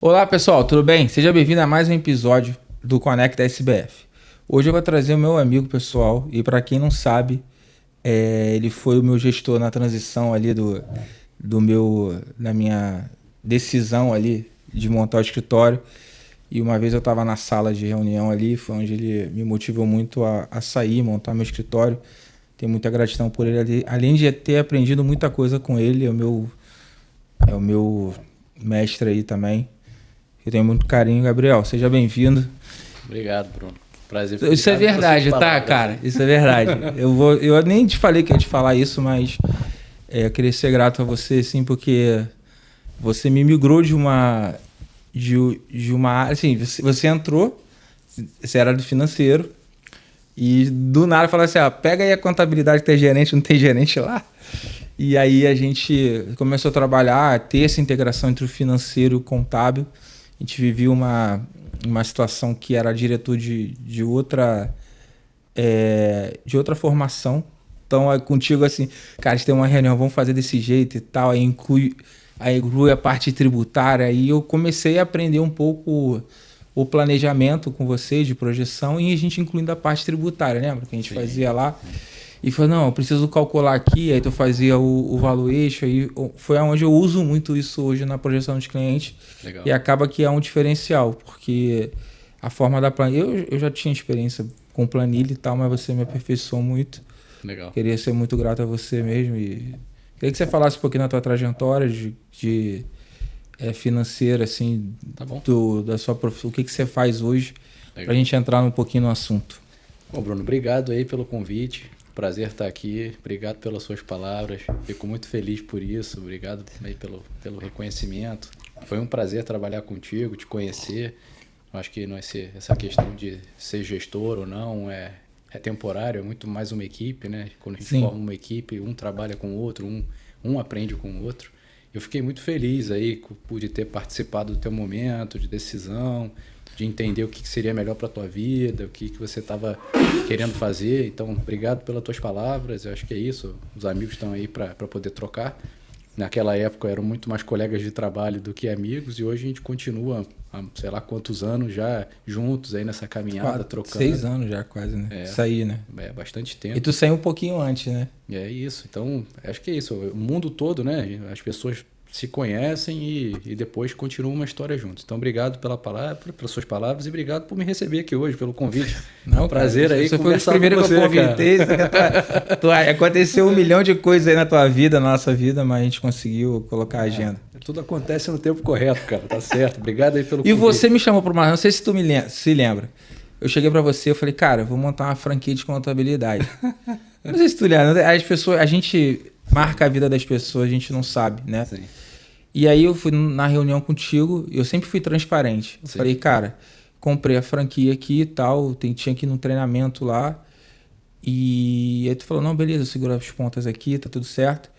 Olá pessoal, tudo bem? Seja bem-vindo a mais um episódio do Conecta SBF. Hoje eu vou trazer o meu amigo pessoal e para quem não sabe, ele foi o meu gestor na transição ali da minha decisão ali de montar o escritório. E uma vez eu estava na sala de reunião ali, foi onde ele me motivou muito a sair, montar meu escritório. Tenho muita gratidão por ele ali. Além de ter aprendido muita coisa com ele, é o meu mestre aí também. Eu tenho muito carinho, Gabriel. Seja bem-vindo. Obrigado, Bruno. Prazer. Isso é verdade, tá, cara? Isso é verdade. Eu nem te falei que ia te falar isso, mas eu queria ser grato a você, sim, porque você me migrou de uma área, assim, você entrou, você era do financeiro, e do nada falou assim, pega aí a contabilidade, tem gerente, não tem gerente lá. E aí a gente começou a trabalhar, a ter essa integração entre o financeiro e o contábil. A gente vivia uma situação que era diretor de outra formação. Então, contigo assim, cara, a gente tem uma reunião, vamos fazer desse jeito e tal, aí inclui a parte tributária. Aí eu comecei a aprender um pouco o planejamento com você de projeção e a gente incluindo a parte tributária, lembra? Que a gente fazia lá. E falou, não, eu preciso calcular aqui, aí tu fazia o valuation, aí foi onde eu uso muito isso hoje na projeção dos clientes. Legal. E acaba que é um diferencial, porque a forma da planilha, eu já tinha experiência com planilha e tal, mas você me aperfeiçoou muito. Legal. Queria ser muito grato a você mesmo e queria que você falasse um pouquinho da tua trajetória de financeira, assim, tá bom. Da sua profissão, o que você faz hoje, para a gente entrar um pouquinho no assunto. Bom, Bruno, obrigado aí pelo convite. Prazer estar aqui, obrigado pelas suas palavras, fico muito feliz por isso, obrigado aí pelo reconhecimento. Foi um prazer trabalhar contigo, te conhecer. Eu acho que não é essa questão de ser gestor ou não, é temporário, é muito mais uma equipe, né? Quando a gente forma uma equipe, um trabalha com o outro, um aprende com o outro. Eu fiquei muito feliz aí por ter participado do teu momento de decisão, de entender o que seria melhor para a tua vida, o que você estava querendo fazer. Então, obrigado pelas tuas palavras. Eu acho que é isso. Os amigos estão aí para poder trocar. Naquela época eram muito mais colegas de trabalho do que amigos e hoje a gente continua há sei lá quantos anos já juntos aí nessa caminhada, trocando. 6 anos já quase, né? Saí, né? Bastante tempo. E tu saiu um pouquinho antes, né? É isso. Então, acho que é isso. O mundo todo, né? As pessoas se conhecem e depois continuam uma história juntos. Então, obrigado pela palavra, pelas suas palavras e obrigado por me receber aqui hoje, pelo convite. Não, é um prazer cara, aí você foi o primeiro que eu convidei. Aconteceu 1 milhão de coisas aí na tua vida, na nossa vida, mas a gente conseguiu colocar a agenda. Tudo acontece no tempo correto, cara. Tá certo. Obrigado aí pelo convite. E você me chamou para uma... Não sei se tu se lembra. Eu cheguei para você, eu falei, cara, eu vou montar uma franquia de contabilidade. Não sei se tu lembra. As pessoas, a gente marca a vida das pessoas, a gente não sabe, né? Sim. E aí eu fui na reunião contigo, eu sempre fui transparente. Eu falei, cara, comprei a franquia aqui e tal, tinha que ir num treinamento lá. E aí tu falou, não, beleza, segura as pontas aqui, tá tudo certo.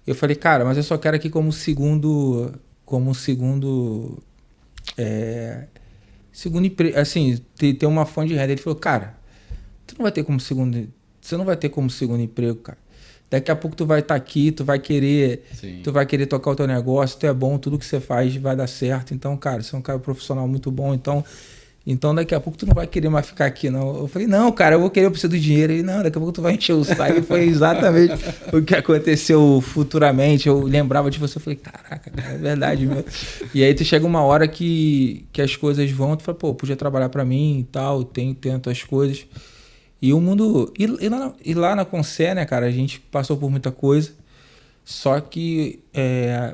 Eu falei, cara, mas eu só quero aqui como segundo emprego, assim, ter uma fonte de renda. Ele falou, cara, você não vai ter como segundo emprego, cara. Daqui a pouco tu vai estar aqui, tu vai querer tocar o teu negócio, tu é bom, tudo que você faz vai dar certo. Então, cara, você é um cara profissional muito bom, então daqui a pouco tu não vai querer mais ficar aqui, não. Eu falei, não, cara, eu preciso do dinheiro. Ele, não, daqui a pouco tu vai encher o saco. E foi exatamente o que aconteceu futuramente. Eu lembrava de você, eu falei, caraca, cara, é verdade mesmo. E aí tu chega uma hora que as coisas vão, tu fala, pô, podia trabalhar pra mim e tal, tem as coisas. E o mundo... E lá na Concer, né, cara, a gente passou por muita coisa. Só que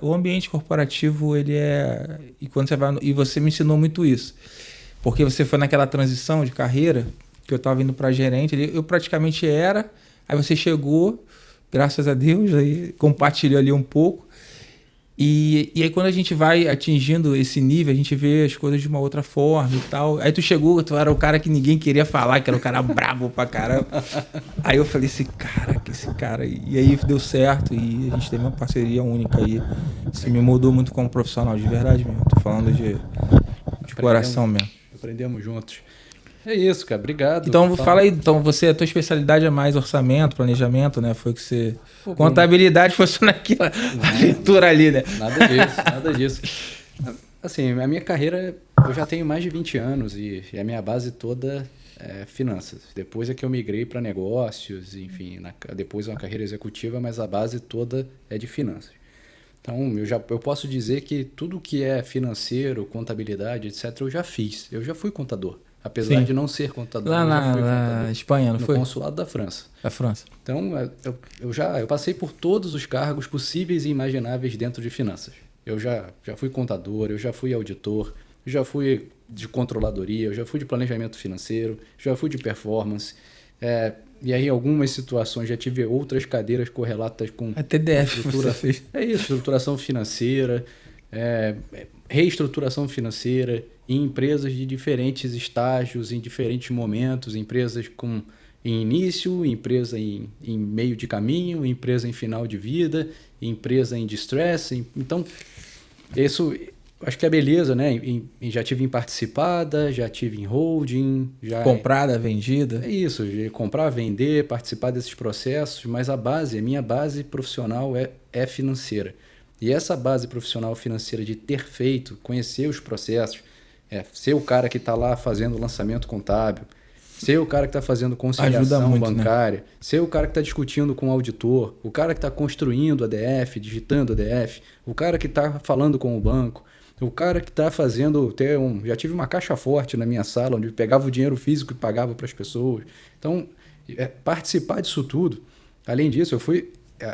o ambiente corporativo, ele é... E quando você vai... E você me ensinou muito isso. Porque você foi naquela transição de carreira, que eu estava indo para gerente, eu praticamente era... Aí você chegou, graças a Deus, aí compartilhou ali um pouco. E aí quando a gente vai atingindo esse nível, a gente vê as coisas de uma outra forma e tal. Aí tu chegou, tu era o cara que ninguém queria falar, que era o cara brabo pra caramba. Aí eu falei, esse cara. E aí deu certo e a gente teve uma parceria única aí. Você me mudou muito como profissional, de verdade mesmo. Tô falando de coração mesmo. Aprendemos juntos. É isso, cara. Obrigado. Então, fala aí. Então, a tua especialidade é mais orçamento, planejamento, né? Foi o que você... Contabilidade foi só naquela aventura ali, né? Nada disso. Assim, a minha carreira, eu já tenho mais de 20 anos e a minha base toda é finanças. Depois é que eu migrei para negócios, enfim, depois uma carreira executiva, mas a base toda é de finanças. Então, eu posso dizer que tudo que é financeiro, contabilidade, etc., eu já fiz. Eu já fui contador. Apesar Sim. de não ser contador, Lá eu já fui na contador. Espanha, não foi? No consulado da França. Da França. Então, eu passei por todos os cargos possíveis e imagináveis dentro de finanças. Eu já fui contador, eu já fui auditor, eu já fui de controladoria, eu já fui de planejamento financeiro, já fui de performance. E aí, em algumas situações, já tive outras cadeiras correlatas com... A TDF você fez. É isso, estruturação financeira, reestruturação financeira em empresas de diferentes estágios, em diferentes momentos, empresas em início, empresa em meio de caminho, empresa em final de vida, empresa em distress. Então, isso acho que é beleza, né? Já tive em participada, já tive em holding. Comprada, vendida. É isso, de comprar, vender, participar desses processos, mas a minha base profissional é financeira. E essa base profissional financeira de ter feito, conhecer os processos, ser o cara que está lá fazendo o lançamento contábil, ser o cara que está fazendo conciliação muito, bancária, né? Ser o cara que está discutindo com o auditor, o cara que está construindo a DF, digitando a DF, o cara que está falando com o banco, o cara que está fazendo... Já tive uma caixa forte na minha sala, onde pegava o dinheiro físico e pagava para as pessoas. Então, participar disso tudo. Além disso,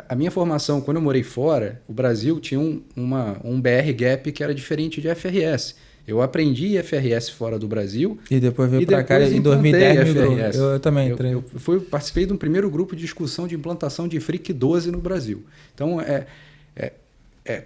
a minha formação, quando eu morei fora, o Brasil tinha um BR Gap que era diferente de FRS. Eu aprendi FRS fora do Brasil. E depois veio para cá em 2010 migrou. Eu também entrei. Eu participei de um primeiro grupo de discussão de implantação de FRIC 12 no Brasil. Então,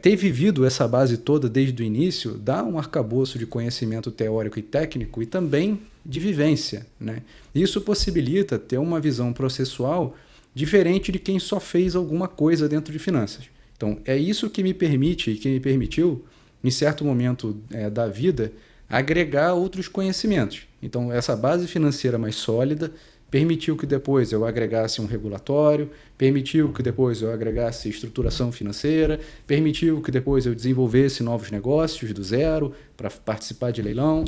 ter vivido essa base toda desde o início dá um arcabouço de conhecimento teórico e técnico e também de vivência, né? Isso possibilita ter uma visão processual diferente de quem só fez alguma coisa dentro de finanças. Então, é isso que me permite e que me permitiu, em certo momento da vida, agregar outros conhecimentos. Então, essa base financeira mais sólida permitiu que depois eu agregasse um regulatório, permitiu que depois eu agregasse estruturação financeira, permitiu que depois eu desenvolvesse novos negócios do zero para participar de leilão,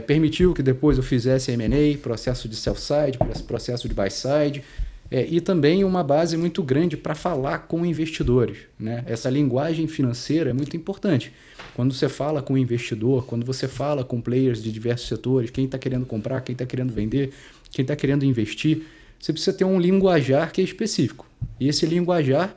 permitiu que depois eu fizesse M&A, processo de sell-side, processo de buy-side, e também uma base muito grande para falar com investidores, né? Essa linguagem financeira é muito importante. Quando você fala com o investidor, quando você fala com players de diversos setores, quem está querendo comprar, quem está querendo vender, quem está querendo investir, você precisa ter um linguajar que é específico. E esse linguajar,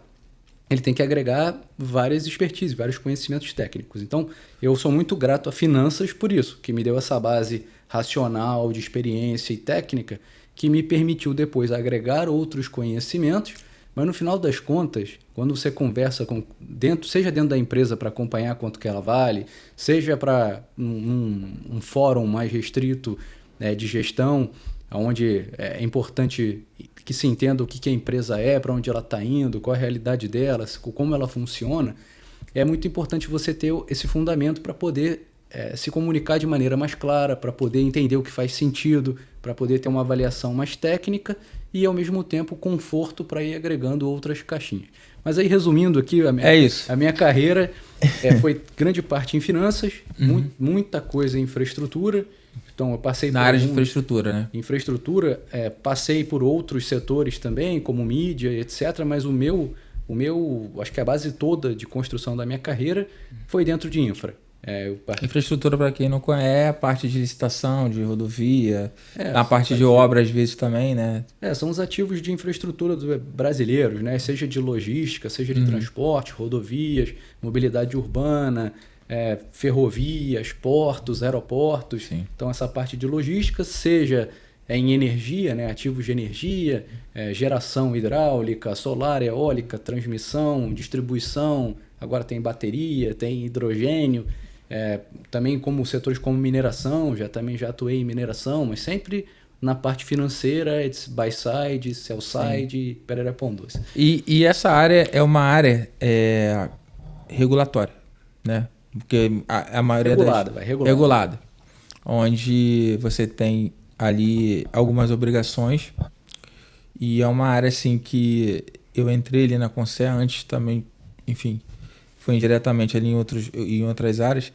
ele tem que agregar várias expertise, vários conhecimentos técnicos. Então, eu sou muito grato a finanças por isso, que me deu essa base racional, de experiência e técnica, que me permitiu depois agregar outros conhecimentos, mas no final das contas, quando você conversa seja dentro da empresa para acompanhar quanto que ela vale, seja para um fórum mais restrito de gestão, onde é importante que se entenda o que a empresa para onde ela está indo, qual a realidade dela, como ela funciona, é muito importante você ter esse fundamento para poder se comunicar de maneira mais clara, para poder entender o que faz sentido, para poder ter uma avaliação mais técnica e, ao mesmo tempo, conforto para ir agregando outras caixinhas. Mas aí, resumindo aqui, a minha carreira foi grande parte em finanças, muita coisa em infraestrutura. Então, eu passei na área de infraestrutura, né? Infraestrutura, passei por outros setores também, como mídia, etc. Mas o meu, acho que a base toda de construção da minha carreira foi dentro de infra. Infraestrutura, para quem não conhece, é a parte de licitação, de rodovia, a parte de obra às vezes também, né? São os ativos de infraestrutura brasileiros, né? Seja de logística, seja de transporte, rodovias, mobilidade urbana, ferrovias, portos, aeroportos. Sim. Então, essa parte de logística, seja em energia, né? Ativos de energia, geração hidráulica, solar, eólica, transmissão, distribuição, agora tem bateria, tem hidrogênio. Também como setores como mineração, já atuei em mineração, mas sempre na parte financeira, buy side, sell side, perere pão doce. E essa área é uma área regulatória, né? Porque a maioria regulada, onde você tem ali algumas obrigações, e é uma área assim que eu entrei ali na Concer antes também, enfim, foi indiretamente ali em outras áreas,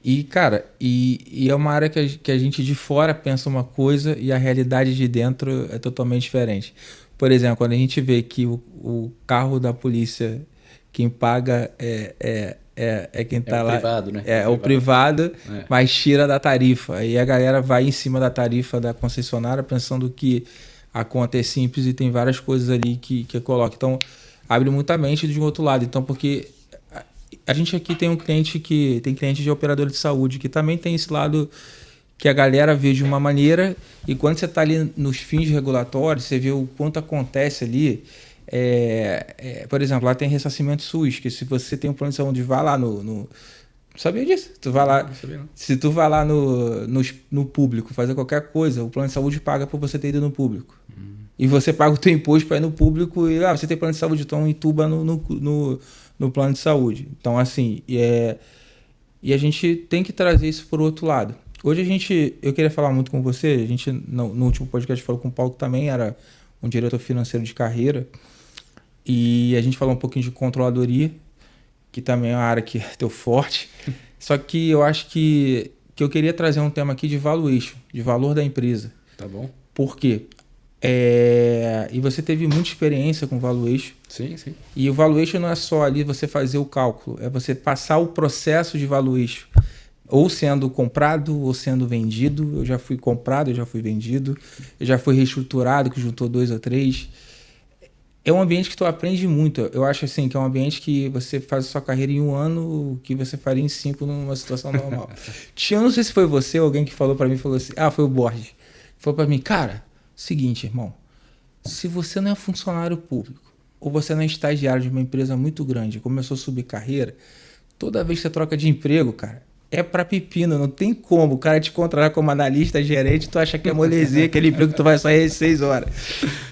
E, cara, e é uma área que a gente de fora pensa uma coisa e a realidade de dentro é totalmente diferente. Por exemplo, quando a gente vê que o carro da polícia, quem paga é quem tá lá. Privado, né? É o privado, mas tira da tarifa. Aí a galera vai em cima da tarifa da concessionária pensando que a conta é simples e tem várias coisas ali que coloca. Então, abre muita mente de um outro lado. Então, porque a gente aqui tem tem cliente de operador de saúde que também tem esse lado que a galera vê de uma maneira, e quando você está ali nos fins regulatórios, você vê o quanto acontece ali. Por exemplo, lá tem ressarcimento SUS, que se você tem um plano de saúde, vai lá no sabia disso? Tu vai lá, não sabia, não. Se tu vai lá no público fazer qualquer coisa, o plano de saúde paga por você ter ido no público. E você paga o teu imposto para ir no público e você tem plano de saúde, então entuba no plano de saúde. Então, assim, e a gente tem que trazer isso para o outro lado. Hoje eu queria falar muito com você, a gente no último podcast falou com o Paulo, que também era um diretor financeiro de carreira, e a gente falou um pouquinho de controladoria, que também é uma área que é teu forte. Só que eu acho que eu queria trazer um tema aqui de valuation, de valor da empresa. Tá bom. Por quê? E você teve muita experiência com valuation. Sim, sim. E o valuation não é só ali você fazer o cálculo, é você passar o processo de valuation. Ou sendo comprado, ou sendo vendido. Eu já fui comprado, eu já fui vendido. Eu já fui reestruturado, que juntou 2 ou 3. É um ambiente que tu aprende muito. Eu acho assim que é um ambiente que você faz a sua carreira em 1 ano, que você faria em 5 numa situação normal. Eu não sei se foi você ou alguém que falou para mim, falou assim, foi o Borges. Falou para mim, cara, seguinte, irmão, se você não é funcionário público, ou você não é estagiário de uma empresa muito grande, começou a subir carreira, toda vez que você troca de emprego, cara, é pra pepino, não tem como o cara te contratar como analista, gerente, tu acha que é molezinha, aquele emprego que tu vai sair às 6 horas.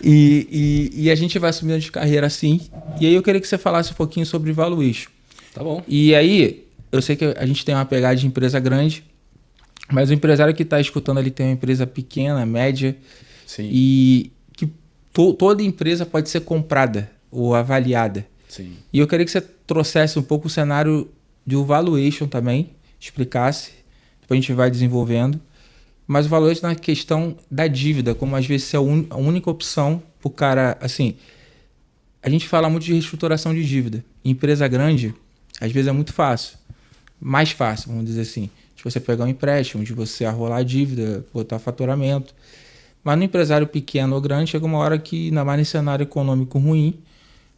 E a gente vai subindo de carreira assim. E aí eu queria que você falasse um pouquinho sobre valuation. Tá bom. E aí, eu sei que a gente tem uma pegada de empresa grande, mas o empresário que está escutando ali tem uma empresa pequena, média, Sim. E que toda empresa pode ser comprada ou avaliada. Sim. E eu queria que você trouxesse um pouco o cenário do valuation também, explicasse, depois a gente vai desenvolvendo, mas o valuation na questão da dívida, como às vezes é a única opção para o cara, assim, a gente fala muito de reestruturação de dívida. Em empresa grande, às vezes é muito fácil, mais fácil, vamos dizer assim, de você pegar um empréstimo, de você arrolar a dívida, botar faturamento. Mas no empresário pequeno ou grande, chega uma hora que, ainda mais nesse cenário econômico ruim,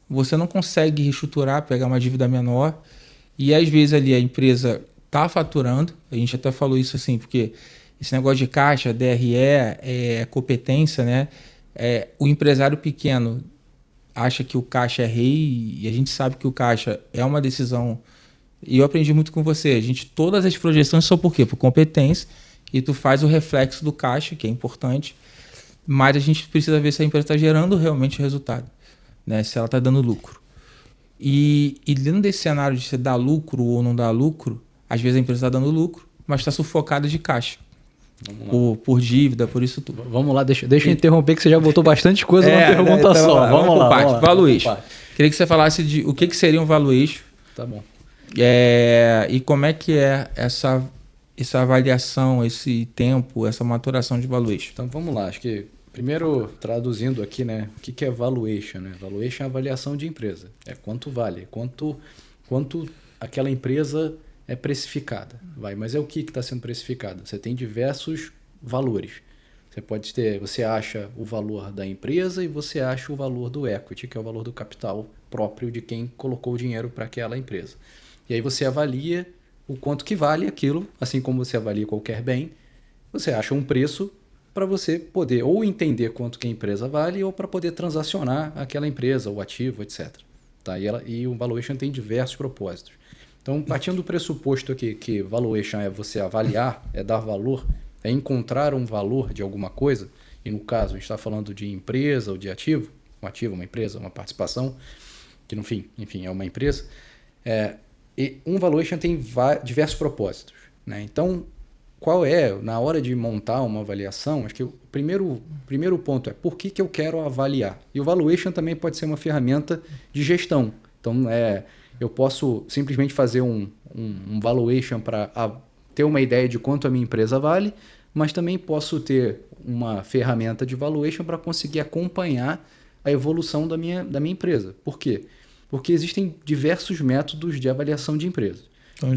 você não consegue reestruturar, pegar uma dívida menor, e às vezes ali a empresa está faturando, a gente até falou isso assim, porque esse negócio de caixa, DRE, competência, né? O empresário pequeno acha que o caixa é rei, e a gente sabe que o caixa é uma decisão, e eu aprendi muito com você, todas as projeções são por quê? Por competência, e tu faz o reflexo do caixa, que é importante, mas a gente precisa ver se a empresa está gerando realmente resultado, né? Se ela está dando lucro. E dentro desse cenário de se dar lucro ou não dar lucro, às vezes a empresa está dando lucro, mas está sufocada de caixa. Por dívida, por isso tudo. Vamos lá, deixa eu interromper que você já botou bastante coisa numa pergunta então, só. Vamos lá. Valuation. Queria que você falasse de o que seria um valuation. Tá bom. E como é que é essa avaliação, esse tempo, essa maturação de valuation. Então vamos lá, acho que primeiro traduzindo aqui, né, o que é valuation, né? Valuation é avaliação de empresa, é quanto vale, quanto aquela empresa é precificada, mas é o que está sendo precificado? Você tem diversos valores. Você acha o valor da empresa e você acha o valor do equity, que é o valor do capital próprio de quem colocou o dinheiro para aquela empresa. E aí você avalia o quanto que vale aquilo, assim como você avalia qualquer bem, você acha um preço para você poder ou entender quanto que a empresa vale ou para poder transacionar aquela empresa, o ativo, etc. Tá? E o valuation tem diversos propósitos. Então, partindo do pressuposto aqui que valuation é você avaliar, é dar valor, é encontrar um valor de alguma coisa, e no caso a gente está falando de empresa ou de ativo, um ativo, uma empresa, uma participação, que no fim, enfim, é uma empresa, e um valuation tem diversos propósitos, né? Então, na hora de montar uma avaliação, acho que o primeiro ponto é por que eu quero avaliar. E o valuation também pode ser uma ferramenta de gestão. Então, eu posso simplesmente fazer um valuation para ter uma ideia de quanto a minha empresa vale, mas também posso ter uma ferramenta de valuation para conseguir acompanhar a evolução da minha empresa. Por quê? Porque existem diversos métodos de avaliação de empresas. Então,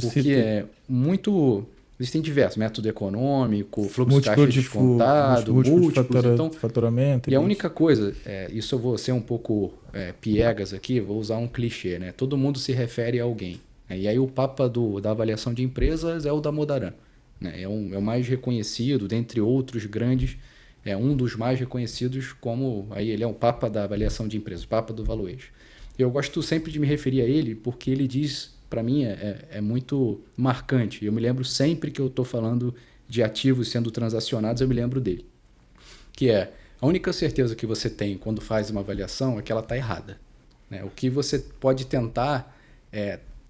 existem diversos, método econômico, fluxo de caixa descontado, múltiplos, então, faturamento. E a única coisa, isso eu vou ser um pouco piegas aqui, vou usar um clichê, né? Todo mundo se refere a alguém. E aí o papa da avaliação de empresas é o Damodaran. Né? É o mais reconhecido, dentre outros grandes, é um dos mais reconhecidos como... Aí ele é o papa da avaliação de empresas, o papa do valuation. Eu gosto sempre de me referir a ele porque ele diz... Para mim é muito marcante. Eu me lembro sempre que eu estou falando de ativos sendo transacionados, eu me lembro dele. Que é, a única certeza que você tem quando faz uma avaliação é que ela está errada. Né? O que você pode tentar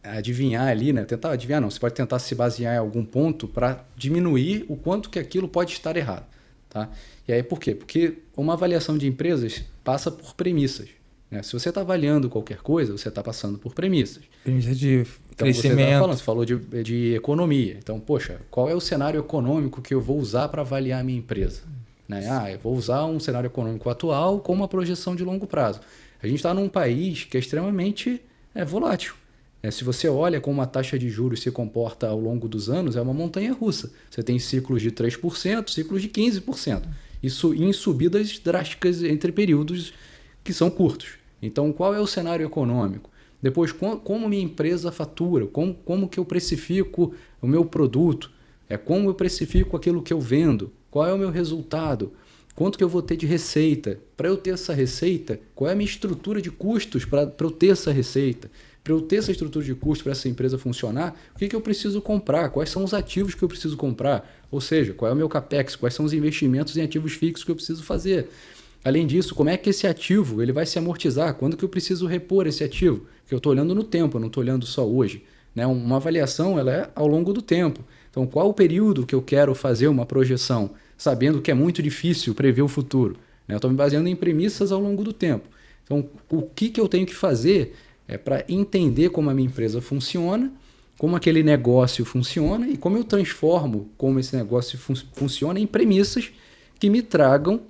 adivinhar ali, né? Tentar adivinhar não, você pode tentar se basear em algum ponto para diminuir o quanto que aquilo pode estar errado. Tá? E aí por quê? Porque uma avaliação de empresas passa por premissas. Se você está avaliando qualquer coisa, você está passando por premissas. Premissas de crescimento. Você falou de economia. Então, poxa, qual é o cenário econômico que eu vou usar para avaliar a minha empresa? Eu vou usar um cenário econômico atual com uma projeção de longo prazo. A gente está num país que é extremamente volátil. Se você olha como a taxa de juros se comporta ao longo dos anos, é uma montanha-russa. Você tem ciclos de 3%, ciclos de 15%. Isso em subidas drásticas entre períodos que são curtos. Então, qual é o cenário econômico? Depois, como minha empresa fatura? Como que eu precifico o meu produto? Como eu precifico aquilo que eu vendo? Qual é o meu resultado? Quanto que eu vou ter de receita? Para eu ter essa receita, qual é a minha estrutura de custos para eu ter essa receita? Para eu ter essa estrutura de custos para essa empresa funcionar, o que eu preciso comprar? Quais são os ativos que eu preciso comprar? Ou seja, qual é o meu CAPEX? Quais são os investimentos em ativos fixos que eu preciso fazer? Além disso, como é que esse ativo ele vai se amortizar? Quando que eu preciso repor esse ativo? Porque eu estou olhando no tempo, eu não estou olhando só hoje. Né? Uma avaliação ela é ao longo do tempo. Então, qual o período que eu quero fazer uma projeção, sabendo que é muito difícil prever o futuro? Né? Eu estou me baseando em premissas ao longo do tempo. Então, o que eu tenho que fazer para entender como a minha empresa funciona, como aquele negócio funciona e como eu transformo como esse negócio funciona em premissas que me tragam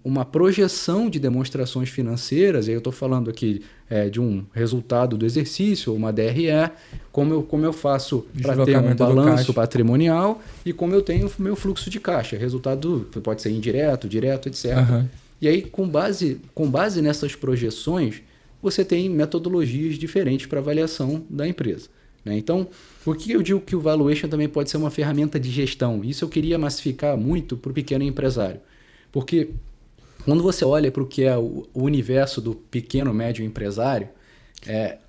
uma projeção de demonstrações financeiras. E aí eu estou falando aqui de um resultado do exercício, uma DRE, como eu faço para ter um balanço patrimonial e como eu tenho o meu fluxo de caixa. Resultado pode ser indireto, direto, etc. Uhum. E aí, com base nessas projeções, você tem metodologias diferentes para avaliação da empresa. Né? Então, por que eu digo que o valuation também pode ser uma ferramenta de gestão? Isso eu queria massificar muito para o pequeno empresário. Porque quando você olha para o que é o universo do pequeno médio empresário,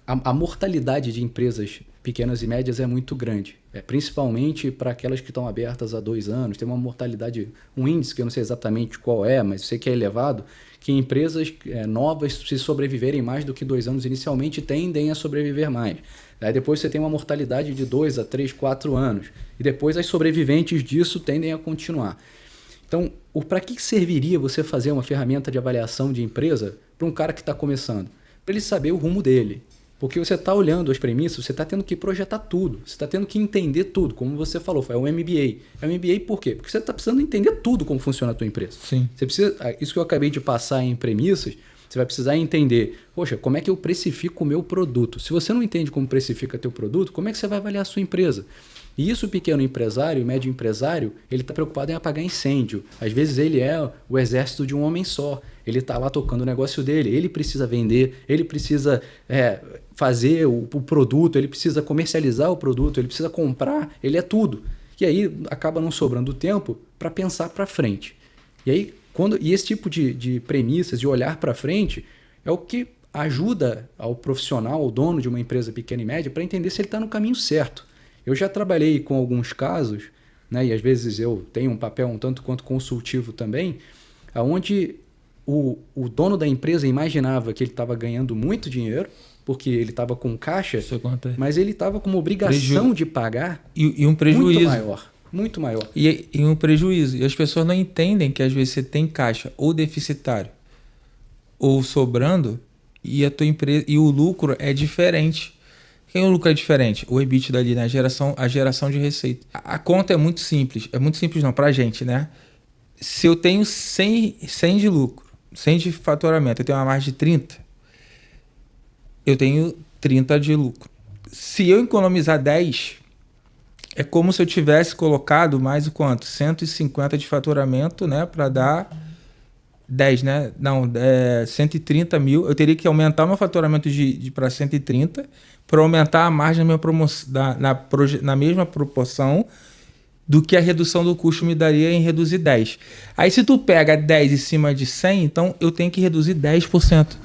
a mortalidade de empresas pequenas e médias é muito grande. Principalmente para aquelas que estão abertas há 2 anos. Tem uma mortalidade, um índice que eu não sei exatamente qual é, mas eu sei que é elevado, que empresas novas, se sobreviverem mais do que 2 anos inicialmente, tendem a sobreviver mais. Aí depois você tem uma mortalidade de 2 a 3, 4 anos. E depois as sobreviventes disso tendem a continuar. Então, para que serviria você fazer uma ferramenta de avaliação de empresa para um cara que está começando? Para ele saber o rumo dele. Porque você está olhando as premissas, você está tendo que projetar tudo. Você está tendo que entender tudo, como você falou, é um MBA. É um MBA por quê? Porque você está precisando entender tudo como funciona a tua empresa. Sim. Você precisa, isso que eu acabei de passar em premissas, você vai precisar entender, poxa, como é que eu precifico o meu produto? Se você não entende como precifica teu produto, como é que você vai avaliar a sua empresa? E isso o pequeno empresário, o médio empresário, ele está preocupado em apagar incêndio. Às vezes ele é o exército de um homem só. Ele está lá tocando o negócio dele. Ele precisa vender, ele precisa fazer o produto, ele precisa comercializar o produto, ele precisa comprar, ele é tudo. E aí acaba não sobrando tempo para pensar para frente. E aí, esse tipo de premissas, de olhar para frente, é o que ajuda ao profissional, ao dono de uma empresa pequena e média, para entender se ele está no caminho certo. Eu já trabalhei com alguns casos, né, e às vezes eu tenho um papel um tanto quanto consultivo também, onde o dono da empresa imaginava que ele estava ganhando muito dinheiro, porque ele estava com caixa, mas ele estava com uma obrigação de pagar e um prejuízo muito maior. E um prejuízo. E as pessoas não entendem que às vezes você tem caixa ou deficitário ou sobrando e a tua empresa e o lucro é diferente. Quem o lucro é diferente? O EBITDA ali, né? A geração de receita. A conta é muito simples. É muito simples não, pra gente, né? Se eu tenho 100 de lucro, 100 de faturamento, eu tenho uma margem de 30, eu tenho 30 de lucro. Se eu economizar 10, é como se eu tivesse colocado mais o quanto? 150 de faturamento, né? Para dar 10, né? Não, 130 mil. Eu teria que aumentar o meu faturamento para 130 para aumentar a margem na mesma proporção do que a redução do custo me daria em reduzir 10. Aí se tu pega 10 em cima de 100, então eu tenho que reduzir 10%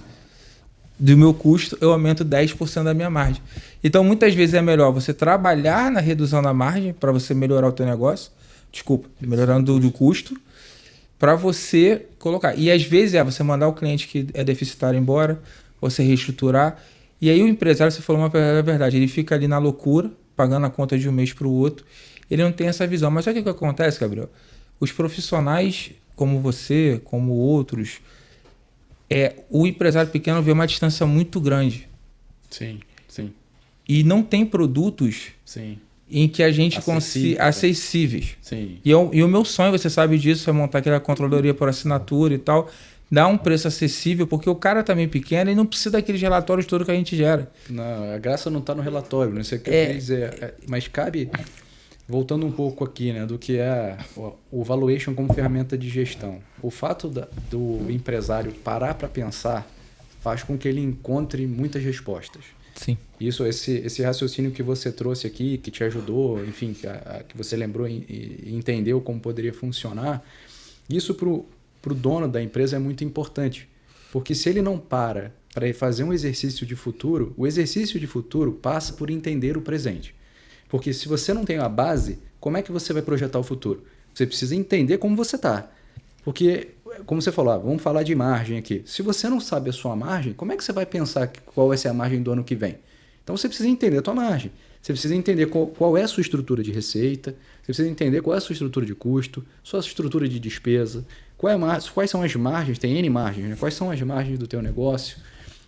do meu custo, eu aumento 10% da minha margem. Então muitas vezes é melhor você trabalhar na redução da margem para você melhorar o teu negócio, melhorando do custo, para você colocar. E às vezes você mandar o cliente que é deficitário embora, você reestruturar. E aí o empresário, você falou uma verdade, ele fica ali na loucura, pagando a conta de um mês para o outro. Ele não tem essa visão. Mas sabe o que acontece, Gabriel? Os profissionais como você, como outros, o empresário pequeno vê uma distância muito grande. Sim, sim. E não tem produtos sim. em que a gente consiga acessíveis. Sim. E o meu sonho, você sabe disso, é montar aquela controladoria por assinatura e tal, dar um preço acessível, porque o cara também pequeno e não precisa daqueles relatórios todos que a gente gera. Não, a graça não está no relatório, não sei o que eu quero dizer. Mas cabe, voltando um pouco aqui, né, do que é o valuation como ferramenta de gestão. O fato do empresário parar para pensar faz com que ele encontre muitas respostas. Sim. Isso, esse raciocínio que você trouxe aqui, que te ajudou, enfim, que você lembrou e entendeu como poderia funcionar, isso para o dono da empresa é muito importante. Porque se ele não para fazer um exercício de futuro, o exercício de futuro passa por entender o presente. Porque se você não tem a base, como é que você vai projetar o futuro? Você precisa entender como você está. Porque, como você falou, vamos falar de margem aqui. Se você não sabe a sua margem, como é que você vai pensar qual vai ser a margem do ano que vem? Então você precisa entender a tua margem. Você precisa entender qual é a sua estrutura de receita, você precisa entender qual é a sua estrutura de custo, sua estrutura de despesa, quais são as margens, tem N margens, né? Quais são as margens do teu negócio,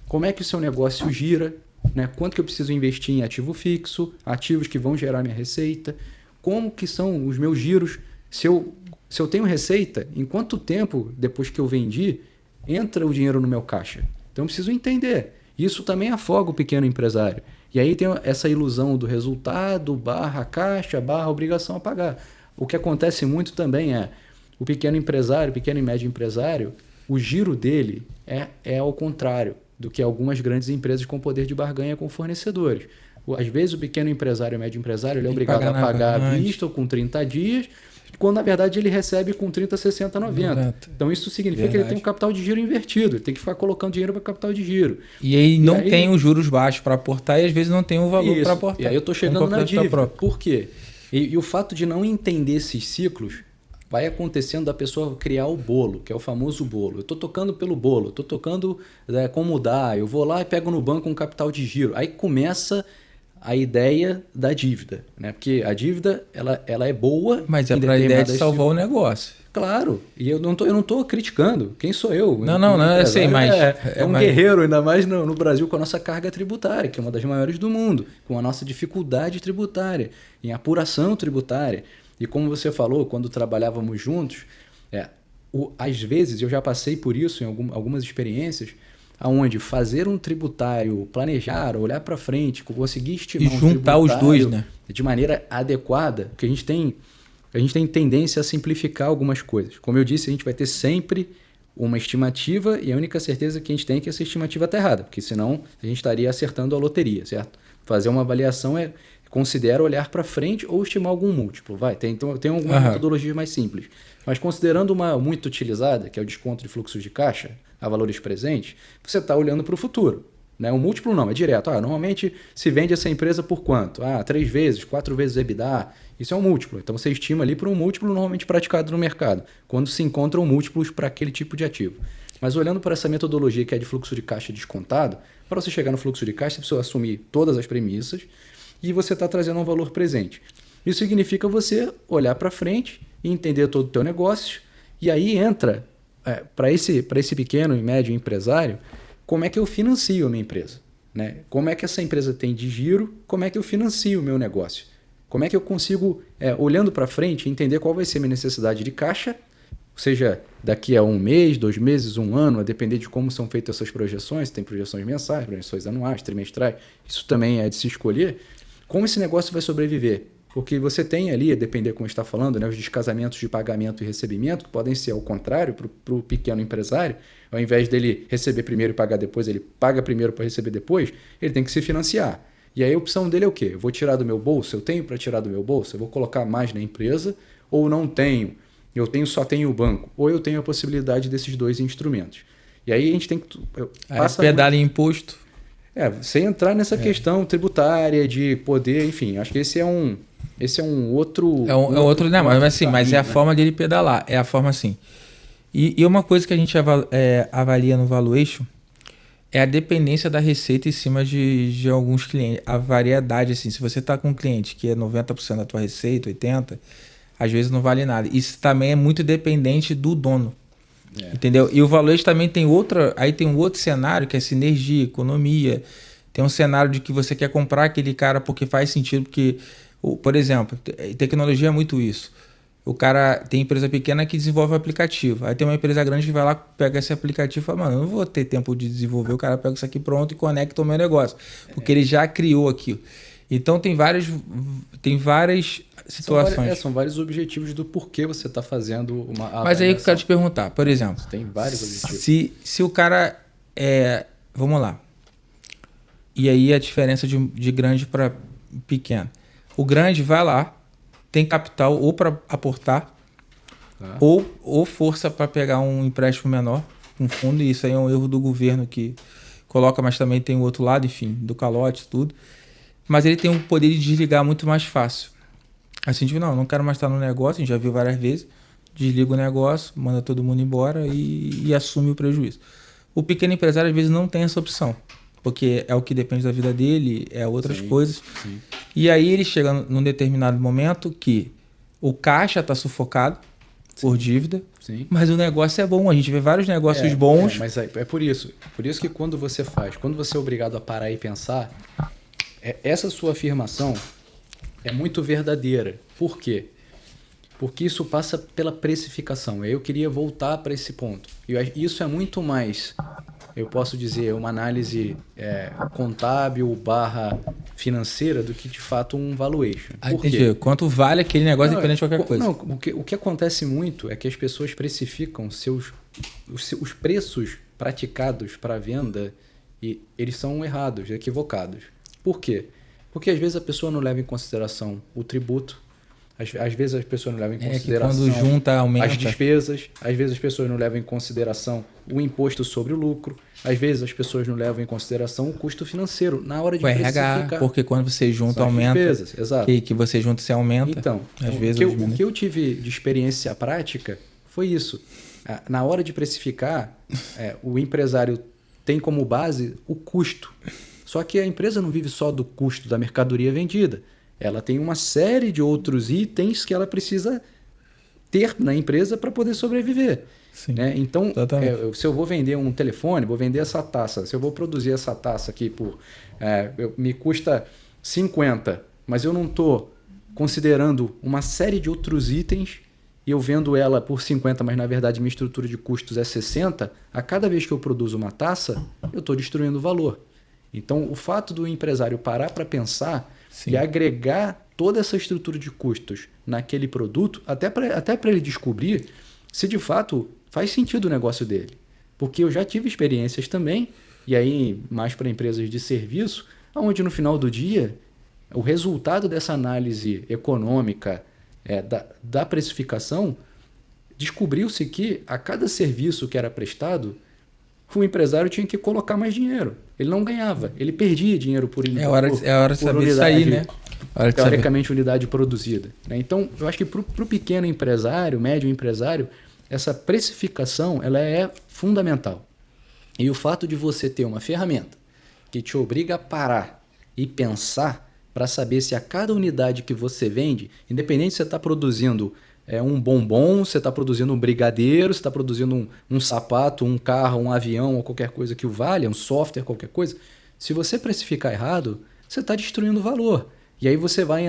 como é que o seu negócio gira, né? Quanto que eu preciso investir em ativo fixo, ativos que vão gerar minha receita, como que são os meus giros, se eu tenho receita, em quanto tempo depois que eu vendi, entra o dinheiro no meu caixa. Então eu preciso entender. Isso também afoga o pequeno empresário. E aí tem essa ilusão do resultado, barra caixa, barra obrigação a pagar. O que acontece muito também é o pequeno empresário, pequeno e médio empresário, o giro dele é ao contrário do que algumas grandes empresas com poder de barganha com fornecedores. Às vezes o pequeno empresário e o médio empresário ele é obrigado a pagar à vista ou com 30 dias, quando na verdade ele recebe com 30, 60, 90. Então isso significa que ele tem um capital de giro invertido, ele tem que ficar colocando dinheiro para capital de giro. E aí não tem os juros baixos para aportar e às vezes não tem o valor para aportar. E aí eu estou chegando na dívida. Por quê? E o fato de não entender esses ciclos vai acontecendo da pessoa criar o bolo, que é o famoso bolo. Eu estou tocando pelo bolo, estou tocando como dar, eu vou lá e pego no banco um capital de giro. Aí começa a ideia da dívida, né? Porque a dívida ela é boa, mas é para a ideia de salvar o negócio. Claro, e eu não tô criticando. Quem sou eu? Não, eu sei, mas é um guerreiro, ainda mais no Brasil com a nossa carga tributária, que é uma das maiores do mundo, com a nossa dificuldade tributária, em apuração tributária. E como você falou, quando trabalhávamos juntos, às vezes eu já passei por isso em algumas experiências, aonde fazer um tributário, planejar, olhar para frente, conseguir estimar e juntar os dois, né? De maneira adequada, porque a gente tem tendência a simplificar algumas coisas. Como eu disse, a gente vai ter sempre uma estimativa e a única certeza que a gente tem é que essa estimativa está errada, porque senão a gente estaria acertando a loteria, certo? Fazer uma avaliação considera olhar para frente ou estimar algum múltiplo. Tem algumas metodologias mais simples. Mas considerando uma muito utilizada, que é o desconto de fluxos de caixa a valores presentes, você está olhando para o futuro. Né? O múltiplo não, é direto. Normalmente se vende essa empresa por quanto? 3 vezes, 4 vezes EBITDA. Isso é um múltiplo. Então você estima ali para um múltiplo normalmente praticado no mercado, quando se encontram múltiplos para aquele tipo de ativo. Mas olhando para essa metodologia que é de fluxo de caixa descontado, para você chegar no fluxo de caixa, você precisa assumir todas as premissas e você está trazendo um valor presente. Isso significa você olhar para frente e entender todo o teu negócio, e aí entra, para esse pequeno e médio empresário, como é que eu financio a minha empresa? né? Como é que essa empresa tem de giro, como é que eu financio o meu negócio? Como é que eu consigo, olhando para frente, entender qual vai ser a minha necessidade de caixa, seja daqui a 1 mês, 2 meses, 1 ano, a depender de como são feitas essas projeções, tem projeções mensais, projeções anuais, trimestrais, isso também é de se escolher, como esse negócio vai sobreviver. Porque você tem ali, a depender como está falando, né, os descasamentos de pagamento e recebimento, que podem ser ao contrário para o pequeno empresário, ao invés dele receber primeiro e pagar depois, ele paga primeiro para receber depois, ele tem que se financiar. E aí a opção dele é o quê? Eu vou tirar do meu bolso? Eu tenho para tirar do meu bolso? Eu vou colocar mais na empresa ou não tenho? Só tenho o banco. Ou eu tenho a possibilidade desses 2 instrumentos. E aí a gente tem que... Pedala em imposto. Sem entrar nessa questão tributária, de poder, enfim, acho que esse é um outro... outro, né? Mas assim, mas é a forma dele pedalar. É a forma assim. E uma coisa que a gente avalia no valuation é a dependência da receita em cima de alguns clientes. A variedade, assim, se você está com um cliente que é 90% da tua receita, 80%, às vezes não vale nada. Isso também é muito dependente do dono. Entendeu? E o valuation também tem tem um outro cenário que é sinergia, economia. Tem um cenário de que você quer comprar aquele cara porque faz sentido, porque, por exemplo, tecnologia é muito isso. O cara tem empresa pequena que desenvolve o aplicativo. Aí tem uma empresa grande que vai lá, pega esse aplicativo e fala, mano, eu não vou ter tempo de desenvolver. O cara pega isso aqui pronto e conecta o meu negócio. Porque ele já criou aquilo. Então tem várias situações. São vários objetivos do porquê você está fazendo uma avaliação. Mas aí que eu quero te perguntar, por exemplo. Tem vários objetivos. Se o cara vamos lá. E aí a diferença de grande para pequeno. O grande vai lá, tem capital ou para aportar, ou força para pegar um empréstimo menor, um fundo, e isso aí é um erro do governo que coloca, mas também tem o outro lado, enfim, do calote, tudo. Mas ele tem um poder de desligar muito mais fácil. Assim, tipo, não quero mais estar no negócio, a gente já viu várias vezes, desliga o negócio, manda todo mundo embora e assume o prejuízo. O pequeno empresário, às vezes, não tem essa opção, porque é o que depende da vida dele, é outras coisas. Sim. E aí ele chega num determinado momento que o caixa está sufocado por dívida, mas o negócio é bom. A gente vê vários negócios bons. Mas é por isso que quando você é obrigado a parar e pensar, essa sua afirmação é muito verdadeira. Por quê? Porque isso passa pela precificação. Eu queria voltar para esse ponto. Isso é muito mais, eu posso dizer, uma análise contábil / financeira do que, de fato, um valuation. Entendi. Quanto vale aquele negócio independente de qualquer coisa. Não, o que acontece muito é que as pessoas precificam os preços praticados para venda e eles são errados, equivocados. Por quê? Porque às vezes a pessoa não leva em consideração o tributo, às vezes as pessoas não levam em consideração quando junta, aumenta. As despesas, às vezes as pessoas não levam em consideração o imposto sobre o lucro, às vezes as pessoas não levam em consideração o custo financeiro na hora de precificar. Porque quando você junta, aumenta. Despesas, exato. Que você junta, você aumenta. Então, o que eu tive de experiência prática foi isso. Na hora de precificar, o empresário tem como base o custo. Só que a empresa não vive só do custo da mercadoria vendida. Ela tem uma série de outros itens que ela precisa ter na empresa para poder sobreviver. Sim, né? Então, se eu vou vender um telefone, vou vender essa taça. Se eu vou produzir essa taça aqui me custa 50, mas eu não estou considerando uma série de outros itens e eu vendo ela por 50, mas na verdade minha estrutura de custos é 60, a cada vez que eu produzo uma taça, eu estou destruindo o valor. Então, o fato do empresário parar para pensar e agregar toda essa estrutura de custos naquele produto, até para ele descobrir se de fato faz sentido o negócio dele. Porque eu já tive experiências também, e aí mais para empresas de serviço, onde no final do dia, o resultado dessa análise econômica da precificação, descobriu-se que a cada serviço que era prestado, o empresário tinha que colocar mais dinheiro. Ele não ganhava, ele perdia dinheiro por unidade. É hora de saber isso aí, né? Teoricamente, unidade produzida. Então, eu acho que para o pequeno empresário, médio empresário, essa precificação ela é fundamental. E o fato de você ter uma ferramenta que te obriga a parar e pensar para saber se a cada unidade que você vende, independente se você está produzindo um bombom, você está produzindo um brigadeiro, você está produzindo um sapato, um carro, um avião ou qualquer coisa que o valha, um software, qualquer coisa, Se você precificar errado, você está destruindo o valor. E aí você vai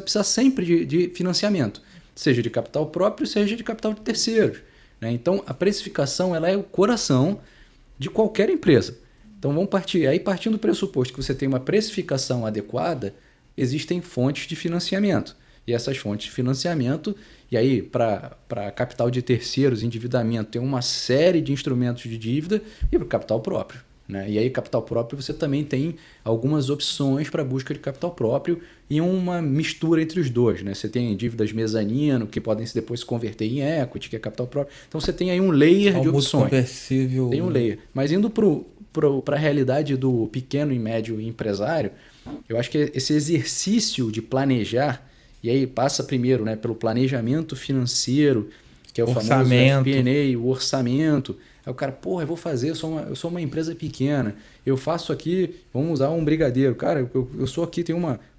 precisar sempre de financiamento, seja de capital próprio, seja de capital de terceiros, né? Então, a precificação ela é o coração de qualquer empresa. Então, partindo do pressuposto que você tem uma precificação adequada, existem fontes de financiamento. E essas fontes de financiamento, e aí para capital de terceiros, endividamento, tem uma série de instrumentos de dívida e para capital próprio, né? E aí capital próprio você também tem algumas opções para busca de capital próprio e uma mistura entre os dois, né? Você tem dívidas mezanino que podem depois se converter em equity, que é capital próprio. Então você tem aí um layer de opções. Conversível. Tem um layer. Mas indo para a realidade do pequeno e médio empresário, eu acho que esse exercício de planejar, e aí passa primeiro, né, pelo planejamento financeiro, que é o famoso FP&A, o orçamento. Aí o cara, porra, eu sou uma empresa pequena, eu faço aqui, vamos usar um brigadeiro. Cara, eu sou aqui,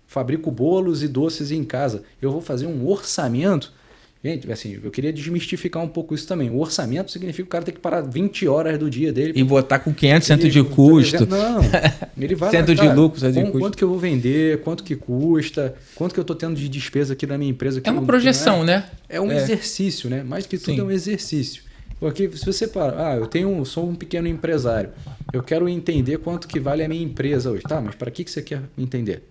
fabrico bolos e doces em casa, eu vou fazer um orçamento. Gente, assim, eu queria desmistificar um pouco isso também. O orçamento significa que o cara tem que parar 20 horas do dia dele. E botar com 500% de custo. Não, ele vai cento de lucro, cento de custo. Quanto que eu vou vender, quanto que custa, quanto que eu estou tendo de despesa aqui na minha empresa. É uma projeção, né? É um exercício, né? Mais que tudo é um exercício. Porque se você parar, sou um pequeno empresário, eu quero entender quanto que vale a minha empresa hoje. Tá, mas para que você quer entender?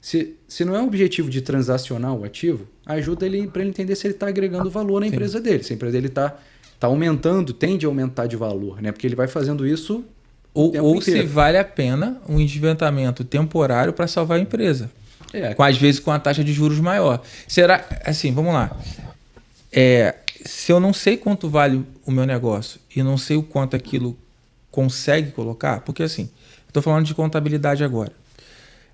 Se não é um objetivo de transacionar o ativo, ajuda ele para ele entender se ele está agregando valor na empresa dele. Se a empresa dele está aumentando, tende a aumentar de valor, né? Porque ele vai fazendo isso ou se vale a pena um endividamento temporário para salvar a empresa. Às vezes com a taxa de juros maior. Será, assim, vamos lá. Se eu não sei quanto vale o meu negócio e não sei o quanto aquilo consegue colocar, porque assim, estou falando de contabilidade agora.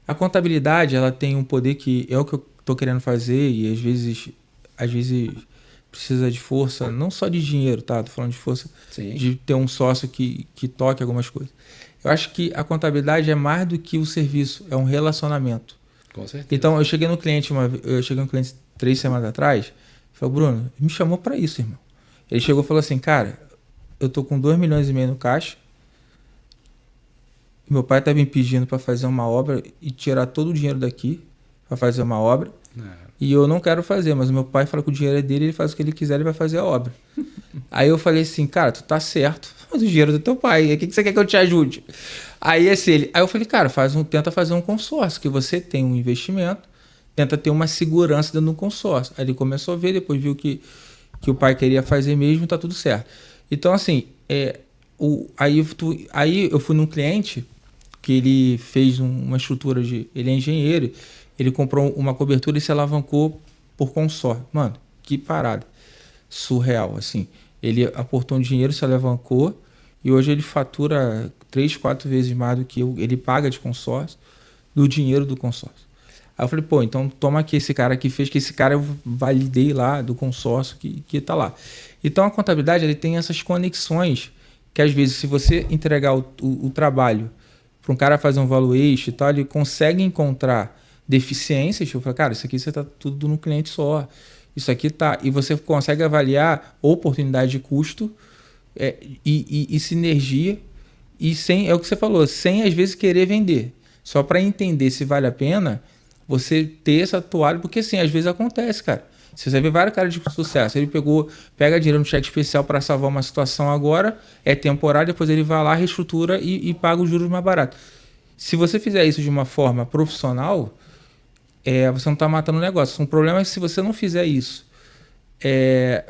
A contabilidade, ela tem um poder que é o que eu estou querendo fazer e às vezes precisa de força, não só de dinheiro, tá? Estou falando de força de ter um sócio que toque algumas coisas. Eu acho que a contabilidade é mais do que o serviço, é um relacionamento. Com certeza. Então, eu cheguei no cliente 3 semanas atrás, falei, Bruno, me chamou para isso, irmão. Ele chegou e falou assim, cara, eu tô com 2,5 milhões no caixa, meu pai tá me pedindo para fazer uma obra e tirar todo o dinheiro daqui para fazer uma obra. E eu não quero fazer, mas o meu pai fala que o dinheiro é dele, ele faz o que ele quiser, ele vai fazer a obra. Aí eu falei assim, cara, tu tá certo, mas o dinheiro é do teu pai, o que você quer que eu te ajude? Aí eu falei, cara, tenta fazer um consórcio, que você tem um investimento, tenta ter uma segurança dentro do consórcio. Aí ele começou a ver, depois viu que o pai queria fazer mesmo, tá tudo certo. Então, assim, aí eu fui num cliente que ele fez uma estrutura ele é engenheiro, ele comprou uma cobertura e se alavancou por consórcio. Mano, que parada. Surreal, assim. Ele aportou um dinheiro, se alavancou e hoje ele fatura 3, 4 vezes mais do que ele paga de consórcio do dinheiro do consórcio. Aí eu falei, pô, então toma aqui esse cara que fez, que esse cara eu validei lá do consórcio que tá lá. Então a contabilidade, ele tem essas conexões que às vezes se você entregar o trabalho para um cara fazer um valuation e tal, ele consegue encontrar deficiências. Eu falo, cara, isso aqui você tá tudo no cliente só. Isso aqui tá. E você consegue avaliar oportunidade de custo e sinergia. E sem, é o que você falou, sem às vezes querer vender. Só para entender se vale a pena você ter essa toalha, porque assim, às vezes acontece, cara. Você vê vários caras de sucesso. Ele pega dinheiro no cheque especial para salvar uma situação agora, é temporário, depois ele vai lá, reestrutura e paga os juros mais baratos. Se você fizer isso de uma forma profissional, você não está matando o negócio. O problema é que se você não fizer isso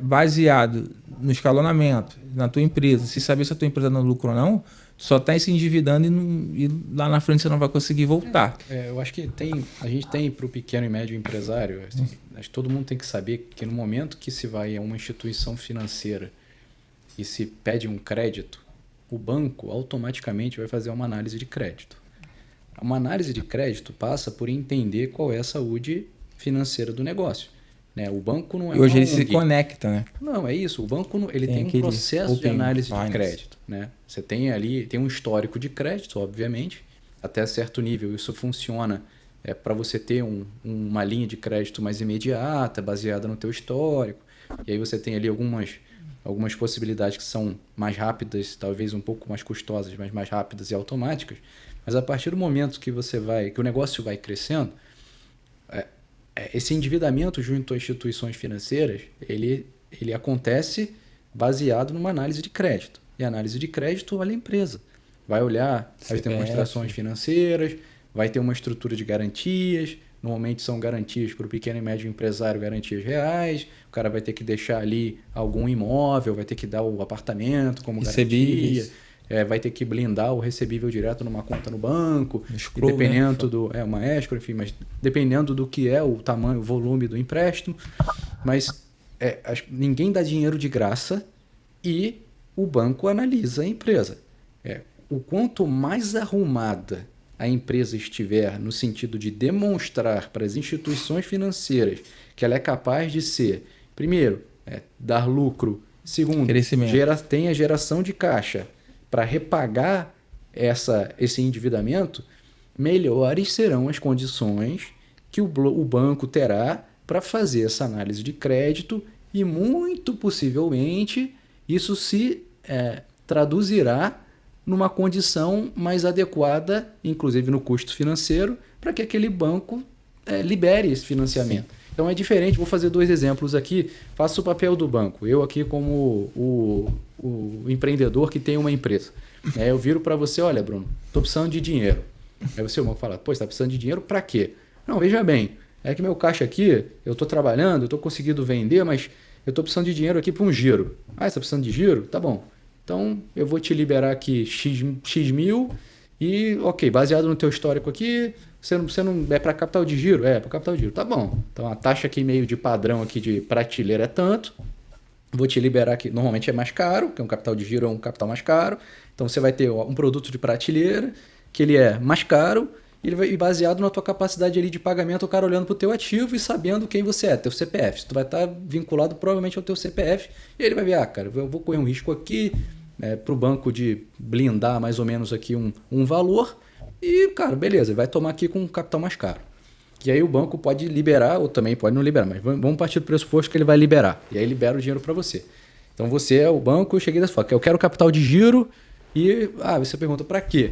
baseado no escalonamento, na tua empresa, se saber se a tua empresa não lucra ou não, só está se endividando e lá na frente você não vai conseguir voltar. Eu acho que a gente tem para o pequeno e médio empresário, assim, acho que todo mundo tem que saber que no momento que se vai a uma instituição financeira e se pede um crédito, o banco automaticamente vai fazer uma análise de crédito. Uma análise de crédito passa por entender qual é a saúde financeira do negócio. Né? O banco não é. E hoje ele se conecta, né? Não, é isso. O banco ele tem um processo de análise de crédito. Né? Você tem ali, tem um histórico de crédito, obviamente. Até certo nível isso funciona para você ter uma linha de crédito mais imediata, baseada no teu histórico. E aí você tem ali algumas possibilidades que são mais rápidas, talvez um pouco mais custosas, mas mais rápidas e automáticas. Mas a partir do momento que que o negócio vai crescendo, esse endividamento junto às instituições financeiras, ele acontece baseado numa análise de crédito. E a análise de crédito olha a empresa. Vai olhar as demonstrações financeiras, vai ter uma estrutura de garantias. Normalmente são garantias para o pequeno e médio empresário, garantias reais. O cara vai ter que deixar ali algum imóvel, vai ter que dar o apartamento como garantia. Vai ter que blindar o recebível direto numa conta no banco. Escrow, dependendo uma escrow, enfim, mas dependendo do que é o tamanho, o volume do empréstimo. Mas ninguém dá dinheiro de graça e o banco analisa a empresa. O quanto mais arrumada a empresa estiver no sentido de demonstrar para as instituições financeiras que ela é capaz de ser, primeiro, dar lucro, segundo, tem a geração de caixa para repagar esse endividamento, melhores serão as condições que o banco terá para fazer essa análise de crédito e, muito possivelmente, isso se traduzirá numa condição mais adequada, inclusive no custo financeiro, para que aquele banco libere esse financiamento. Sim. Então é diferente, vou fazer 2 exemplos aqui, faço o papel do banco, eu aqui como o empreendedor que tem uma empresa. Eu viro para você, olha Bruno, estou precisando de dinheiro. Aí você, o banco fala, pô, você está precisando de dinheiro para quê? Não, veja bem, é que meu caixa aqui, eu estou trabalhando, eu estou conseguindo vender, mas eu estou precisando de dinheiro aqui para um giro. Ah, você está precisando de giro? Tá bom. Então, eu vou te liberar aqui X mil e, ok, baseado no teu histórico aqui, você não é para capital de giro? Para capital de giro. Tá bom. Então, a taxa aqui meio de padrão aqui de prateleira é tanto. Vou te liberar aqui. Normalmente é mais caro, porque um capital de giro é um capital mais caro. Então, você vai ter um produto de prateleira que ele é mais caro e baseado na tua capacidade ali de pagamento, o cara olhando para o teu ativo e sabendo quem você é, teu CPF. Tu vai estar vinculado provavelmente ao teu CPF e ele vai ver, cara, eu vou correr um risco aqui para o banco de blindar mais ou menos aqui um valor e, cara, beleza, vai tomar aqui com um capital mais caro. E aí o banco pode liberar ou também pode não liberar, mas vamos partir do pressuposto que ele vai liberar. E aí libera o dinheiro para você. Então você é o banco, eu cheguei dessa forma, eu quero capital de giro e você pergunta para quê?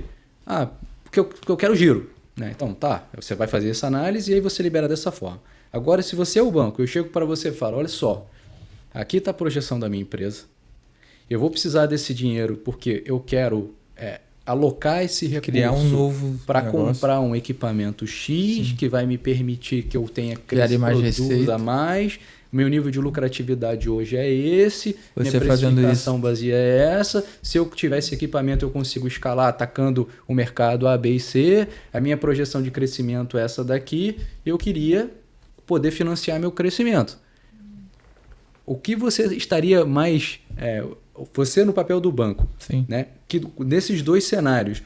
Porque eu quero giro. Então tá, você vai fazer essa análise e aí você libera dessa forma. Agora, se você é o banco, eu chego para você e falo, olha só, aqui está a projeção da minha empresa, eu vou precisar desse dinheiro porque eu quero alocar esse recurso para comprar um equipamento X. Sim. Que vai me permitir que eu tenha produtos a mais. Meu nível de lucratividade hoje é esse, você minha precificação base é essa. Se eu tiver esse equipamento, eu consigo escalar atacando o mercado A, B e C. A minha projeção de crescimento é essa daqui. Eu queria poder financiar meu crescimento. O que você estaria mais... você no papel do banco, Sim. Né? Que nesses 2 cenários,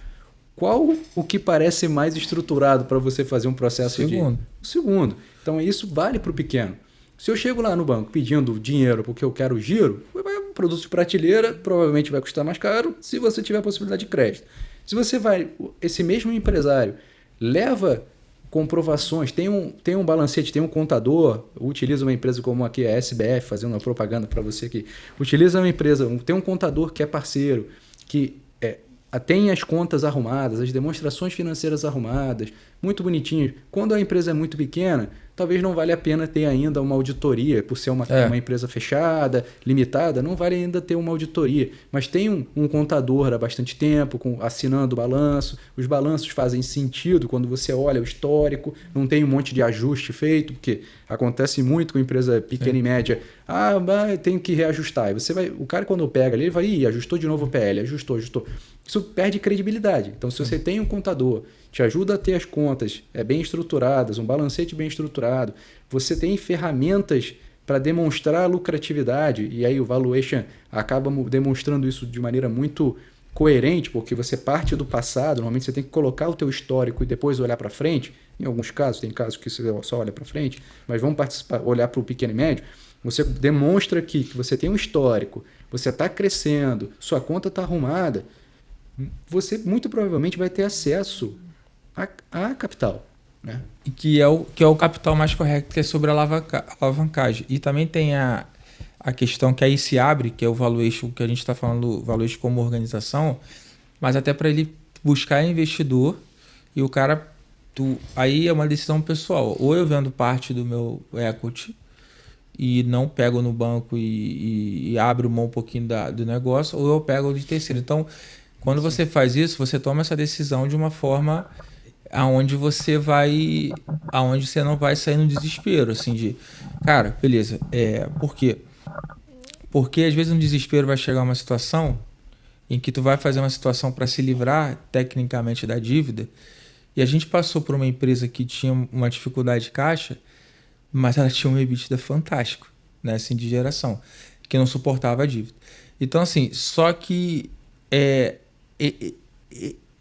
qual o que parece mais estruturado para você fazer um processo O segundo. Então, isso vale para o pequeno. Se eu chego lá no banco pedindo dinheiro porque eu quero giro, um produto de prateleira provavelmente vai custar mais caro se você tiver a possibilidade de crédito. Se você esse mesmo empresário leva comprovações, tem um balancete, tem um contador, utiliza uma empresa como aqui a SBF, fazendo uma propaganda para você aqui, utiliza uma empresa, tem um contador que é parceiro, que tem as contas arrumadas, as demonstrações financeiras arrumadas, muito bonitinhas. Quando a empresa é muito pequena, talvez não vale a pena ter ainda uma auditoria, por ser uma empresa fechada, limitada, não vale ainda ter uma auditoria. Mas tem um contador há bastante tempo, assinando o balanço. Os balanços fazem sentido quando você olha o histórico, não tem um monte de ajuste feito, porque acontece muito com empresa pequena e média. Tem que reajustar. O cara quando pega ali, ele vai, ajustou de novo o PL, ajustou. Isso perde credibilidade. Então, se você tem um contador, te ajuda a ter as contas bem estruturadas, um balancete bem estruturado, você tem ferramentas para demonstrar a lucratividade, e aí o valuation acaba demonstrando isso de maneira muito coerente, porque você parte do passado, normalmente você tem que colocar o teu histórico e depois olhar para frente. Em alguns casos, tem casos que você só olha para frente, mas vamos olhar para o pequeno e médio. Você demonstra aqui que você tem um histórico, você está crescendo, sua conta está arrumada, você muito provavelmente vai ter acesso a capital. Né? E que é o capital mais correto, que é sobre a alavancagem. E também tem a questão que aí se abre, que é o valuation, que a gente está falando, valuation como organização, mas até para ele buscar investidor e o cara... aí é uma decisão pessoal. Ou eu vendo parte do meu equity e não pego no banco e abro mão um pouquinho do negócio, ou eu pego de terceiro. Então, quando você faz isso, você toma essa decisão de uma forma aonde você não vai sair no desespero, assim, de, cara, beleza, por quê? Porque às vezes no desespero vai chegar uma situação em que tu vai fazer uma situação para se livrar tecnicamente da dívida, e a gente passou por uma empresa que tinha uma dificuldade de caixa, mas ela tinha um EBITDA fantástico, né, assim, de geração, que não suportava a dívida. Então, assim, só que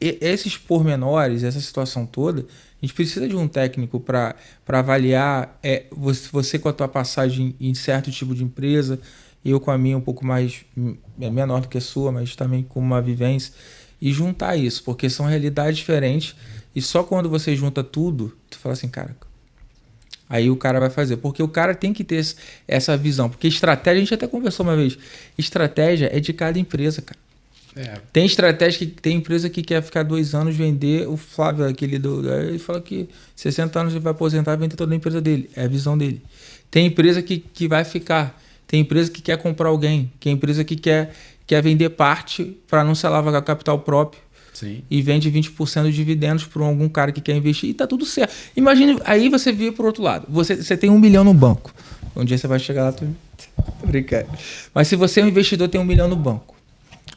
esses pormenores, essa situação toda, a gente precisa de um técnico para avaliar você com a tua passagem em certo tipo de empresa, eu com a minha um pouco mais menor do que a sua, mas também com uma vivência, e juntar isso, porque são realidades diferentes, e só quando você junta tudo, tu fala assim, cara, aí o cara vai fazer, porque o cara tem que ter essa visão, porque estratégia, a gente até conversou uma vez, estratégia é de cada empresa, cara. Tem estratégia tem empresa que quer ficar 2 anos, vender o Flávio, ele fala que 60 anos ele vai aposentar e vender toda a empresa dele, é a visão dele. Tem empresa que vai ficar, tem empresa que quer comprar alguém, tem empresa que quer vender parte para não se alavancar capital próprio. Sim. E vende 20% de dividendos para algum cara que quer investir e tá tudo certo. Imagina, aí você vira pro outro lado. Você tem 1 milhão no banco. Um dia você vai chegar lá, tô brincando. Mas se você é um investidor, tem 1 milhão no banco.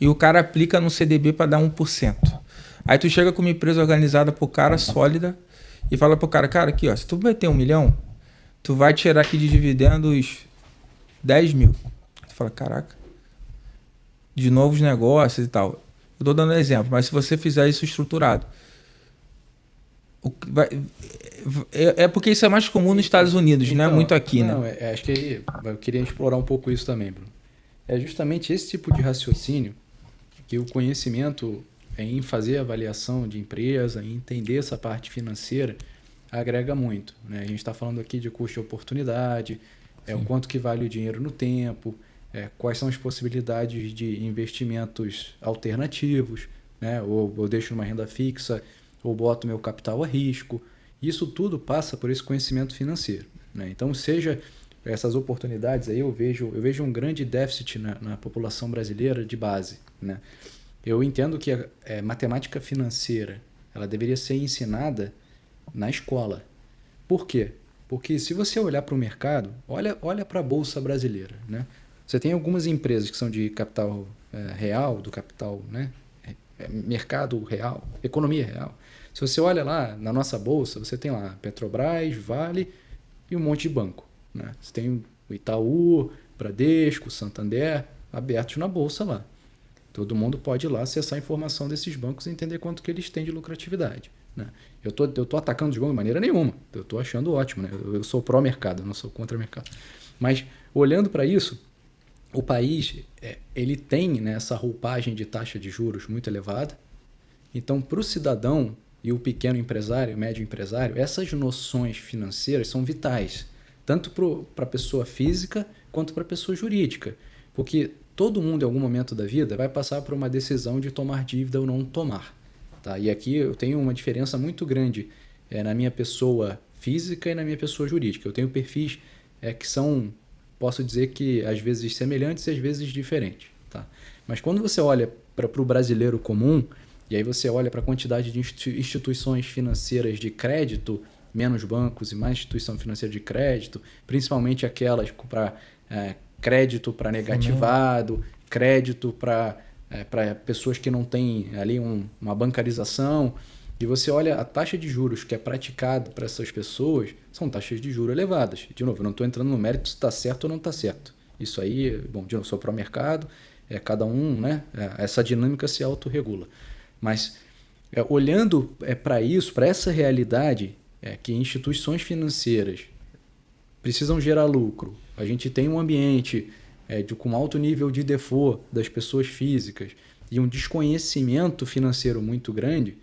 E o cara aplica no CDB para dar 1%. Aí tu chega com uma empresa organizada pro cara, sólida, e fala pro cara, aqui, ó, se tu vai ter 1 milhão, tu vai tirar aqui de dividendos 10 mil. Tu fala, caraca, de novos negócios e tal. Eu tô dando um exemplo, mas se você fizer isso estruturado, porque isso é mais comum nos Estados Unidos, então, não é muito aqui, não, né? Acho que eu queria explorar um pouco isso também, Bruno. É justamente esse tipo de raciocínio que o conhecimento em fazer avaliação de empresa, em entender essa parte financeira, agrega muito, né? A gente está falando aqui de custo de oportunidade, o quanto que vale o dinheiro no tempo, quais são as possibilidades de investimentos alternativos, né? Ou eu deixo numa renda fixa, ou boto meu capital a risco. Isso tudo passa por esse conhecimento financeiro, né? Então, seja essas oportunidades, aí eu vejo um grande déficit na população brasileira de base, né? Eu entendo que a matemática financeira ela deveria ser ensinada na escola. Por quê? Porque se você olhar para o mercado, olha para a Bolsa Brasileira, né? Você tem algumas empresas que são de capital real, do capital, né? Mercado real, economia real. Se você olha lá na nossa Bolsa, você tem lá Petrobras, Vale e um monte de banco, né? Você tem o Itaú, Bradesco, Santander, abertos na Bolsa lá. Todo mundo pode ir lá acessar a informação desses bancos e entender quanto que eles têm de lucratividade, né? Eu tô atacando os bancos de maneira nenhuma. Eu tô achando ótimo, né? Eu sou pró-mercado, não sou contra-mercado. Mas, olhando para isso, o país ele tem, né, essa roupagem de taxa de juros muito elevada. Então, para o cidadão e o pequeno empresário, o médio empresário, essas noções financeiras são vitais, tanto para a pessoa física quanto para a pessoa jurídica. Porque todo mundo, em algum momento da vida, vai passar por uma decisão de tomar dívida ou não tomar. Tá? E aqui eu tenho uma diferença muito grande na minha pessoa física e na minha pessoa jurídica. Eu tenho perfis que são, posso dizer que às vezes semelhantes e às vezes diferentes. Tá? Mas quando você olha para o brasileiro comum, e aí você olha para a quantidade de instituições financeiras de crédito, menos bancos e mais instituição financeira de crédito, principalmente aquelas para crédito para negativado, crédito para pessoas que não têm ali uma bancarização, e você olha a taxa de juros que é praticada para essas pessoas, são taxas de juros elevadas. De novo, eu não estou entrando no mérito se está certo ou não está certo. Isso aí, bom, de novo, sou pró-mercado, cada um, né, essa dinâmica se autorregula. Mas olhando para isso, para essa realidade, que instituições financeiras precisam gerar lucro, a gente tem um ambiente com alto nível de default das pessoas físicas e um desconhecimento financeiro muito grande,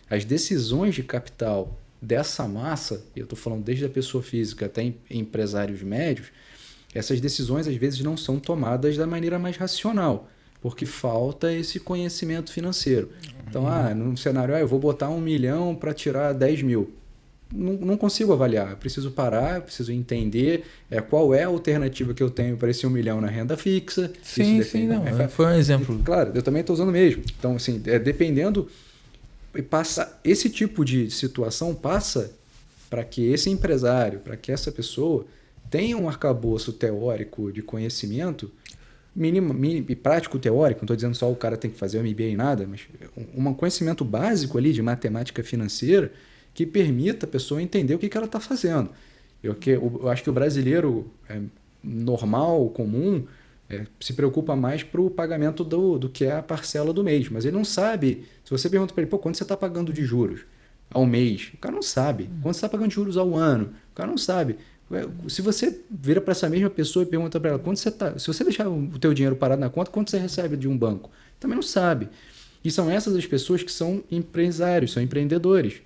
as decisões de capital dessa massa, eu estou falando desde a pessoa física até empresários médios, essas decisões às vezes não são tomadas da maneira mais racional. porque falta esse conhecimento financeiro. Então, num cenário, eu vou botar 1 milhão para tirar 10 mil. Não consigo avaliar, eu preciso parar, eu preciso entender qual é a alternativa que eu tenho para esse 1 milhão na renda fixa. Sim, foi um exemplo. Claro, eu também estou usando mesmo. Então, assim, dependendo, esse tipo de situação passa para que esse empresário, para que essa pessoa tenha um arcabouço teórico de conhecimento, mínimo e prático teórico, não estou dizendo só o cara tem que fazer o MBA e nada, mas um conhecimento básico ali de matemática financeira que permita a pessoa entender o que ela está fazendo. Eu acho que o brasileiro normal, comum, se preocupa mais para o pagamento do que é a parcela do mês, mas ele não sabe. Se você pergunta para ele, quanto você está pagando de juros ao mês? O cara não sabe. Quanto você está pagando de juros ao ano? O cara não sabe. Se você vira para essa mesma pessoa e pergunta para ela, quanto você tá, se você deixar o teu dinheiro parado na conta, quanto você recebe de um banco? Também não sabe. E são essas as pessoas que são empresários, são empreendedores.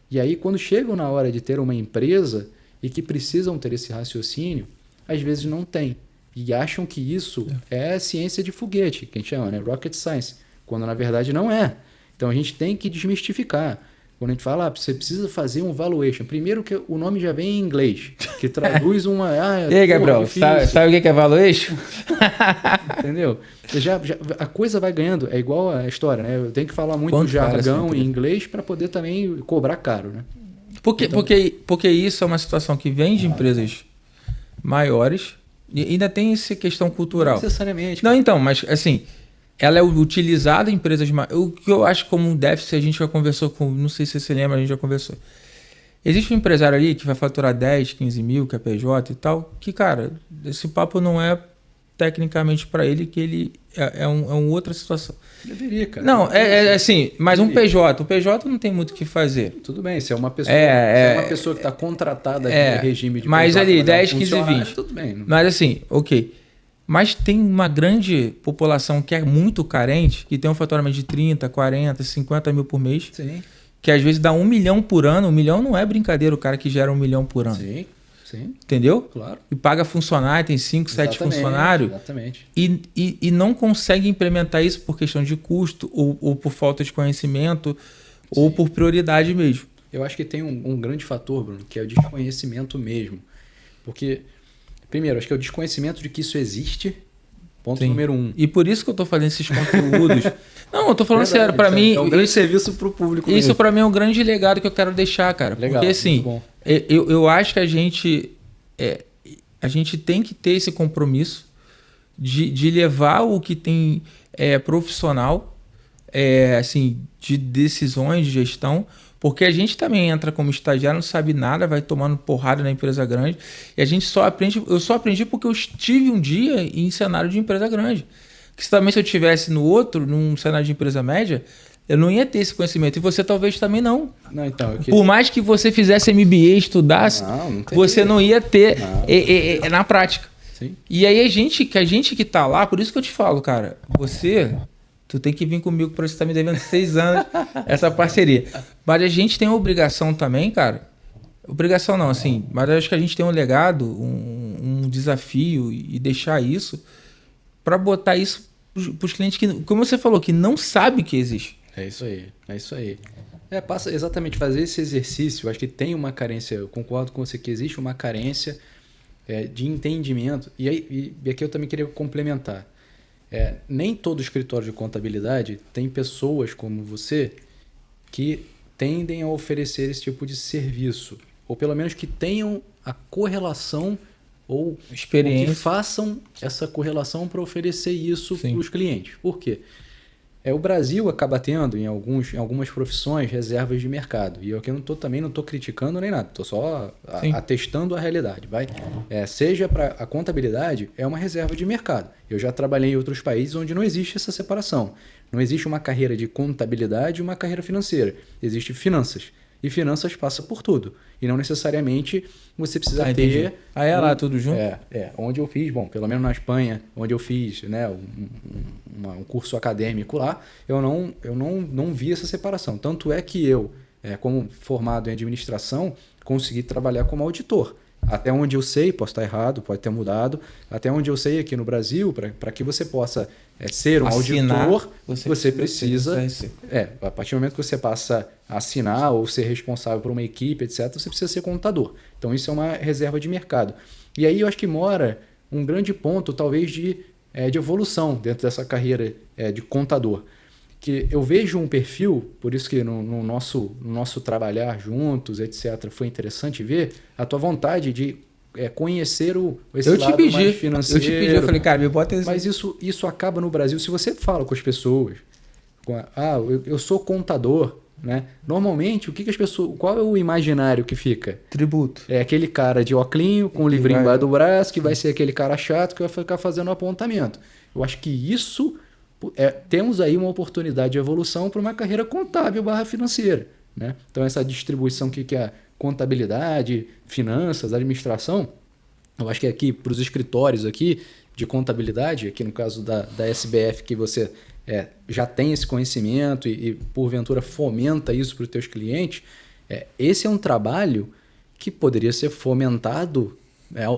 E aí, quando chegam na hora de ter uma empresa e que precisam ter esse raciocínio, às vezes não tem. E acham que isso é ciência de foguete, que a gente chama, né? Rocket science, quando na verdade não é. Então a gente tem que desmistificar. Quando a gente fala, você precisa fazer um valuation. Primeiro que o nome já vem em inglês, que traduz uma... E aí, Gabriel, sabe o que é valuation? Entendeu? A coisa vai ganhando, é igual a história, né? Eu tenho que falar muito jargão em inglês para poder também cobrar caro, né? Porque isso é uma situação que vem de empresas maiores e ainda tem essa questão cultural. Não necessariamente. Não, então, mas assim... Ela é utilizada em empresas... O que eu acho como um déficit, a gente já conversou com... Não sei se você lembra, a gente já conversou. Existe um empresário ali que vai faturar 10, 15 mil, que é PJ e tal, que, cara, esse papo não é tecnicamente para ele, que ele é uma outra situação. Deveria, cara. Não, assim, mas um PJ. O PJ não tem muito o que fazer. Tudo bem, se é uma pessoa, se é uma pessoa que está contratada no regime de mas PJ, ali, 10, 15, 20. Tudo bem. Não... Mas assim, ok. Mas tem uma grande população que é muito carente, que tem um faturamento de 30, 40, 50 mil por mês. Sim. Que às vezes dá 1 milhão por ano. 1 milhão não é brincadeira, o cara que gera 1 milhão por ano. Sim, sim. Entendeu? Claro. E paga funcionário, tem 5, 7 funcionários. Exatamente. E não consegue implementar isso por questão de custo, ou por falta de conhecimento, ou por prioridade mesmo. Eu acho que tem um grande fator, Bruno, que é o desconhecimento mesmo. Porque... Primeiro, acho que é o desconhecimento de que isso existe, ponto número 1. E por isso que eu estou fazendo esses conteúdos. Não, eu estou falando sério, para mim... É um grande serviço para o público. Isso para mim é um grande legado que eu quero deixar, cara. Legal, porque assim, eu acho que a gente tem que ter esse compromisso de levar o que tem profissional, assim, de decisões de gestão, porque a gente também entra como estagiário, não sabe nada, vai tomando porrada na empresa grande. E a gente só aprende... Eu só aprendi porque eu estive um dia em cenário de empresa grande. Que também se eu estivesse num cenário de empresa média, eu não ia ter esse conhecimento. E você talvez também não. Não, então, Por mais que você fizesse MBA, estudasse, você não ia ter na prática. Sim. E aí a gente que tá lá, por isso que eu te falo, cara, tu tem que vir comigo para você estar me devendo 6 anos essa parceria. Mas a gente tem a obrigação também, cara. Obrigação não, assim. Mas eu acho que a gente tem um legado, um desafio e deixar isso para botar isso para os clientes que, como você falou, que não sabe que existe. É isso aí. Passa exatamente fazer esse exercício. Eu acho que tem uma carência, eu concordo com você que existe uma carência de entendimento. E aqui eu também queria complementar. Nem todo escritório de contabilidade tem pessoas como você que tendem a oferecer esse tipo de serviço, ou pelo menos que tenham a correlação ou que façam essa correlação para oferecer isso para os clientes. Por quê? O Brasil acaba tendo em algumas profissões reservas de mercado. E eu aqui também não estou criticando nem nada, estou só atestando a realidade. Seja para a contabilidade, é uma reserva de mercado. Eu já trabalhei em outros países onde não existe essa separação. Não existe uma carreira de contabilidade e uma carreira financeira. Existe finanças. E finanças passa por tudo. E não necessariamente você precisa ter... Aí lá tudo junto? Onde eu fiz, pelo menos na Espanha, onde eu fiz um curso acadêmico lá, eu não vi essa separação. Tanto é que eu, como formado em administração, consegui trabalhar como auditor. Até onde eu sei, posso estar errado, pode ter mudado, até onde eu sei aqui no Brasil, para que você possa ser um auditor, você precisa... a partir do momento que você passa a assinar ou ser responsável por uma equipe, etc., você precisa ser contador. Então, isso é uma reserva de mercado. E aí eu acho que mora um grande ponto, talvez, de evolução dentro dessa carreira de contador. Que eu vejo um perfil, por isso que no nosso trabalhar juntos, etc., foi interessante ver a tua vontade de conhecer esse lado mais financeiro. Eu te pedi, eu falei, cara, me bota esse... Mas isso acaba no Brasil, se você fala com as pessoas, eu sou contador, né? Normalmente, o que as pessoas, qual é o imaginário que fica? Tributo. É aquele cara de óculos com o livrinho embaixo do braço, que vai ser aquele cara chato que vai ficar fazendo apontamento. Eu acho que isso... temos aí uma oportunidade de evolução para uma carreira contábil / financeira, né? Então, essa distribuição que é contabilidade, finanças, administração, eu acho que aqui para os escritórios aqui de contabilidade, aqui no caso da SBF, que você já tem esse conhecimento e porventura fomenta isso para os teus clientes, esse é um trabalho que poderia ser fomentado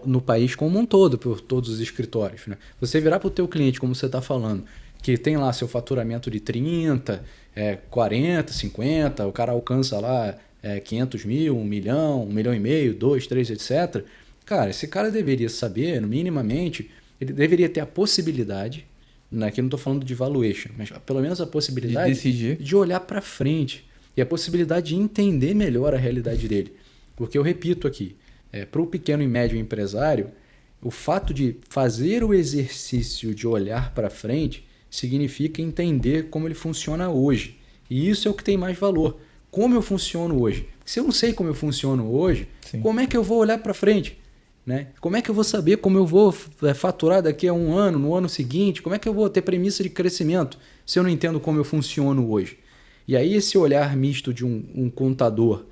no país como um todo, por todos os escritórios, né? Você virar para o teu cliente, como você está falando, que tem lá seu faturamento de 30, 40, 50, o cara alcança lá 500 mil, 1 milhão, 1,5 milhão, 2, 3, etc. Cara, esse cara deveria saber, minimamente, ele deveria ter a possibilidade, aqui não estou falando de valuation, mas pelo menos a possibilidade de olhar para frente e a possibilidade de entender melhor a realidade dele. Porque eu repito aqui, para o pequeno e médio empresário, o fato de fazer o exercício de olhar para frente significa entender como ele funciona hoje. E isso é o que tem mais valor. Como eu funciono hoje? Se eu não sei como eu funciono hoje, sim, como é que eu vou olhar para frente? Né? Como é que eu vou saber como eu vou faturar daqui a um ano, no ano seguinte? Como é que eu vou ter premissa de crescimento se eu não entendo como eu funciono hoje? E aí esse olhar misto de um contador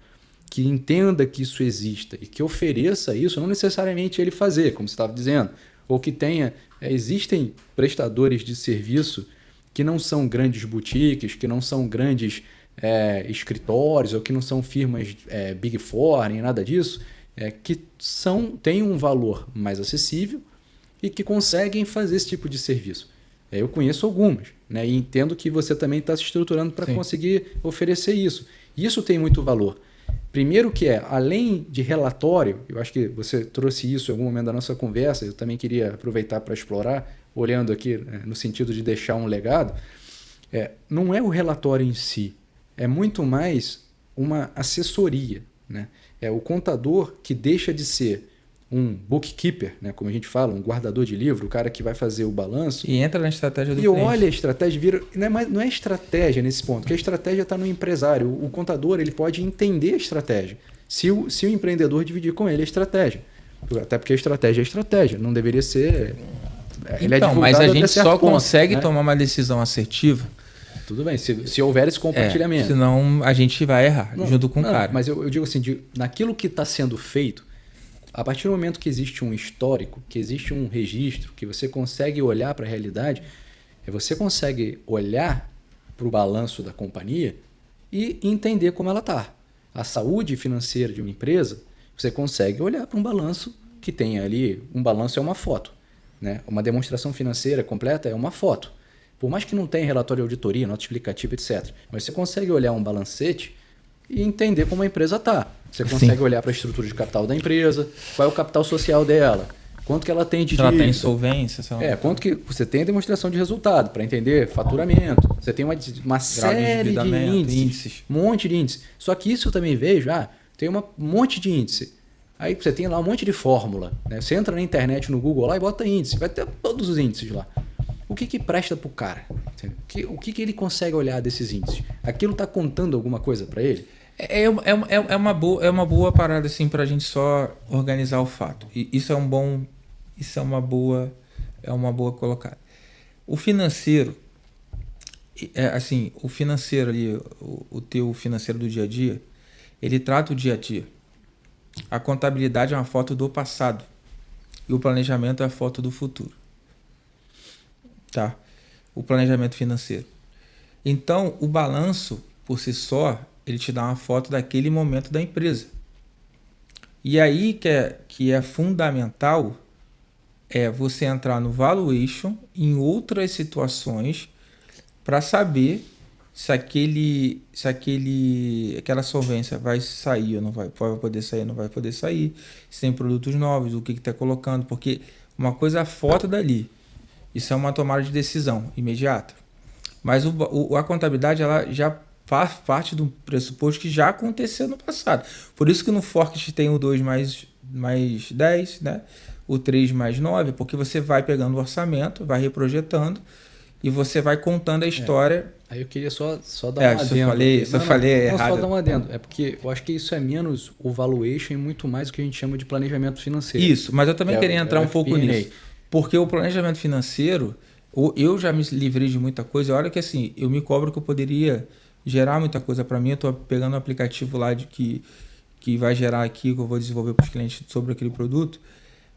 que entenda que isso exista e que ofereça isso, não necessariamente ele fazer, como você estava dizendo, ou que tenha... existem prestadores de serviço que não são grandes boutiques, que não são grandes escritórios, ou que não são firmas Big Four, nem nada disso, que têm um valor mais acessível e que conseguem fazer esse tipo de serviço. Eu conheço algumas, né? E entendo que você também está se estruturando para conseguir oferecer isso. Isso tem muito valor. Primeiro que além de relatório, eu acho que você trouxe isso em algum momento da nossa conversa, eu também queria aproveitar para explorar, olhando aqui no sentido de deixar um legado, não é o relatório em si, é muito mais uma assessoria, né? É o contador que deixa de ser um bookkeeper, né, como a gente fala, um guardador de livro, o cara que vai fazer o balanço. E entra na estratégia do cliente. E olha a estratégia, vira... não é estratégia nesse ponto, porque a estratégia está no empresário. O contador ele pode entender a estratégia, se o empreendedor dividir com ele a estratégia. Até porque a estratégia é estratégia, não deveria ser... Então, mas a gente só consegue tomar uma decisão assertiva. Tudo bem, se houver esse compartilhamento. Senão a gente vai errar, junto com o cara. Mas eu digo assim, naquilo que está sendo feito, a partir do momento que existe um histórico, que existe um registro, que você consegue olhar para a realidade, você consegue olhar para o balanço da companhia e entender como ela está. A saúde financeira de uma empresa, você consegue olhar para um balanço que tem ali, um balanço é uma foto, né? Uma demonstração financeira completa é uma foto. Por mais que não tenha relatório de auditoria, nota explicativa, etc. Mas você consegue olhar um balancete e entender como a empresa está. Você consegue olhar para a estrutura de capital da empresa, qual é o capital social dela, quanto que ela tem de... Se ela tem insolvência. Quanto que você tem a demonstração de resultado para entender faturamento. Você tem uma série de índices, um monte de índices. Só que isso eu também vejo, tem um monte de índice. Aí você tem lá um monte de fórmula, né? Você entra na internet, no Google lá e bota índice, vai ter todos os índices lá. O que presta para o cara? O que ele consegue olhar desses índices? Aquilo está contando alguma coisa para ele? É uma boa parada assim, para a gente só organizar o fato. E isso é uma boa colocada. O financeiro, o financeiro ali, o teu financeiro do dia a dia, ele trata o dia a dia. A contabilidade é uma foto do passado e o planejamento é a foto do futuro. Tá? O planejamento financeiro. Então, o balanço, por si só, ele te dá uma foto daquele momento da empresa. E aí que é fundamental você entrar no valuation em outras situações para saber se aquela solvência vai sair ou não vai poder sair, não vai poder sair, se tem produtos novos, o que está colocando, porque uma coisa é a foto dali, isso é uma tomada de decisão imediata, mas a contabilidade ela já faz parte do pressuposto que já aconteceu no passado, por isso que no Forecast tem o 2 mais 10, né? O 3 mais 9, porque você vai pegando o orçamento, vai reprojetando e você vai contando a história. Aí eu queria só dar um adendo. Se eu falei errado. Só dar um adendo. É porque eu acho que isso é menos o valuation e muito mais o que a gente chama de planejamento financeiro. Isso, mas eu também queria entrar um pouco nisso. Porque o planejamento financeiro, eu já me livrei de muita coisa. Olha que assim, eu me cobro que eu poderia gerar muita coisa para mim. Eu estou pegando um aplicativo lá que vai gerar aqui, que eu vou desenvolver para os clientes sobre aquele produto.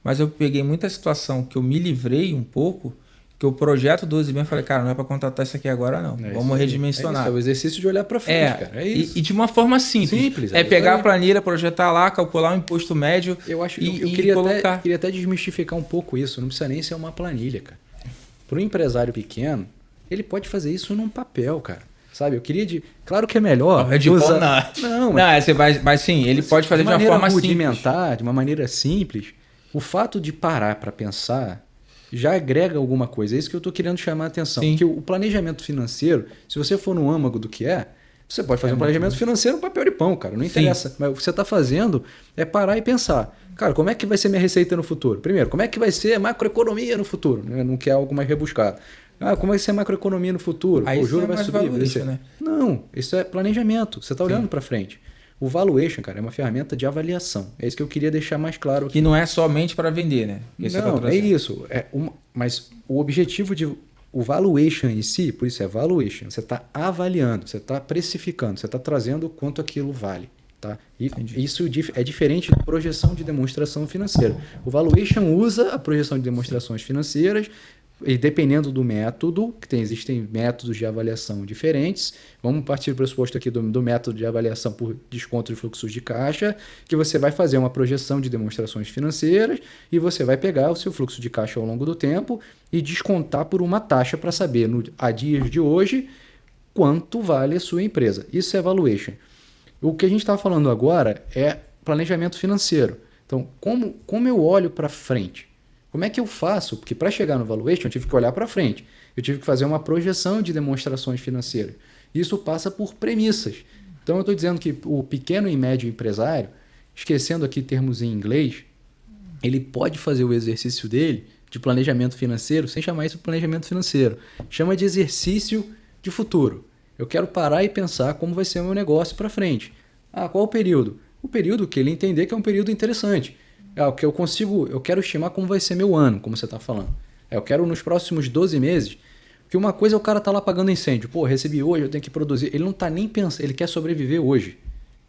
Mas eu peguei muita situação que eu me livrei um pouco, que o projeto 12 bem, eu falei, cara, não é para contratar isso aqui agora não, vamos redimensionar. É o exercício de olhar para frente, cara. É isso. E de uma forma simples. Pegar a planilha, projetar lá, calcular o imposto médio eu queria colocar. Queria até desmistificar um pouco isso, não precisa nem ser uma planilha, cara. Para um empresário pequeno, ele pode fazer isso num papel, cara. Sabe, eu queria Claro que é melhor. Mas sim, ele pode fazer de uma forma rudimentar, de uma maneira simples. O fato de parar para pensar já agrega alguma coisa. É isso que eu estou querendo chamar a atenção. Sim. Porque o planejamento financeiro, se você for no âmago do que você pode fazer um planejamento financeiro no papel de pão, cara. Não interessa. Sim. Mas o que você está fazendo é parar e pensar. Cara, como é que vai ser minha receita no futuro? Primeiro, como é que vai ser a macroeconomia no futuro? Não quer algo mais rebuscado. Como vai ser a macroeconomia no futuro? O juro vai subir. Né? Não, isso é planejamento. Você está olhando para frente. O valuation, cara, é uma ferramenta de avaliação. É isso que eu queria deixar mais claro aqui. Que não é somente para vender, né? Não, é isso. Mas o objetivo o valuation em si, por isso é valuation. Você está avaliando, você está precificando, você está trazendo quanto aquilo vale. Tá? E isso é diferente da projeção de demonstração financeira. O valuation usa a projeção de demonstrações financeiras. E dependendo do método, existem métodos de avaliação diferentes. Vamos partir do pressuposto aqui do método de avaliação por desconto de fluxos de caixa, que você vai fazer uma projeção de demonstrações financeiras e você vai pegar o seu fluxo de caixa ao longo do tempo e descontar por uma taxa para saber, a dias de hoje, quanto vale a sua empresa. Isso é valuation. O que a gente está falando agora é planejamento financeiro. Então, como eu olho para frente? Como é que eu faço? Porque para chegar no valuation eu tive que olhar para frente. Eu tive que fazer uma projeção de demonstrações financeiras. Isso passa por premissas. Então eu estou dizendo que o pequeno e médio empresário, esquecendo aqui termos em inglês, ele pode fazer o exercício dele de planejamento financeiro sem chamar isso de planejamento financeiro. Chama de exercício de futuro. Eu quero parar e pensar como vai ser o meu negócio para frente. Qual o período? O período que ele entender que é um período interessante. O que eu quero estimar como vai ser meu ano, como você está falando. Eu quero nos próximos 12 meses, porque uma coisa é o cara tá lá apagando incêndio. Recebi hoje, eu tenho que produzir. Ele não está nem pensando, ele quer sobreviver hoje.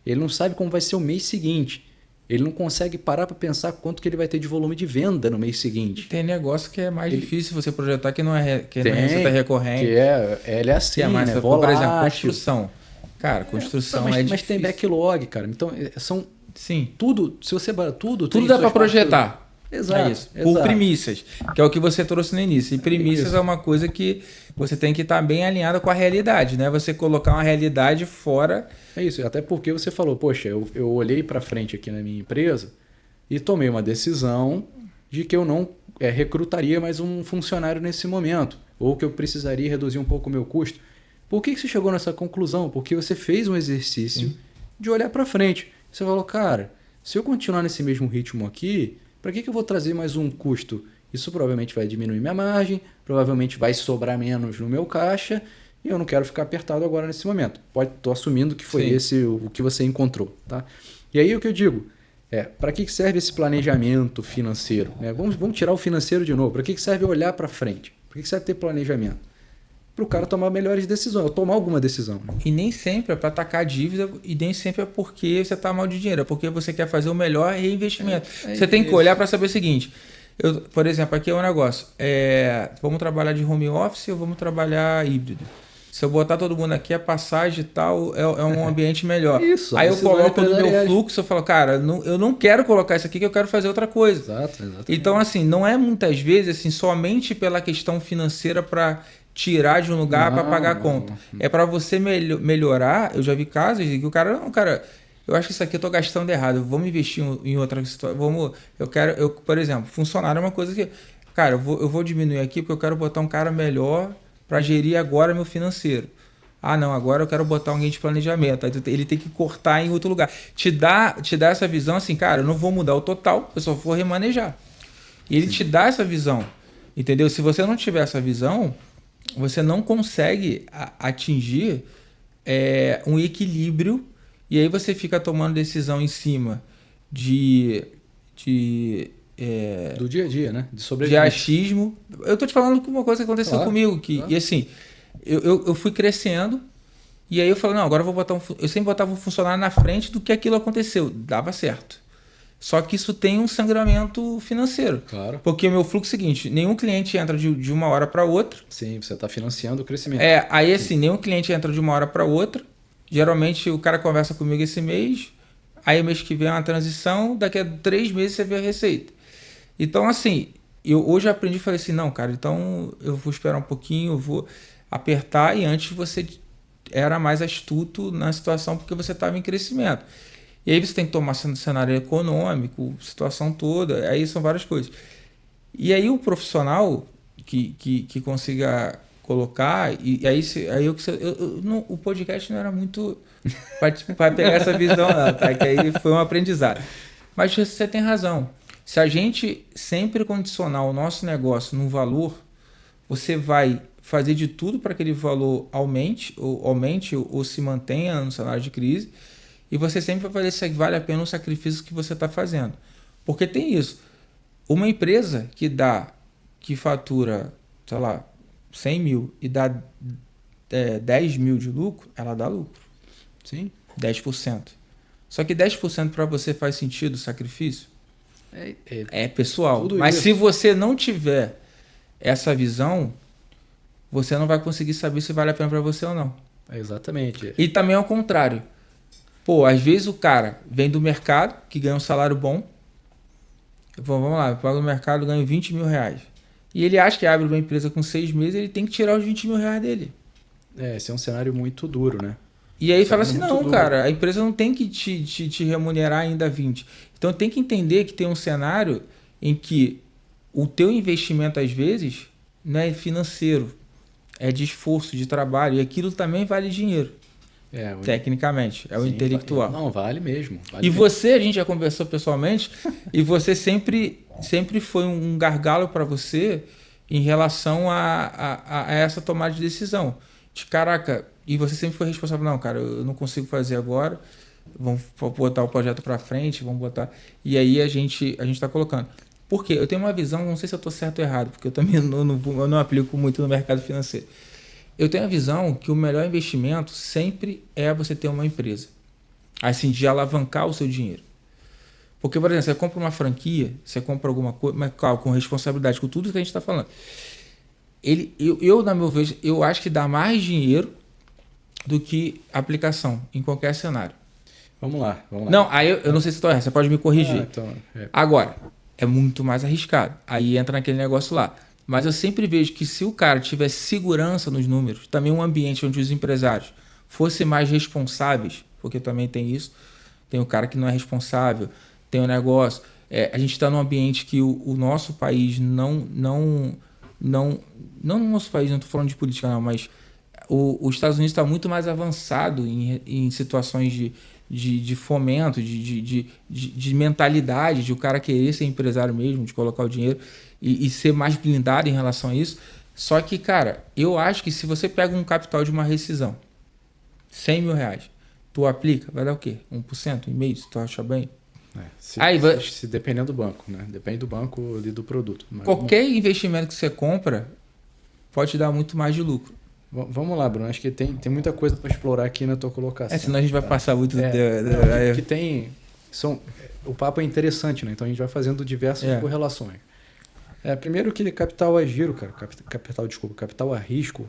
Ele não sabe como vai ser o mês seguinte. Ele não consegue parar para pensar quanto que ele vai ter de volume de venda no mês seguinte. Tem negócio que é mais difícil você projetar, que não é receita recorrente. Ele é assim, é mais, né? Por exemplo, construção. Cara, construção mas tem backlog, cara. Então, são... Sim. Tudo, se você... Tudo dá para projetar. Exato. É isso. Por premissas, que é o que você trouxe no início. E premissas é uma coisa que você tem que estar bem alinhado com a realidade, né? Você colocar uma realidade fora... É isso, até porque você falou, poxa, eu olhei para frente aqui na minha empresa e tomei uma decisão de que eu não recrutaria mais um funcionário nesse momento, ou que eu precisaria reduzir um pouco o meu custo. Por que você chegou nessa conclusão? Porque você fez um exercício de olhar para frente. Você falou, cara, se eu continuar nesse mesmo ritmo aqui, para que eu vou trazer mais um custo? Isso provavelmente vai diminuir minha margem, provavelmente vai sobrar menos no meu caixa, e eu não quero ficar apertado agora nesse momento. Estou assumindo que foi esse o que você encontrou. Tá? E aí o que eu digo, para que serve esse planejamento financeiro? Vamos tirar o financeiro de novo. Para que serve olhar para frente? Para que serve ter planejamento? Para o cara tomar melhores decisões, ou tomar alguma decisão. E nem sempre é para atacar a dívida, e nem sempre é porque você está mal de dinheiro, é porque você quer fazer o melhor reinvestimento. Você tem que olhar para saber o seguinte, por exemplo, aqui é um negócio, vamos trabalhar de home office ou vamos trabalhar híbrido? Se eu botar todo mundo aqui, a passagem e tal é um ambiente melhor. Isso. Aí eu coloco no meu fluxo, eu falo, cara, eu não quero colocar isso aqui, que eu quero fazer outra coisa. Exato. Então, assim, não é muitas vezes assim, somente pela questão financeira para tirar de um lugar para pagar a conta. É para você melhorar. Eu já vi casos em que o cara, não, cara, eu acho que isso aqui eu tô gastando errado, vamos investir em outra situação. Por exemplo, funcionário é uma coisa que, cara, eu vou diminuir aqui porque eu quero botar um cara melhor para gerir agora meu financeiro. Ah, não, agora eu quero botar alguém de planejamento. Aí ele tem que cortar em outro lugar. Te dá essa visão assim, cara, eu não vou mudar o total, eu só vou remanejar. E ele te dá essa visão, entendeu? Se você não tiver essa visão, você não consegue atingir um equilíbrio, e aí você fica tomando decisão em cima do dia a dia, né? De achismo. Eu tô te falando que uma coisa que aconteceu comigo. E assim, eu fui crescendo, e aí eu falei, não, agora eu vou botar eu sempre botava um funcionário na frente do que aquilo aconteceu. Dava certo. Só que isso tem um sangramento financeiro. Claro. Porque o meu fluxo é o seguinte, nenhum cliente entra de uma hora para outra. Sim, você está financiando o crescimento. Aí assim, nenhum cliente entra de uma hora para outra. Geralmente o cara conversa comigo esse mês, aí mês que vem é uma transição, daqui a 3 meses você vê a receita. Então assim, hoje eu aprendi e falei assim, não, cara, então eu vou esperar um pouquinho, eu vou apertar, e antes você era mais astuto na situação porque você estava em crescimento. E aí você tem que tomar cenário econômico, situação toda, aí são várias coisas. E aí o profissional que consiga colocar, e aí o podcast não era muito para pegar essa visão, não, tá? Que aí foi um aprendizado. Mas você tem razão. Se a gente sempre condicionar o nosso negócio num valor, você vai fazer de tudo para que aquele valor aumente ou se mantenha no cenário de crise, e você sempre vai fazer se vale a pena o sacrifício que você está fazendo. Porque tem isso. Uma empresa que fatura, sei lá, 100 mil e dá 10 mil de lucro, ela dá lucro. Sim. 10%. Só que 10% para você faz sentido o sacrifício? É pessoal. Mas se você não tiver essa visão, você não vai conseguir saber se vale a pena para você ou não. Exatamente. E também ao contrário. Pô, às vezes o cara vem do mercado, que ganha um salário bom. Vamos lá, eu pago no mercado, ganho 20 mil reais. E ele acha que abre uma empresa com 6 meses, ele tem que tirar os 20 mil reais dele. Esse é um cenário muito duro, né? E aí fala assim, não, cara, a empresa não tem que te remunerar ainda 20. Então tem que entender que tem um cenário em que o teu investimento, às vezes, não é financeiro, é de esforço, de trabalho, e aquilo também vale dinheiro. Tecnicamente, o intelectual. Não, vale mesmo. Vale mesmo. Você, a gente já conversou pessoalmente, e você sempre foi um gargalo para você em relação a essa tomada de decisão. Caraca, e você sempre foi responsável, não, cara, eu não consigo fazer agora, vamos botar o projeto para frente, vamos botar... E aí a gente está colocando. Por quê? Eu tenho uma visão, não sei se eu estou certo ou errado, porque eu também eu não aplico muito no mercado financeiro. Eu tenho a visão que o melhor investimento sempre é você ter uma empresa. Assim, de alavancar o seu dinheiro. Porque, por exemplo, você compra uma franquia, você compra alguma coisa, mas claro, com responsabilidade, com tudo que a gente está falando. Na meu ver, eu acho que dá mais dinheiro do que aplicação em qualquer cenário. Vamos lá. Não, aí eu não sei se estou errado, você pode me corrigir. Agora, é muito mais arriscado. Aí entra naquele negócio lá. Mas eu sempre vejo que se o cara tiver segurança nos números, também um ambiente onde os empresários fossem mais responsáveis, porque também tem isso, tem o cara que não é responsável, tem o negócio. A gente está num ambiente que o nosso país não no nosso país, não estou falando de política não, mas os Estados Unidos está muito mais avançado em situações de fomento, de mentalidade, de o cara querer ser empresário mesmo, de colocar o dinheiro e ser mais blindado em relação a isso. Só que, cara, eu acho que se você pega um capital de uma rescisão, 100 mil reais, tu aplica, vai dar o quê? 1%, 1,5%, se tu acha bem? Se dependendo do banco, né? Depende do banco e do produto. Mas qualquer investimento que você compra pode te dar muito mais de lucro. Vamos lá, Bruno. Acho que tem muita coisa para explorar aqui na tua colocação. Senão a gente vai passar muito... O papo é interessante, né? Então a gente vai fazendo diversas correlações. Primeiro que capital a giro, cara. Capital a risco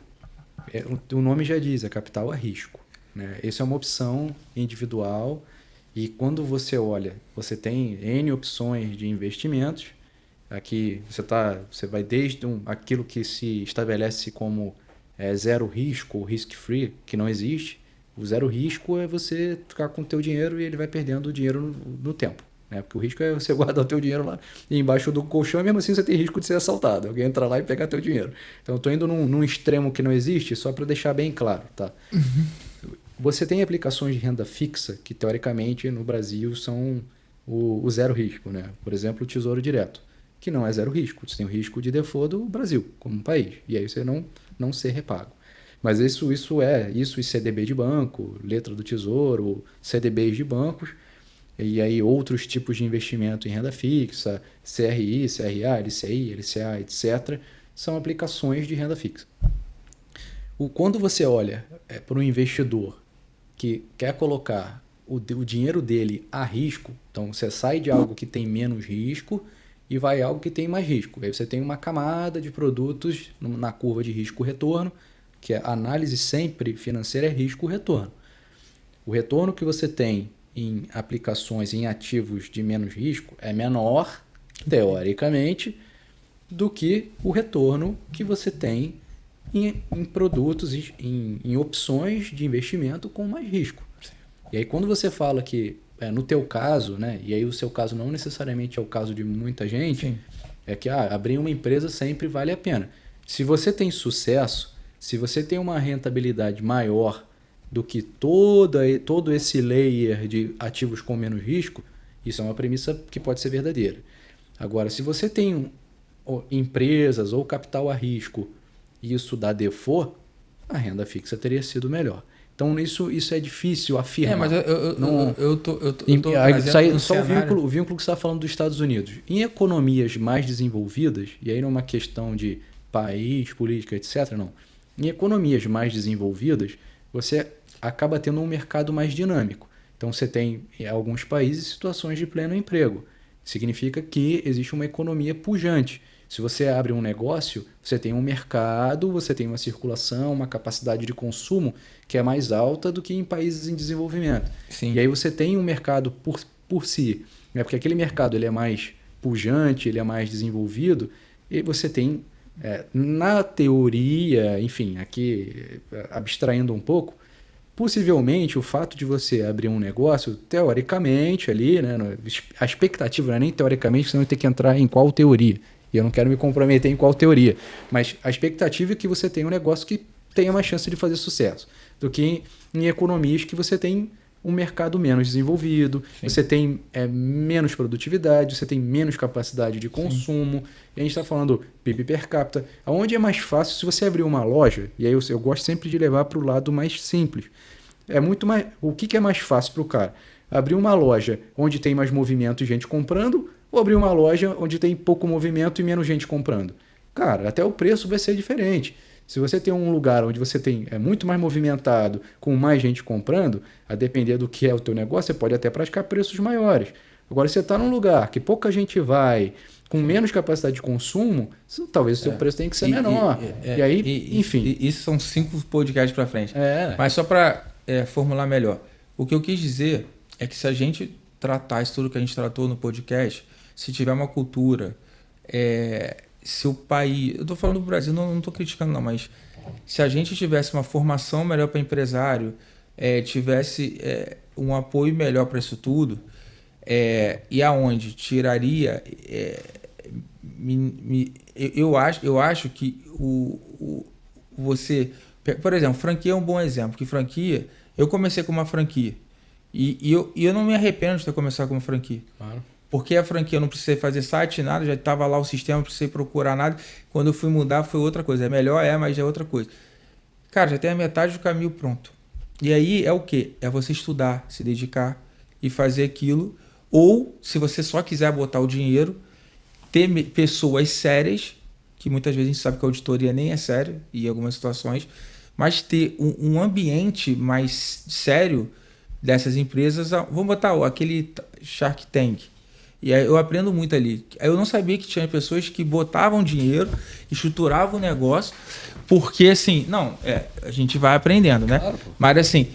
O nome já diz, é capital a risco, né? Essa é uma opção individual e quando você olha, você tem N opções de investimentos. Aqui você vai desde aquilo que se estabelece como zero risco ou risk-free, que não existe. O zero risco é você ficar com o teu dinheiro e ele vai perdendo o dinheiro no tempo. Né? Porque o risco é você guardar o teu dinheiro lá embaixo do colchão e mesmo assim você tem risco de ser assaltado. Alguém entrar lá e pegar teu dinheiro. Então eu estou indo num extremo que não existe, só para deixar bem claro. Tá? Você tem aplicações de renda fixa que teoricamente no Brasil são o zero risco. Né? Por exemplo, o Tesouro Direto, que não é zero risco. Você tem o risco de default do Brasil como país. E aí você não ser repago. Mas isso e CDB de banco, letra do Tesouro, CDBs de bancos, e aí outros tipos de investimento em renda fixa, CRI, CRA, LCI, LCA, etc., são aplicações de renda fixa. Quando você olha para um investidor que quer colocar o dinheiro dele a risco, então você sai de algo que tem menos risco e vai a algo que tem mais risco. Aí você tem uma camada de produtos na curva de risco-retorno, que a análise sempre financeira é risco-retorno. O retorno que você tem em aplicações, em ativos de menos risco, é menor, teoricamente, do que o retorno que você tem em produtos, em opções de investimento com mais risco. E aí quando você fala que, no teu caso, né, e aí o seu caso não necessariamente é o caso de muita gente, sim, é que abrir uma empresa sempre vale a pena. Se você tem sucesso, se você tem uma rentabilidade maior do que todo esse layer de ativos com menos risco, isso é uma premissa que pode ser verdadeira. Agora, se você tem empresas ou capital a risco e isso dá default, a renda fixa teria sido melhor. Então, isso é difícil afirmar. Mas eu tô só o vínculo que você está falando dos Estados Unidos. Em economias mais desenvolvidas, e aí não é uma questão de país, política, etc., não. Em economias mais desenvolvidas, você acaba tendo um mercado mais dinâmico. Então, você tem, em alguns países, situações de pleno emprego. Significa que existe uma economia pujante. Se você abre um negócio, você tem um mercado, você tem uma circulação, uma capacidade de consumo que é mais alta do que em países em desenvolvimento. Sim. E aí você tem um mercado por si, né? Porque aquele mercado ele é mais pujante, ele é mais desenvolvido, e você tem, na teoria, enfim, aqui abstraindo um pouco, possivelmente o fato de você abrir um negócio, teoricamente ali, né, a expectativa não é nem teoricamente, senão tem que entrar em qual teoria. E eu não quero me comprometer em qual teoria. Mas a expectativa é que você tenha um negócio que tenha mais chance de fazer sucesso do que em economias que você tem um mercado menos desenvolvido, sim, você tem menos produtividade, você tem menos capacidade de consumo. Sim. E a gente está falando PIB per capita. Onde é mais fácil, se você abrir uma loja, e aí eu gosto sempre de levar para o lado mais simples. O que é mais fácil para o cara? Abrir uma loja onde tem mais movimento e gente comprando, ou abrir uma loja onde tem pouco movimento e menos gente comprando? Cara, até o preço vai ser diferente. Se você tem um lugar onde você tem muito mais movimentado, com mais gente comprando, a depender do que é o teu negócio, você pode até praticar preços maiores. Agora, se você está num lugar que pouca gente vai, com menos capacidade de consumo, talvez o seu preço tenha que ser menor. E aí, enfim. Isso são 5 podcasts para frente. Mas só para formular melhor. O que eu quis dizer é que se a gente tratar isso tudo que a gente tratou no podcast, se tiver uma cultura, se o país... Eu estou falando do Brasil, não estou criticando não, mas se a gente tivesse uma formação melhor para empresário, tivesse um apoio melhor para isso tudo, e aonde tiraria... eu acho que você... Por exemplo, franquia é um bom exemplo, que franquia... Eu comecei com uma franquia, e eu não me arrependo de ter começado com uma franquia. Claro. Porque a franquia eu não precisei fazer site, nada, já estava lá o sistema, não precisei procurar nada. Quando eu fui mudar foi outra coisa. É melhor, mas é outra coisa. Cara, já tem a metade do caminho pronto. E aí é o quê? É você estudar, se dedicar e fazer aquilo. Ou, se você só quiser botar o dinheiro, ter pessoas sérias, que muitas vezes a gente sabe que a auditoria nem é séria, em algumas situações, mas ter um ambiente mais sério dessas empresas. Vamos botar aquele Shark Tank. E aí eu aprendo muito ali. Eu não sabia que tinha pessoas que botavam dinheiro, estruturavam o negócio, porque assim, não, a gente vai aprendendo, né? Claro, mas assim,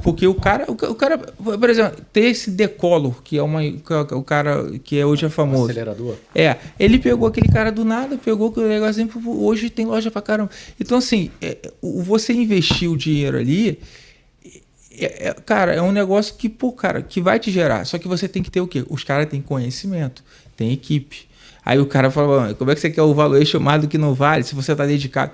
porque o cara, por exemplo, ter esse Decolor, que é o cara que hoje é famoso. Um acelerador. Ele pegou aquele cara do nada, pegou aquele negocinho, hoje tem loja pra caramba. Então assim, você investir o dinheiro ali, cara, é um negócio que, que vai te gerar. Só que você tem que ter o quê? Os caras têm conhecimento, tem equipe. Aí o cara fala, como é que você quer o valuation mais do que não vale, se você está dedicado?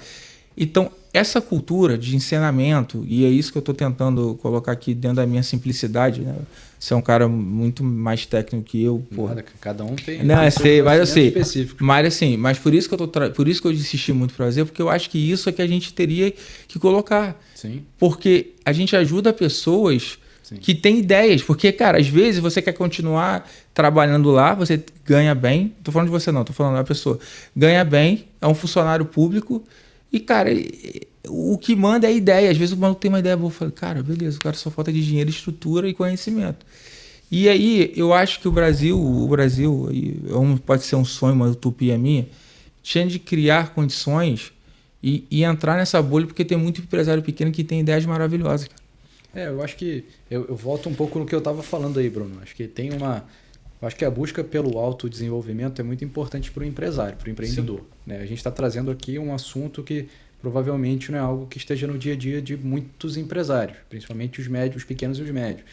Então, essa cultura de ensinamento, e é isso que eu estou tentando colocar aqui dentro da minha simplicidade, né? Você é um cara muito mais técnico que eu. Nada, cada um tem. Não, eu sei, mas eu sei. Específico. Mas assim, por isso que eu insisti muito para fazer, porque eu acho que isso é que a gente teria que colocar. Sim. Porque a gente ajuda pessoas que têm ideias. Porque, cara, às vezes você quer continuar trabalhando lá, você ganha bem. Tô falando de você não, tô falando da pessoa. Ganha bem, é um funcionário público. E, cara, o que manda é a ideia. Às vezes o maluco tem uma ideia boa. Eu falo, cara, beleza, o cara só falta de dinheiro, estrutura e conhecimento. E aí, eu acho que o Brasil pode ser um sonho, uma utopia minha, tinha de criar condições e entrar nessa bolha, porque tem muito empresário pequeno que tem ideias maravilhosas. Eu acho que eu volto um pouco no que eu estava falando aí, Bruno. Acho que acho que a busca pelo autodesenvolvimento é muito importante para o empresário, para o empreendedor. Né? A gente está trazendo aqui um assunto que provavelmente não é algo que esteja no dia a dia de muitos empresários, principalmente os médios, os pequenos e os médios,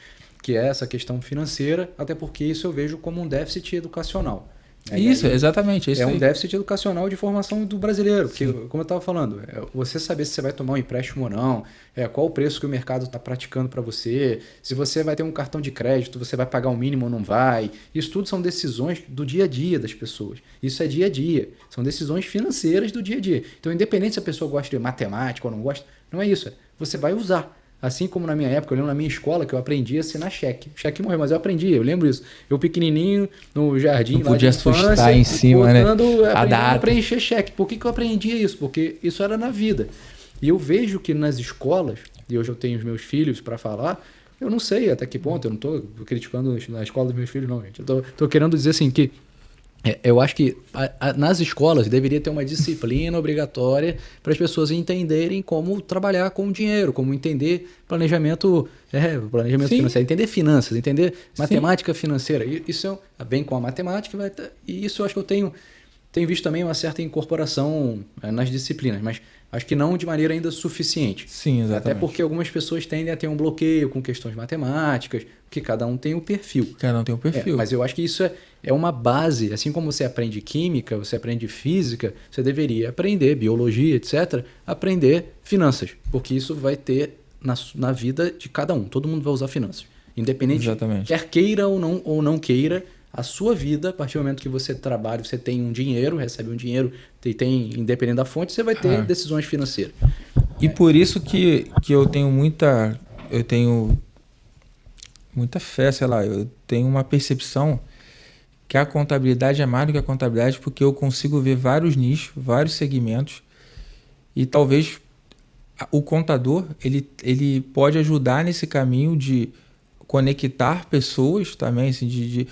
que é essa questão financeira, até porque isso eu vejo como um déficit educacional. Isso, exatamente. É um déficit educacional de formação do brasileiro. Porque, como eu estava falando, você saber se você vai tomar um empréstimo ou não, qual o preço que o mercado está praticando para você, se você vai ter um cartão de crédito, você vai pagar o mínimo ou não vai. Isso tudo são decisões do dia a dia das pessoas. Isso é dia a dia. São decisões financeiras do dia a dia. Então, independente se a pessoa gosta de matemática ou não gosta, não é isso. Você vai usar. Assim como na minha época, eu lembro na minha escola que eu aprendi a assinar cheque. O cheque morreu, mas eu aprendi, eu lembro isso. Eu pequenininho, no jardim, não lá podia de infância, em cima, né? A preencher cheque. Por que eu aprendia isso? Porque isso era na vida. E eu vejo que nas escolas, e hoje eu tenho os meus filhos para falar, eu não sei até que ponto, eu não estou criticando na escola dos meus filhos, não, gente. Eu estou querendo dizer assim que eu acho que nas escolas deveria ter uma disciplina obrigatória para as pessoas entenderem como trabalhar com o dinheiro, como entender planejamento financeiro, entender finanças, entender matemática financeira. Isso bem com a matemática, e isso eu acho que eu tenho visto também uma certa incorporação nas disciplinas, mas acho que não de maneira ainda suficiente. Sim, exatamente. Até porque algumas pessoas tendem a ter um bloqueio com questões matemáticas, porque cada um tem o perfil. Cada um tem o perfil. Mas eu acho que isso é uma base. Assim como você aprende química, você aprende física, você deveria aprender biologia, etc., aprender finanças, porque isso vai ter na vida de cada um. Todo mundo vai usar finanças. Independente, exatamente, quer queira ou não queira, a sua vida, a partir do momento que você trabalha, você tem um dinheiro, recebe um dinheiro, independente da fonte, você vai ter decisões financeiras. E por isso que eu tenho muita fé, sei lá, eu tenho uma percepção que a contabilidade é mais do que a contabilidade, porque eu consigo ver vários nichos, vários segmentos, e talvez o contador ele pode ajudar nesse caminho de conectar pessoas também, assim,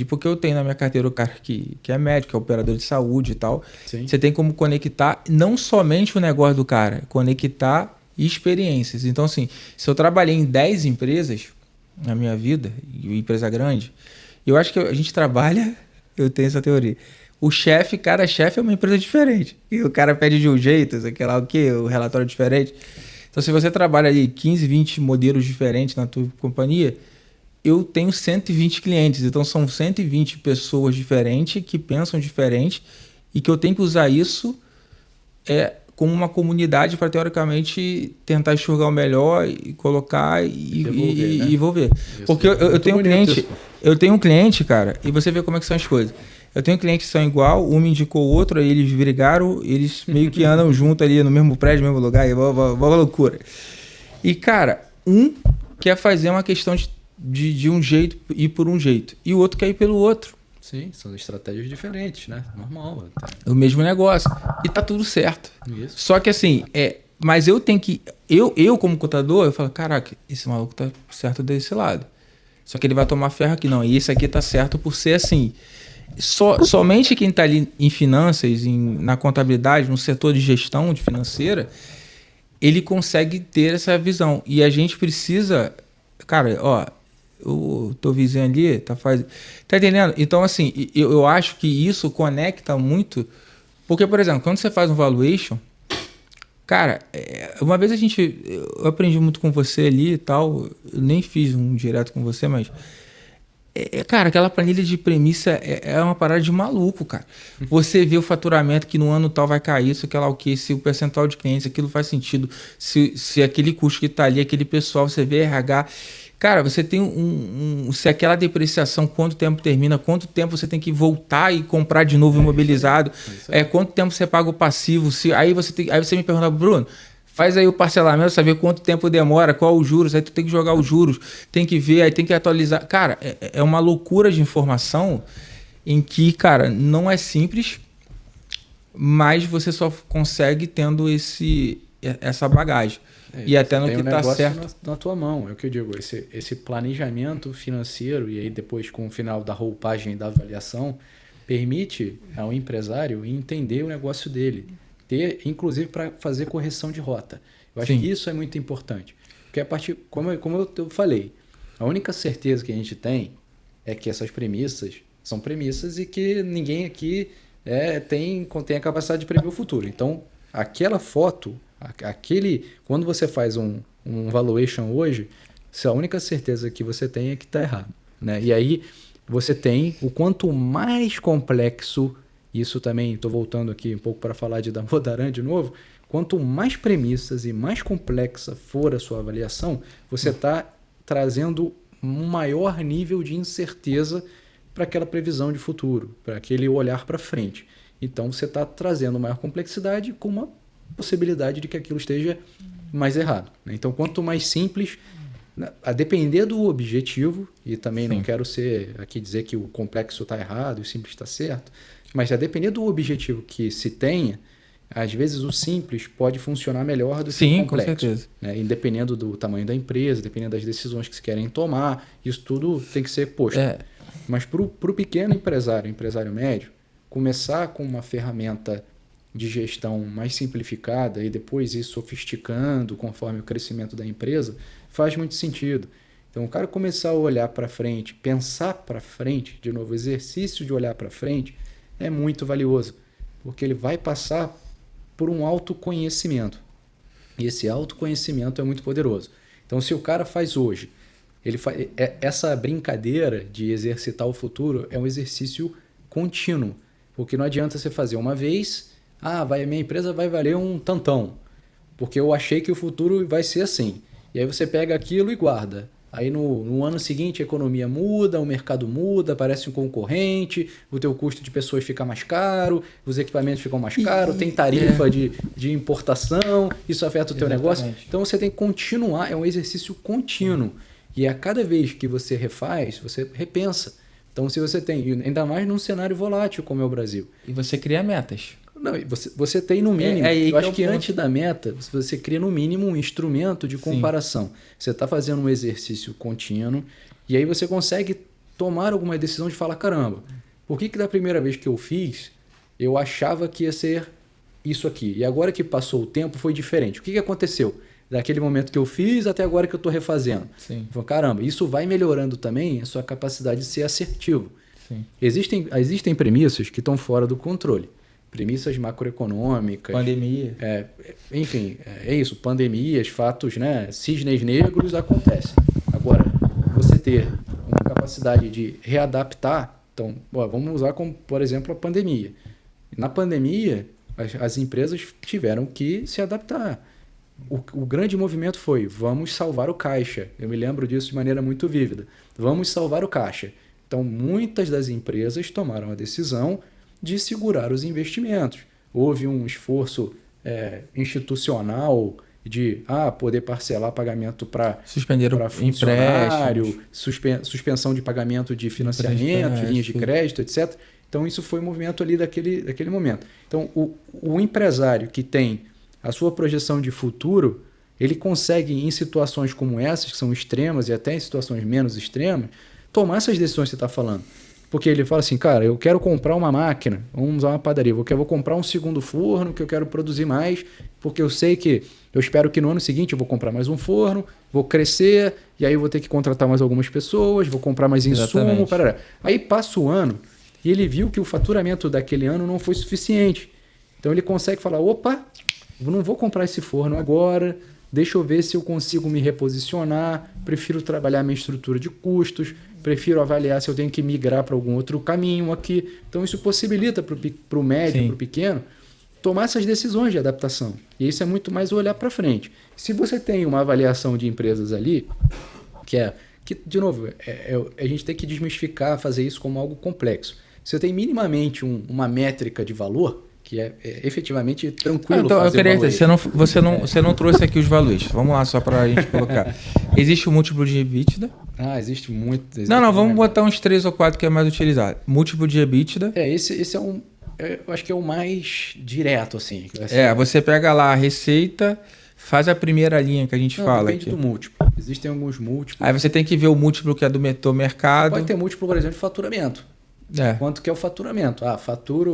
porque eu tenho na minha carteira o cara que é médico, que é operador de saúde e tal. Sim. Você tem como conectar não somente o negócio do cara, conectar experiências. Então, assim, se eu trabalhei em 10 empresas na minha vida, e empresa grande, eu acho que a gente trabalha, eu tenho essa teoria, cada chefe é uma empresa diferente. E o cara pede de um jeito, sei lá o quê, o relatório é diferente. Então, se você trabalha ali 15, 20 modelos diferentes na tua companhia, eu tenho 120 clientes, então são 120 pessoas diferentes que pensam diferente e que eu tenho que usar isso como uma comunidade para, teoricamente, tentar enxergar o melhor e colocar e envolver. Porque eu tenho um cliente, cara, e você vê como é que são as coisas. Eu tenho clientes que são igual, um me indicou o outro, aí eles brigaram, eles meio que andam junto ali no mesmo prédio, no mesmo lugar, e uma loucura. E, cara, um quer fazer uma questão de um jeito, ir por um jeito, e o outro quer ir pelo outro. Sim, são estratégias diferentes, né? Normal. O mesmo negócio. E tá tudo certo. Isso. Só que assim, mas eu tenho que... Eu como contador, eu falo, caraca, esse maluco tá certo desse lado. Só que ele vai tomar ferro aqui, não. E esse aqui tá certo por ser assim. Somente quem está ali em finanças, na contabilidade, no setor de gestão de financeira, ele consegue ter essa visão. E a gente precisa... Cara, ó, o teu vizinho ali tá entendendo? Então, assim, eu acho que isso conecta muito... Porque, por exemplo, quando você faz um valuation... Cara, uma vez eu aprendi muito com você ali e tal, eu nem fiz um direto com você, mas... Cara, aquela planilha de premissa é uma parada de maluco, cara. Você vê o faturamento que no ano tal vai cair, isso, aquela o quê, se o percentual de clientes, aquilo faz sentido, se aquele custo que tá ali, aquele pessoal, você vê RH... Cara, você tem se aquela depreciação, quanto tempo termina, quanto tempo você tem que voltar e comprar de novo imobilizado, quanto tempo você paga o passivo, aí você me pergunta, Bruno, faz aí o parcelamento, saber quanto tempo demora, qual os juros, aí tu tem que jogar os juros, tem que ver, aí tem que atualizar. Cara, é uma loucura de informação em que, cara, não é simples, mas você só consegue tendo essa bagagem. E até no que tá certo na tua mão, é o que eu digo, esse planejamento financeiro, e aí depois com o final da roupagem da avaliação, permite ao empresário entender o negócio dele, ter, inclusive para fazer correção de rota. Eu acho que isso é muito importante, porque a partir, como eu falei, a única certeza que a gente tem é que essas premissas são premissas e que ninguém aqui tem a capacidade de prever o futuro. Então, aquela foto, quando você faz um valuation hoje, a única certeza que você tem é que está errado, né? E aí você tem o quanto mais complexo, isso também estou voltando aqui um pouco para falar de Damodaran de novo, quanto mais premissas e mais complexa for a sua avaliação, você está trazendo um maior nível de incerteza para aquela previsão de futuro, para aquele olhar para frente. Então você está trazendo maior complexidade com uma possibilidade de que aquilo esteja mais errado, né? Então, quanto mais simples, a depender do objetivo, e também não quero aqui dizer que o complexo está errado e o simples está certo, mas a depender do objetivo que se tenha, às vezes o simples pode funcionar melhor do que o complexo. Com certeza. Né? Independendo do tamanho da empresa, dependendo das decisões que se querem tomar, isso tudo tem que ser posto. Mas para o pequeno empresário médio, começar com uma ferramenta de gestão mais simplificada e depois ir sofisticando conforme o crescimento da empresa, faz muito sentido. Então, o cara começar a olhar para frente, pensar para frente, de novo, o exercício de olhar para frente é muito valioso, porque ele vai passar por um autoconhecimento. E esse autoconhecimento é muito poderoso. Então, se o cara faz hoje, essa brincadeira de exercitar o futuro é um exercício contínuo, porque não adianta você fazer uma vez... minha empresa vai valer um tantão, porque eu achei que o futuro vai ser assim. E aí você pega aquilo e guarda. Aí no ano seguinte a economia muda, o mercado muda, aparece um concorrente, o teu custo de pessoas fica mais caro, os equipamentos ficam mais caros, tem tarifa de importação, isso afeta o teu negócio. Então você tem que continuar, é um exercício contínuo. E a cada vez que você refaz, você repensa. Então se você tem, ainda mais num cenário volátil como é o Brasil. E você cria metas. Não, você tem no mínimo, eu acho que antes da meta, você cria no mínimo um instrumento de comparação. Sim. Você está fazendo um exercício contínuo e aí você consegue tomar alguma decisão de falar, caramba, por que da primeira vez que eu fiz, eu achava que ia ser isso aqui e agora que passou o tempo foi diferente? O que aconteceu? Daquele momento que eu fiz até agora que eu estou refazendo. Sim. Então, caramba, isso vai melhorando também a sua capacidade de ser assertivo. Sim. Existem premissas que estão fora do controle. Premissas macroeconômicas. Pandemia. Enfim, é isso. Pandemias, fatos, né? Cisnes negros acontecem. Agora, você ter uma capacidade de readaptar. Então, vamos usar como, por exemplo, a pandemia. Na pandemia, as empresas tiveram que se adaptar. O grande movimento foi, vamos salvar o caixa. Eu me lembro disso de maneira muito vívida. Vamos salvar o caixa. Então, muitas das empresas tomaram a decisão de segurar os investimentos. Houve um esforço institucional de poder parcelar pagamento para funcionário, suspensão de pagamento de financiamento, linhas de crédito, etc. Então, isso foi um movimento ali daquele momento. Então, o empresário que tem a sua projeção de futuro, ele consegue, em situações como essas, que são extremas e até em situações menos extremas, tomar essas decisões que você está falando. Porque ele fala assim, cara, eu quero comprar uma máquina, vamos usar uma padaria, eu vou comprar um segundo forno que eu quero produzir mais, porque eu sei que, eu espero que no ano seguinte eu vou comprar mais um forno, vou crescer, e aí eu vou ter que contratar mais algumas pessoas, vou comprar mais insumo, parará. Aí passa o ano e ele viu que o faturamento daquele ano não foi suficiente. Então ele consegue falar, opa, eu não vou comprar esse forno agora, deixa eu ver se eu consigo me reposicionar, prefiro trabalhar minha estrutura de custos, prefiro avaliar se eu tenho que migrar para algum outro caminho aqui. Então isso possibilita para o médio, para o pequeno, tomar essas decisões de adaptação. E isso é muito mais olhar para frente. Se você tem uma avaliação de empresas ali, que de novo, a gente tem que desmistificar, fazer isso como algo complexo. Se você tem minimamente uma métrica de valor, que é efetivamente tranquilo. Então, eu queria dizer, você não trouxe aqui os valores. Vamos lá, só para a gente colocar. Existe o múltiplo de EBITDA. Existe muito. Não, vamos botar uns 3 ou 4 que é mais utilizado. Múltiplo de EBITDA. Esse é um. Eu acho que é o mais direto, assim. Você pega lá a receita, faz a primeira linha que a gente fala. Depende do múltiplo. Existem alguns múltiplos. Aí você tem que ver o múltiplo que é do mercado. Pode ter múltiplo, por exemplo, de faturamento. Quanto que é o faturamento?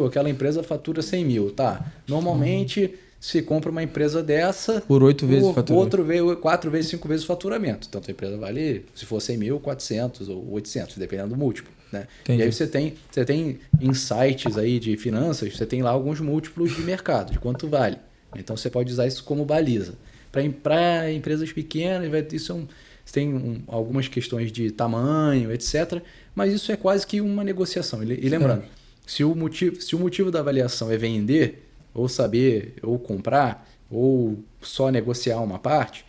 Aquela empresa fatura 100 mil. Tá. Normalmente, se compra uma empresa dessa... Por 8 vezes o faturamento. 4 vezes, 5 vezes o faturamento. Então, a empresa vale, se for 100 mil, 400 ou 800, dependendo do múltiplo. Né? E aí você tem insights aí de finanças, você tem lá alguns múltiplos de mercado, de quanto vale. Então, você pode usar isso como baliza. Para empresas pequenas, você tem algumas questões de tamanho, etc., mas isso é quase que uma negociação. E lembrando, se o motivo da avaliação é vender, ou saber, ou comprar, ou só negociar uma parte,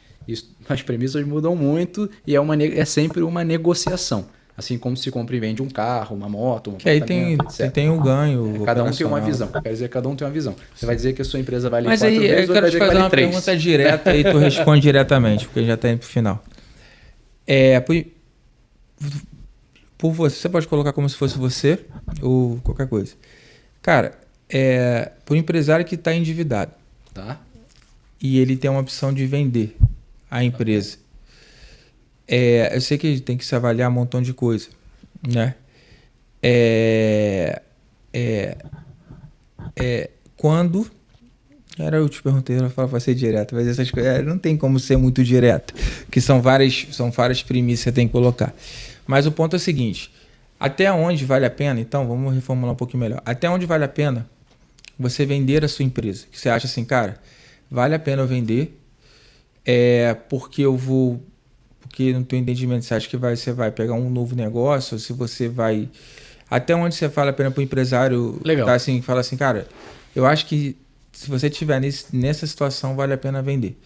as premissas mudam muito e é sempre uma negociação. Assim como se compra e vende um carro, uma moto, um apartamento, etc. Tem um ganho. Cada um tem uma visão. Quer dizer, cada um tem uma visão. Você vai dizer que a sua empresa vale 4 vezes, ou vai dizer que vale 3. Mas aí eu quero te fazer uma pergunta direta e tu responde diretamente, porque já está indo para o final. Por você pode colocar como se fosse você ou qualquer coisa. Cara, por um empresário que está endividado, tá? E ele tem uma opção de vender a empresa. Eu sei que tem que se avaliar um montão de coisa, né? Quando... eu te perguntei, eu falava, vai ser direto, mas essas coisas não tem como ser muito direto, que são várias premissas que você tem que colocar. Mas o ponto é o seguinte, até onde vale a pena, então, vamos reformular um pouquinho melhor, até onde vale a pena você vender a sua empresa? Que você acha assim, cara, vale a pena eu vender, porque no teu entendimento você acha que você vai pegar um novo negócio, se você vai... Até onde você vale a pena para o empresário tá assim, fala assim, cara, eu acho que se você estiver nessa situação, vale a pena vender.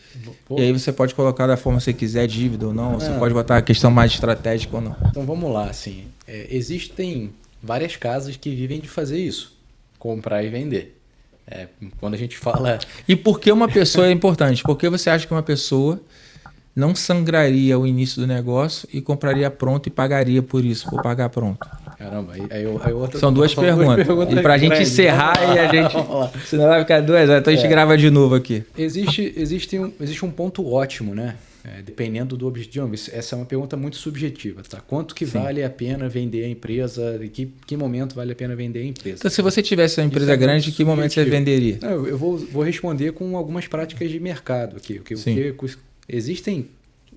E aí você pode colocar da forma que você quiser, dívida ou não, você pode botar a questão mais estratégica ou não. Então vamos lá, assim, existem várias casas que vivem de fazer isso, comprar e vender. Quando a gente fala... E por que uma pessoa é importante? Por que você acha que uma pessoa não sangraria o início do negócio e compraria pronto e pagaria por isso, por pagar pronto? Caramba, são duas perguntas. E pra gente encerrar e a gente... Senão vai ficar 2 horas, então a gente grava de novo aqui. Existe um ponto ótimo, né? Dependendo do objetivo. Essa é uma pergunta muito subjetiva, tá? Quanto que vale a pena vender a empresa? Em que momento vale a pena vender a empresa? Então, se você tivesse uma empresa grande, em que momento você venderia? Não, eu vou responder com algumas práticas de mercado aqui. Existem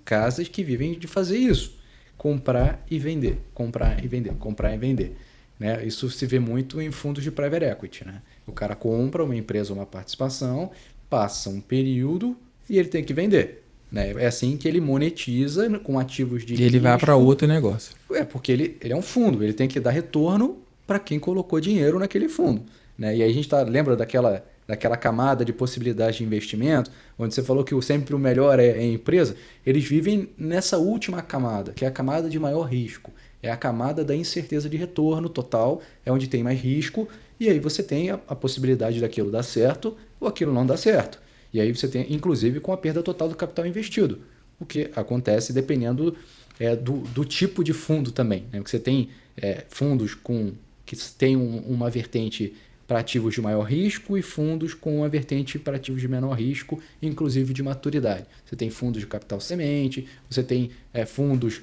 casas que vivem de fazer isso. Comprar e vender, comprar e vender, comprar e vender. Né? Isso se vê muito em fundos de private equity. Né? O cara compra uma empresa, uma participação, passa um período e ele tem que vender. Né? É assim que ele monetiza com ativos de risco. E ele vai para outro negócio. Porque ele é um fundo, ele tem que dar retorno para quem colocou dinheiro naquele fundo. Né? E aí a gente lembra daquela camada de possibilidade de investimento, onde você falou que sempre o melhor é a empresa, eles vivem nessa última camada, que é a camada de maior risco. É a camada da incerteza de retorno total, é onde tem mais risco, e aí você tem a possibilidade daquilo dar certo ou aquilo não dar certo. E aí você tem, inclusive, com a perda total do capital investido, o que acontece dependendo do tipo de fundo também. Né? Porque você tem fundos que têm uma vertente para ativos de maior risco e fundos com uma vertente para ativos de menor risco, inclusive de maturidade. Você tem fundos de capital semente, você tem fundos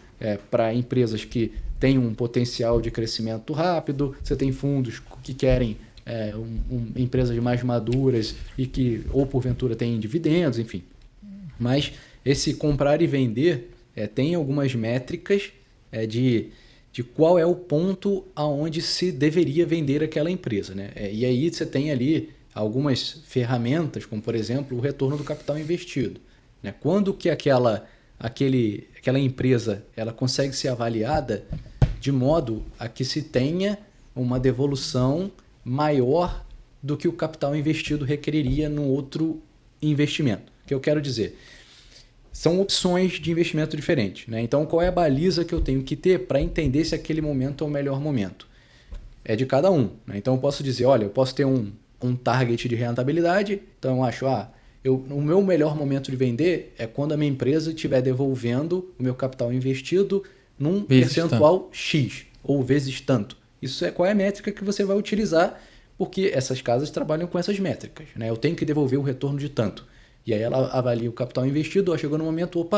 para empresas que têm um potencial de crescimento rápido, você tem fundos que querem empresas mais maduras e que, ou porventura, têm dividendos, enfim. Mas esse comprar e vender tem algumas métricas de qual é o ponto aonde se deveria vender aquela empresa, né? E aí você tem ali algumas ferramentas, como por exemplo o retorno do capital investido, né? Quando que aquela empresa ela consegue ser avaliada de modo a que se tenha uma devolução maior do que o capital investido requeriria no outro investimento. O que eu quero dizer? São opções de investimento diferentes, né? Então, qual é a baliza que eu tenho que ter para entender se aquele momento é o melhor momento? É de cada um, né? Então, eu posso dizer, olha, eu posso ter um target de rentabilidade, então eu acho, o meu melhor momento de vender é quando a minha empresa estiver devolvendo o meu capital investido num percentual X, ou vezes tanto. Isso qual é a métrica que você vai utilizar, porque essas casas trabalham com essas métricas, né? Eu tenho que devolver o retorno de tanto. E aí ela avalia o capital investido, chegou no momento,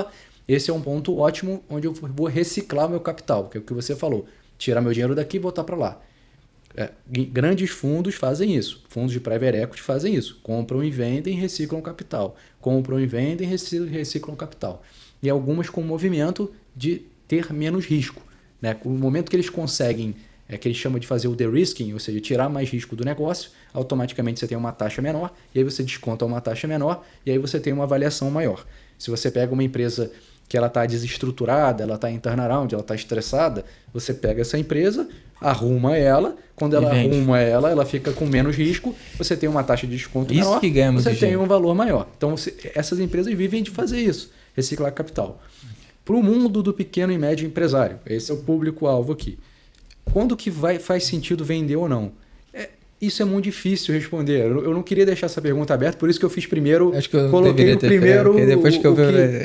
esse é um ponto ótimo onde eu vou reciclar meu capital, que é o que você falou, tirar meu dinheiro daqui e botar para lá. Grandes fundos fazem isso, fundos de private equity fazem isso, compram e vendem, reciclam capital, compram e vendem, reciclam capital. E algumas com o movimento de ter menos risco, né? O momento que eles conseguem, que eles chamam de fazer o de-risking, ou seja, tirar mais risco do negócio, automaticamente você tem uma taxa menor, e aí você desconta uma taxa menor, e aí você tem uma avaliação maior. Se você pega uma empresa que ela está desestruturada, ela está em turnaround, ela está estressada, você pega essa empresa, arruma ela, quando ela arruma ela fica com menos risco, você tem uma taxa de desconto menor, que ganha você tem um valor maior. Então, essas empresas vivem de fazer isso, reciclar capital. Para o mundo do pequeno e médio empresário, esse é o público-alvo aqui. Quando que faz sentido vender ou não? Isso é muito difícil responder. Eu não queria deixar essa pergunta aberta, por isso que eu fiz primeiro, coloquei primeiro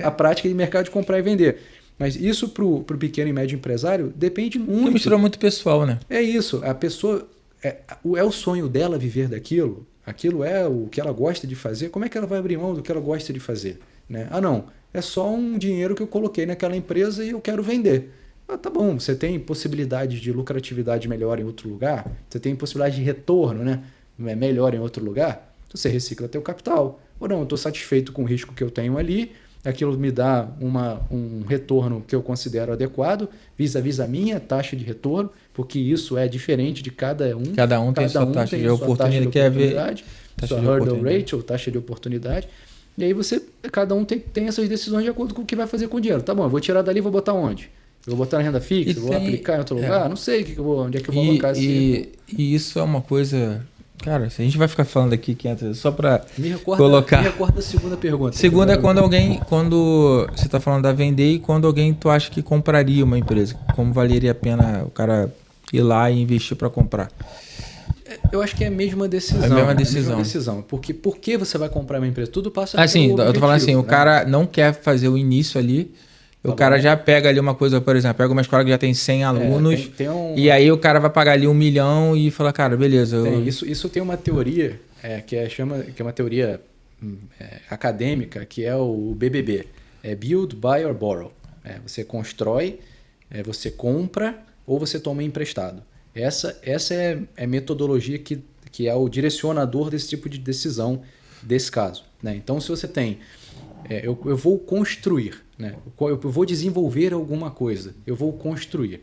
a prática de mercado de comprar e vender. Mas isso para o pequeno e médio empresário depende muito. Porque mistura muito pessoal, né? É isso. A pessoa é o sonho dela viver daquilo. Aquilo é o que ela gosta de fazer. Como é que ela vai abrir mão do que ela gosta de fazer? Né? Não. É só um dinheiro que eu coloquei naquela empresa e eu quero vender. Tá bom, você tem possibilidade de lucratividade melhor em outro lugar, você tem possibilidade de retorno, né, melhor em outro lugar, você recicla teu capital. Ou não, eu estou satisfeito com o risco que eu tenho ali, aquilo me dá um retorno que eu considero adequado, vis-a-vis a minha taxa de retorno, porque isso é diferente de cada um. Cada um tem sua taxa de oportunidade, quer ver sua hurdle rate ou taxa de oportunidade. E aí cada um tem essas decisões de acordo com o que vai fazer com o dinheiro. Tá bom, eu vou tirar dali e vou botar onde? Eu vou botar na renda fixa, vou aplicar em outro lugar? Não sei onde é que eu vou alocar esse dinheiro. E isso é uma coisa... Cara, se a gente vai ficar falando aqui 500 só para colocar... Me recorda a segunda pergunta. Segunda é quando você está falando da vender e quando alguém tu acha que compraria uma empresa. Como valeria a pena o cara ir lá e investir para comprar? Eu acho que é a mesma decisão. É a mesma decisão. Porque por que você vai comprar uma empresa? Tudo passa pelo eu tô falando assim, né? O cara não quer fazer o início ali. O cara já pega ali uma coisa, por exemplo, pega uma escola que já tem 100 alunos e aí o cara vai pagar ali 1 milhão e fala, cara, beleza. Isso tem uma teoria que é uma teoria acadêmica, que é o BBB. É Build, Buy or Borrow. Você constrói, você compra ou você toma emprestado. Essa é a metodologia que é o direcionador desse tipo de decisão, desse caso. Né? Então, se você tem... eu vou construir, né? Eu vou desenvolver alguma coisa, eu vou construir.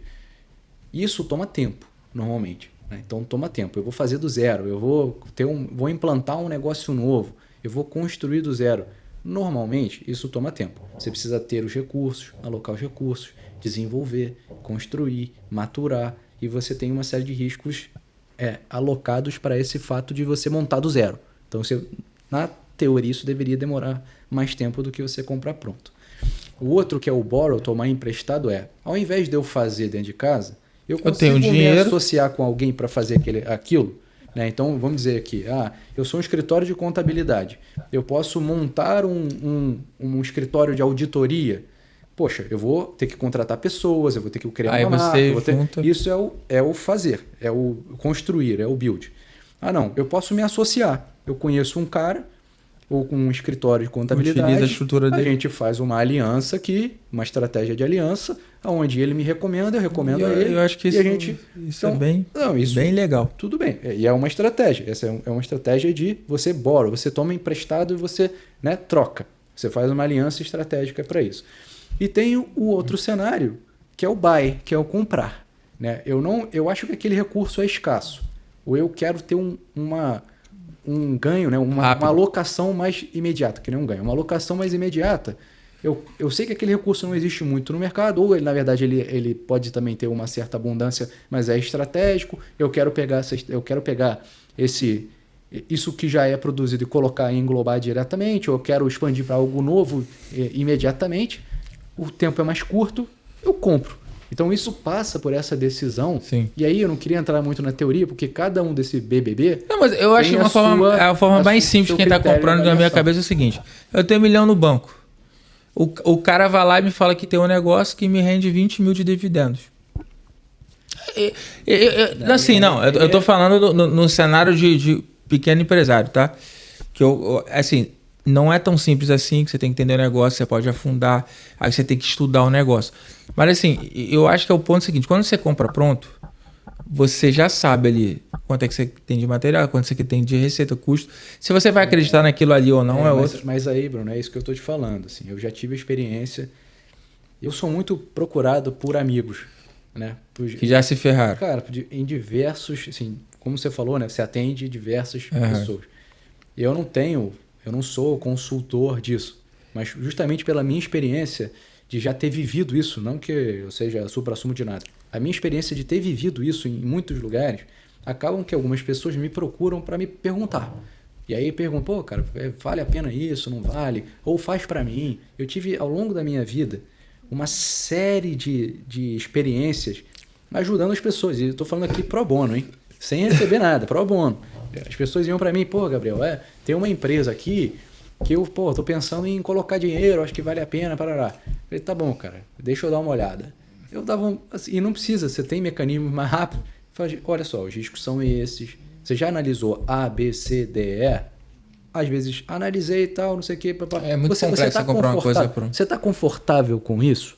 Isso toma tempo, normalmente. Né? Então, toma tempo. Eu vou fazer do zero, eu vou implantar um negócio novo, eu vou construir do zero. Normalmente, isso toma tempo. Você precisa ter os recursos, alocar os recursos, desenvolver, construir, maturar, e você tem uma série de riscos alocados para esse fato de você montar do zero. Então, na teoria, isso deveria demorar mais tempo do que você comprar pronto. O outro, que é o borrow, tomar emprestado, ao invés de eu fazer dentro de casa, eu consigo me associar com alguém para fazer aquilo. Né? Então, vamos dizer aqui, eu sou um escritório de contabilidade, eu posso montar um escritório de auditoria. Poxa, eu vou ter que contratar pessoas, eu vou ter que criar uma marca. Isso é o fazer, é o construir, é o build. não, eu posso me associar. Eu conheço um cara ou com um escritório de contabilidade, utiliza a estrutura dele. A gente faz uma aliança aqui, uma estratégia de aliança, onde ele me recomenda, eu recomendo a ele. Eu acho que isso, então, é bem, bem legal. Tudo bem, e é uma estratégia. Essa é uma estratégia de você borrow, você toma emprestado e você, né, troca. Você faz uma aliança estratégica para isso. E tem o outro cenário, que é o buy, que é o comprar. Né? Eu acho que aquele recurso é escasso. Ou eu quero ter um ganho, né? uma alocação mais imediata, que não é um ganho, uma alocação mais imediata. Eu sei que aquele recurso não existe muito no mercado, ou na verdade ele pode também ter uma certa abundância, mas é estratégico. Eu quero pegar isso que já é produzido e colocar e englobar diretamente, ou eu quero expandir para algo novo imediatamente. O tempo é mais curto, eu compro. Então isso passa por essa decisão. Sim. E aí eu não queria entrar muito na teoria, porque cada um desse BBB... Não, mas eu acho que a forma mais simples, quem está comprando na minha cabeça é o seguinte: eu tenho 1 milhão no banco. O cara vai lá e me fala que tem um negócio que me rende 20 mil de dividendos. Eu tô falando no cenário de pequeno empresário, tá? Que assim, não é tão simples assim, que você tem que entender o negócio, você pode afundar, aí você tem que estudar o negócio. Mas assim, eu acho que é o ponto seguinte: quando você compra pronto, você já sabe ali quanto é que você tem de material, quanto você tem de receita, custo. Se você vai acreditar naquilo ali ou não, outro. Mas aí, Bruno, é isso que eu estou te falando. Assim, eu já tive experiência. Eu sou muito procurado por amigos, né? Que já se ferraram. Cara, em diversos, assim, como você falou, né? Você atende diversas pessoas. Eu não sou consultor disso, mas justamente pela minha experiência de já ter vivido isso, não que eu seja supra-sumo de nada. A minha experiência de ter vivido isso em muitos lugares, acabam que algumas pessoas me procuram para me perguntar. E aí perguntam, pô, cara, vale a pena isso, não vale? Ou faz para mim. Eu tive, ao longo da minha vida, uma série de experiências ajudando as pessoas. E eu estou falando aqui pro bono, hein? Sem receber nada, pro bono. As pessoas iam para mim, pô, Gabriel, tem uma empresa aqui que eu, tô pensando em colocar dinheiro, acho que vale a pena, parará. Eu falei, tá bom, cara, deixa eu dar uma olhada. Eu dava, assim, e não precisa, você tem mecanismos mais rápidos. Olha só, os riscos são esses. Você já analisou A, B, C, D, E? Às vezes analisei e tal, não sei o quê. É muito complexo você comprar uma coisa pronta. Você está confortável com isso?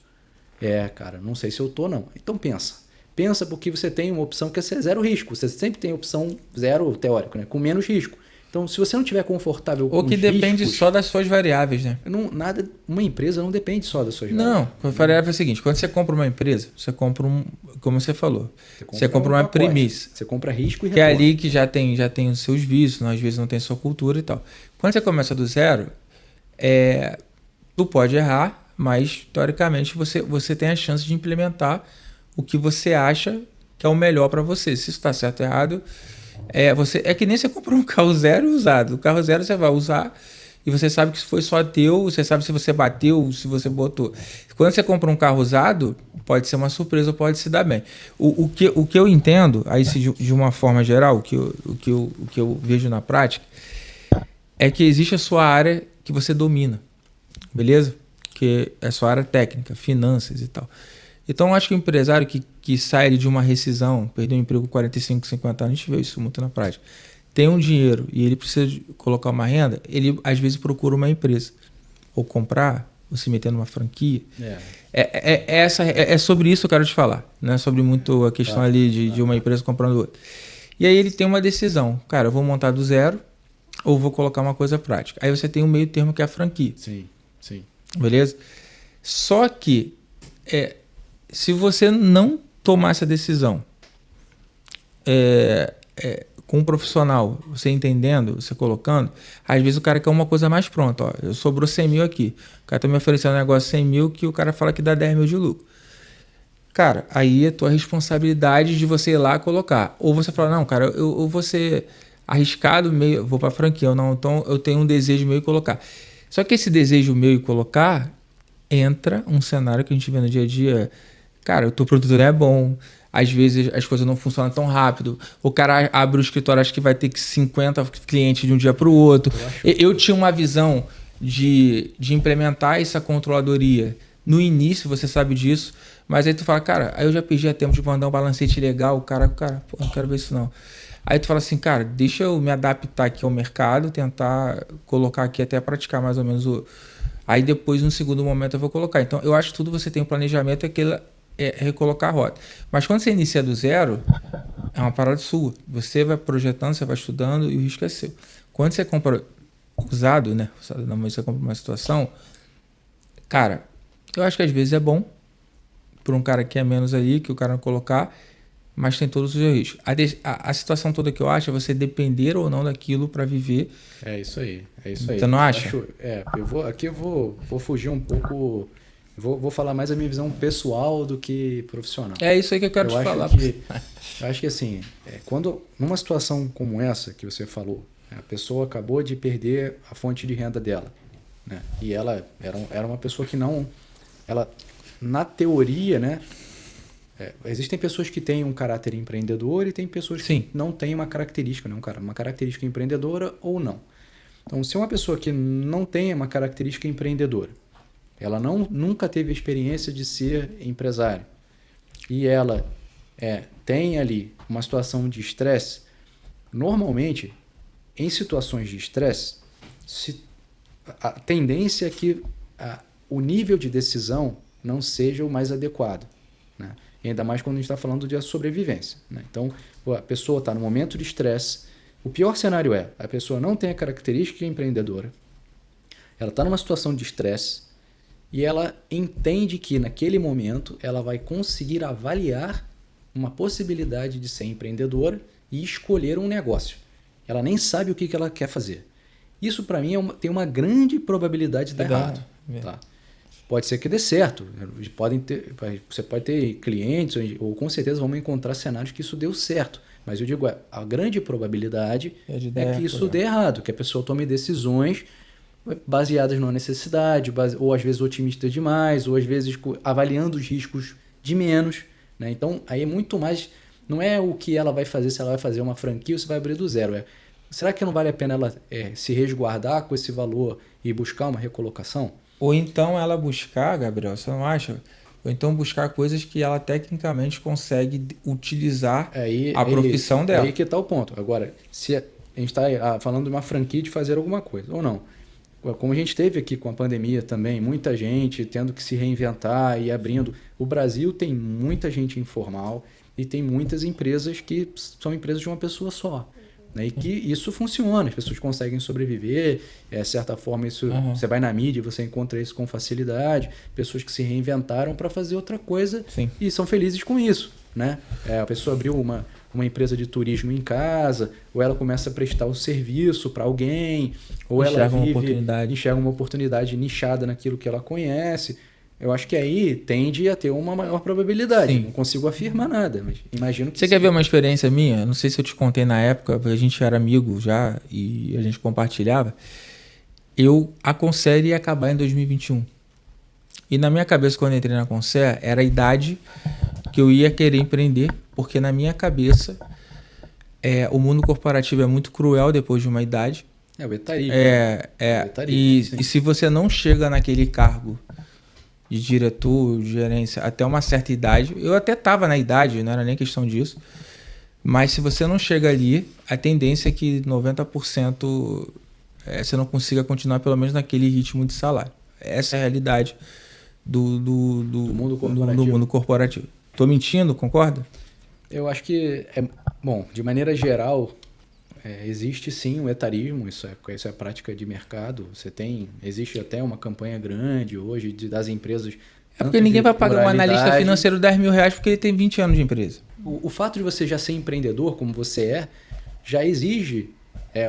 Cara, não sei se eu tô, não. Então pensa. Pensa, porque você tem uma opção que é zero risco. Você sempre tem opção zero teórico, né? Com menos risco. Então, se você não estiver confortável com os riscos... Ou que depende só das suas variáveis, né? Uma empresa não depende só das suas variáveis. Não, a variável é o seguinte: quando você compra uma empresa, você compra como você falou, você compra uma premissa. Você compra risco e retorno. Que é ali que já tem os seus vícios, às vezes não tem sua cultura e tal. Quando você começa do zero, tu pode errar, mas teoricamente você tem a chance de implementar o que você acha que é o melhor para você. Se isso está certo ou errado... É que nem você comprou um carro zero usado. O carro zero você vai usar e você sabe que foi só teu, você sabe se você bateu, se você botou. Quando você compra um carro usado, pode ser uma surpresa, pode se dar bem. O que eu entendo, aí de uma forma geral, o que eu vejo na prática, é que existe a sua área que você domina, beleza? Que é a sua área técnica, finanças e tal. Então, eu acho que o empresário que sai de uma rescisão, perdeu o emprego com 45, 50 anos, a gente vê isso muito na prática, tem um dinheiro e ele precisa colocar uma renda, ele às vezes procura uma empresa. Ou comprar, ou se meter numa franquia. É sobre isso que eu quero te falar. Não é sobre muito a questão ali de uma empresa comprando outra. E aí ele tem uma decisão. Cara, eu vou montar do zero ou vou colocar uma coisa prática. Aí você tem um meio termo que é a franquia. Sim, sim. Beleza? Só que... se você não tomar essa decisão com um profissional, você entendendo, você colocando, às vezes o cara quer uma coisa mais pronta. Ó, eu sobrou 100 mil aqui. O cara está me oferecendo um negócio de 100 mil que o cara fala que dá 10 mil de lucro. Cara, aí é tua responsabilidade de você ir lá colocar. Ou você fala, não, cara, eu vou ser arriscado, vou para a franquia. Ou não, então eu tenho um desejo meu de colocar. Só que esse desejo meu de colocar, entra um cenário que a gente vê no dia a dia. Cara, o teu produto não é bom, às vezes as coisas não funcionam tão rápido, o cara abre o escritório, acha que vai ter 50 clientes de um dia para o outro. Eu tinha uma visão de implementar essa controladoria. No início, você sabe disso, mas aí tu fala, cara, aí eu já perdi tempo de mandar um balancete legal, o cara, pô, não quero ver isso não. Aí tu fala assim, cara, deixa eu me adaptar aqui ao mercado, tentar colocar aqui até praticar mais ou menos o... Aí depois, no segundo momento, eu vou colocar. Então, eu acho que tudo você tem um planejamento, recolocar a rota. Mas quando você inicia do zero, é uma parada sua. Você vai projetando, você vai estudando e o risco é seu. Quando você compra usado, né? Usado não, mas você compra uma situação, cara, eu acho que às vezes é bom para um cara que é menos aí, que o cara não colocar, mas tem todos os riscos. A situação toda que eu acho é você depender ou não daquilo para viver. É isso aí, é isso aí. Você não acha? Eu vou fugir um pouco, vou falar mais a minha visão pessoal do que profissional. É isso aí que eu quero te falar. Eu acho que assim, quando numa situação como essa que você falou, a pessoa acabou de perder a fonte de renda dela, né? E ela era uma pessoa que não... Ela, na teoria, né? Existem pessoas que têm um caráter empreendedor e tem pessoas que não têm uma característica, né? Uma característica empreendedora ou não. Então, se uma pessoa que não tem uma característica empreendedora, ela nunca teve a experiência de ser empresário e ela tem ali uma situação de estresse, normalmente, em situações de estresse, a tendência é que o nível de decisão não seja o mais adequado, né? E ainda mais quando a gente está falando de sobrevivência, né? Então, a pessoa está no momento de estresse. O pior cenário a pessoa não tem a característica empreendedora, ela está numa situação de estresse e ela entende que naquele momento ela vai conseguir avaliar uma possibilidade de ser empreendedora e escolher um negócio. Ela nem sabe o que ela quer fazer. Isso, para mim, tem uma grande probabilidade de dar errado. Tá? Pode ser que dê certo. Você pode ter clientes, ou com certeza vamos encontrar cenários que isso deu certo. Mas eu digo, a grande probabilidade é que isso dê errado, que a pessoa tome decisões baseadas na necessidade, ou às vezes otimistas demais, ou às vezes avaliando os riscos de menos, né? Então, aí é muito mais... Não é o que ela vai fazer, se ela vai fazer uma franquia ou se vai abrir do zero. Será que não vale a pena ela se resguardar com esse valor e buscar uma recolocação? Ou então ela buscar, Gabriel, você não acha? Ou então buscar coisas que ela tecnicamente consegue utilizar a profissão dela. Aí que está o ponto. Agora, se a gente está falando de uma franquia de fazer alguma coisa, ou não. Como a gente teve aqui com a pandemia também, muita gente tendo que se reinventar e abrindo. O Brasil tem muita gente informal e tem muitas empresas que são empresas de uma pessoa só. Né? E que isso funciona, as pessoas conseguem sobreviver, de certa forma isso, você vai na mídia e você encontra isso com facilidade, pessoas que se reinventaram para fazer outra coisa e são felizes com isso. Né? A pessoa abriu uma empresa de turismo em casa, ou ela começa a prestar o serviço para alguém, ou ela enxerga uma oportunidade nichada naquilo que ela conhece. Eu acho que aí tende a ter uma maior probabilidade. Não consigo afirmar nada, mas imagino que... Você quer ver uma experiência minha? Não sei se eu te contei na época, porque a gente era amigo já e a gente compartilhava. A Concer ia acabar em 2021. E na minha cabeça, quando eu entrei na Concer, era a idade que eu ia querer empreender, porque na minha cabeça o mundo corporativo é muito cruel depois de uma idade. O etarismo. E se você não chega naquele cargo de diretor, de gerência, até uma certa idade, eu até estava na idade, não era nem questão disso, mas se você não chega ali, a tendência é que 90% você não consiga continuar pelo menos naquele ritmo de salário. Essa é a realidade do mundo corporativo. Estou mentindo, concorda? Eu acho que, de maneira geral, existe sim o etarismo, isso é prática de mercado. Existe até uma campanha grande hoje das empresas. Porque ninguém vai pagar um analista financeiro R$10.000 porque ele tem 20 anos de empresa. O fato de você já ser empreendedor, como você já exige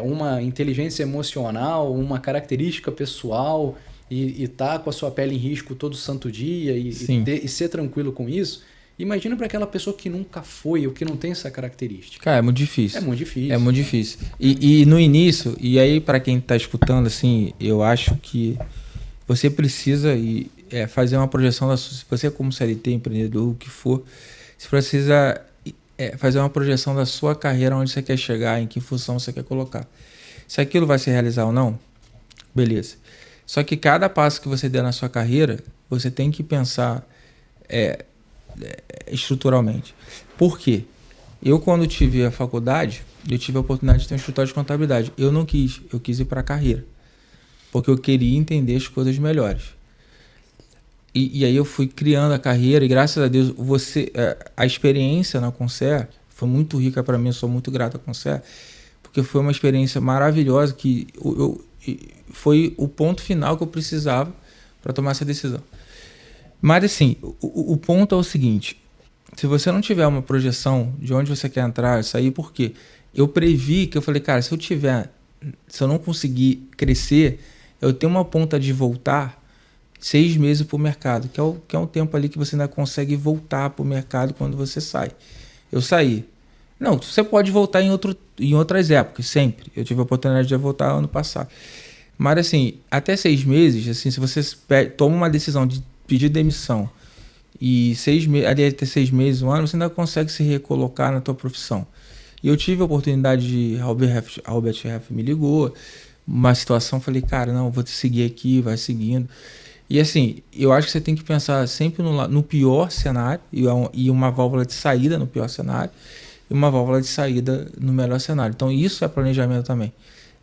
uma inteligência emocional, uma característica pessoal e estar com a sua pele em risco todo santo dia e ser tranquilo com isso. Imagina para aquela pessoa que nunca foi ou que não tem essa característica. Cara, é muito difícil. É muito difícil. É muito difícil. E no início, e aí para quem está escutando, assim, eu acho que você precisa fazer uma projeção da sua... Se você é como CLT, empreendedor, o que for, você precisa fazer uma projeção da sua carreira, onde você quer chegar, em que função você quer colocar. Se aquilo vai se realizar ou não, beleza. Só que cada passo que você der na sua carreira, você tem que pensar... estruturalmente. Por quê? Eu, quando tive a faculdade, eu tive a oportunidade de ter um escritório de contabilidade. Eu não quis, eu quis ir para a carreira. Porque eu queria entender as coisas melhores. E aí eu fui criando a carreira e, graças a Deus, a experiência na Concer foi muito rica para mim. Eu sou muito grato à Concer, porque foi uma experiência maravilhosa que foi o ponto final que eu precisava para tomar essa decisão. Mas, assim, o ponto é o seguinte: se você não tiver uma projeção de onde você quer entrar, sair, por quê? Eu previ que eu falei, cara, se eu não conseguir crescer, eu tenho uma ponta de voltar 6 meses para o mercado, que é um tempo ali que você ainda consegue voltar para o mercado quando você sai. Eu saí. Não, você pode voltar em outras épocas, sempre. Eu tive a oportunidade de voltar ano passado. Mas, assim, até 6 meses, assim, se você toma uma decisão de pedir demissão e ali até 6 meses, 1 ano, você ainda consegue se recolocar na tua profissão. E eu tive a oportunidade de... Albert Heff me ligou, uma situação, falei, cara, não, vou te seguir aqui, vai seguindo. E assim, eu acho que você tem que pensar sempre no pior cenário e uma válvula de saída no pior cenário e uma válvula de saída no melhor cenário. Então isso é planejamento também.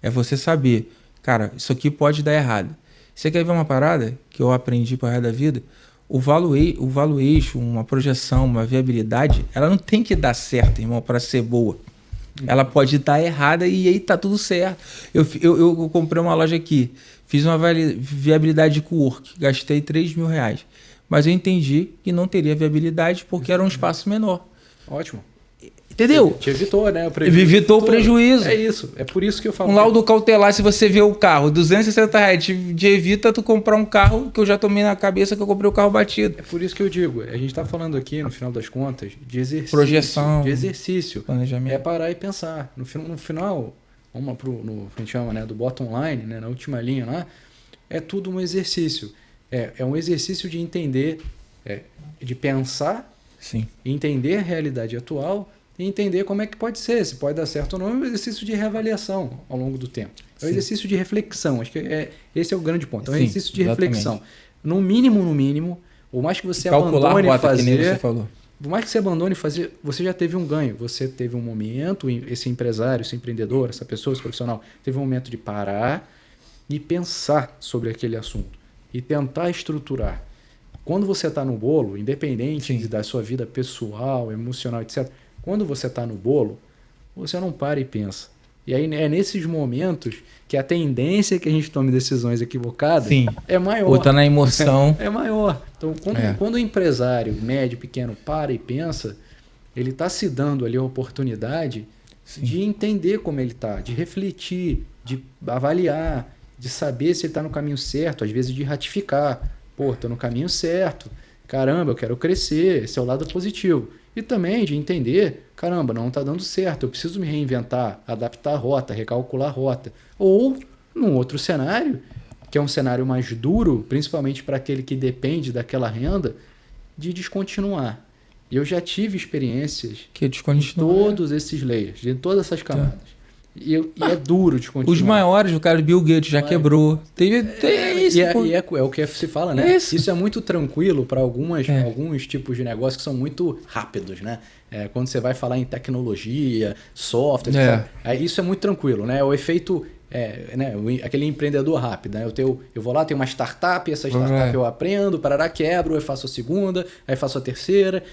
É você saber, cara, isso aqui pode dar errado. Você quer ver uma parada que eu aprendi para o resto da vida? O valuation, uma projeção, uma viabilidade, ela não tem que dar certo, irmão, para ser boa. Ela pode dar errada e aí tá tudo certo. Eu comprei uma loja aqui, fiz uma viabilidade de co-work, gastei R$3.000, mas eu entendi que não teria viabilidade porque era um espaço menor. Ótimo. Entendeu? Te evitou, né? Evitou o prejuízo. É isso. É por isso que eu falo. Um laudo cautelar, se você vê o carro, R$260, te evita tu comprar um carro que eu já tomei na cabeça que eu comprei o carro batido. É por isso que eu digo, a gente está falando aqui, no final das contas, de exercício. Projeção. De exercício. Planejamento. É parar e pensar. No final, vamos lá a gente chama, né, do bottom line, né, na última linha lá, é tudo um exercício. É um exercício de entender, de pensar, sim, entender a realidade atual e entender como é que pode ser, se pode dar certo ou não. É um exercício de reavaliação ao longo do tempo. É um exercício de reflexão. Acho que esse é o grande ponto. É um exercício de reflexão. No mínimo, por mais que você abandone fazer, que nem você falou. Por mais que você abandone fazer, você já teve um ganho. Você teve um momento, esse empresário, esse empreendedor, essa pessoa, esse profissional, teve um momento de parar e pensar sobre aquele assunto e tentar estruturar. Quando você está no bolo, independente da sua vida pessoal, emocional, etc., quando você está no bolo, você não para e pensa. E aí é nesses momentos que a tendência que a gente tome decisões equivocadas é maior. Ou está na emoção. É maior. Então, quando o empresário médio, pequeno, para e pensa, ele está se dando ali a oportunidade de entender como ele está, de refletir, de avaliar, de saber se ele está no caminho certo, às vezes de ratificar. Pô, estou no caminho certo. Caramba, eu quero crescer. Esse é o lado positivo. E também de entender, caramba, não está dando certo, eu preciso me reinventar, adaptar a rota, recalcular a rota. Ou, num outro cenário, que é um cenário mais duro, principalmente para aquele que depende daquela renda, de descontinuar. E eu já tive experiências de todos esses layers, de todas essas camadas. E é duro de continuar. Os maiores, o cara Bill Gates já quebrou. Isso, é o que se fala, né? Isso é muito tranquilo para alguns tipos de negócios que são muito rápidos, né? Quando você vai falar em tecnologia, software, isso é muito tranquilo, né? O efeito, né? Aquele empreendedor rápido, né? Eu vou lá, tenho uma startup, essa startup eu aprendo, parará, quebro, eu faço a segunda, aí faço a terceira,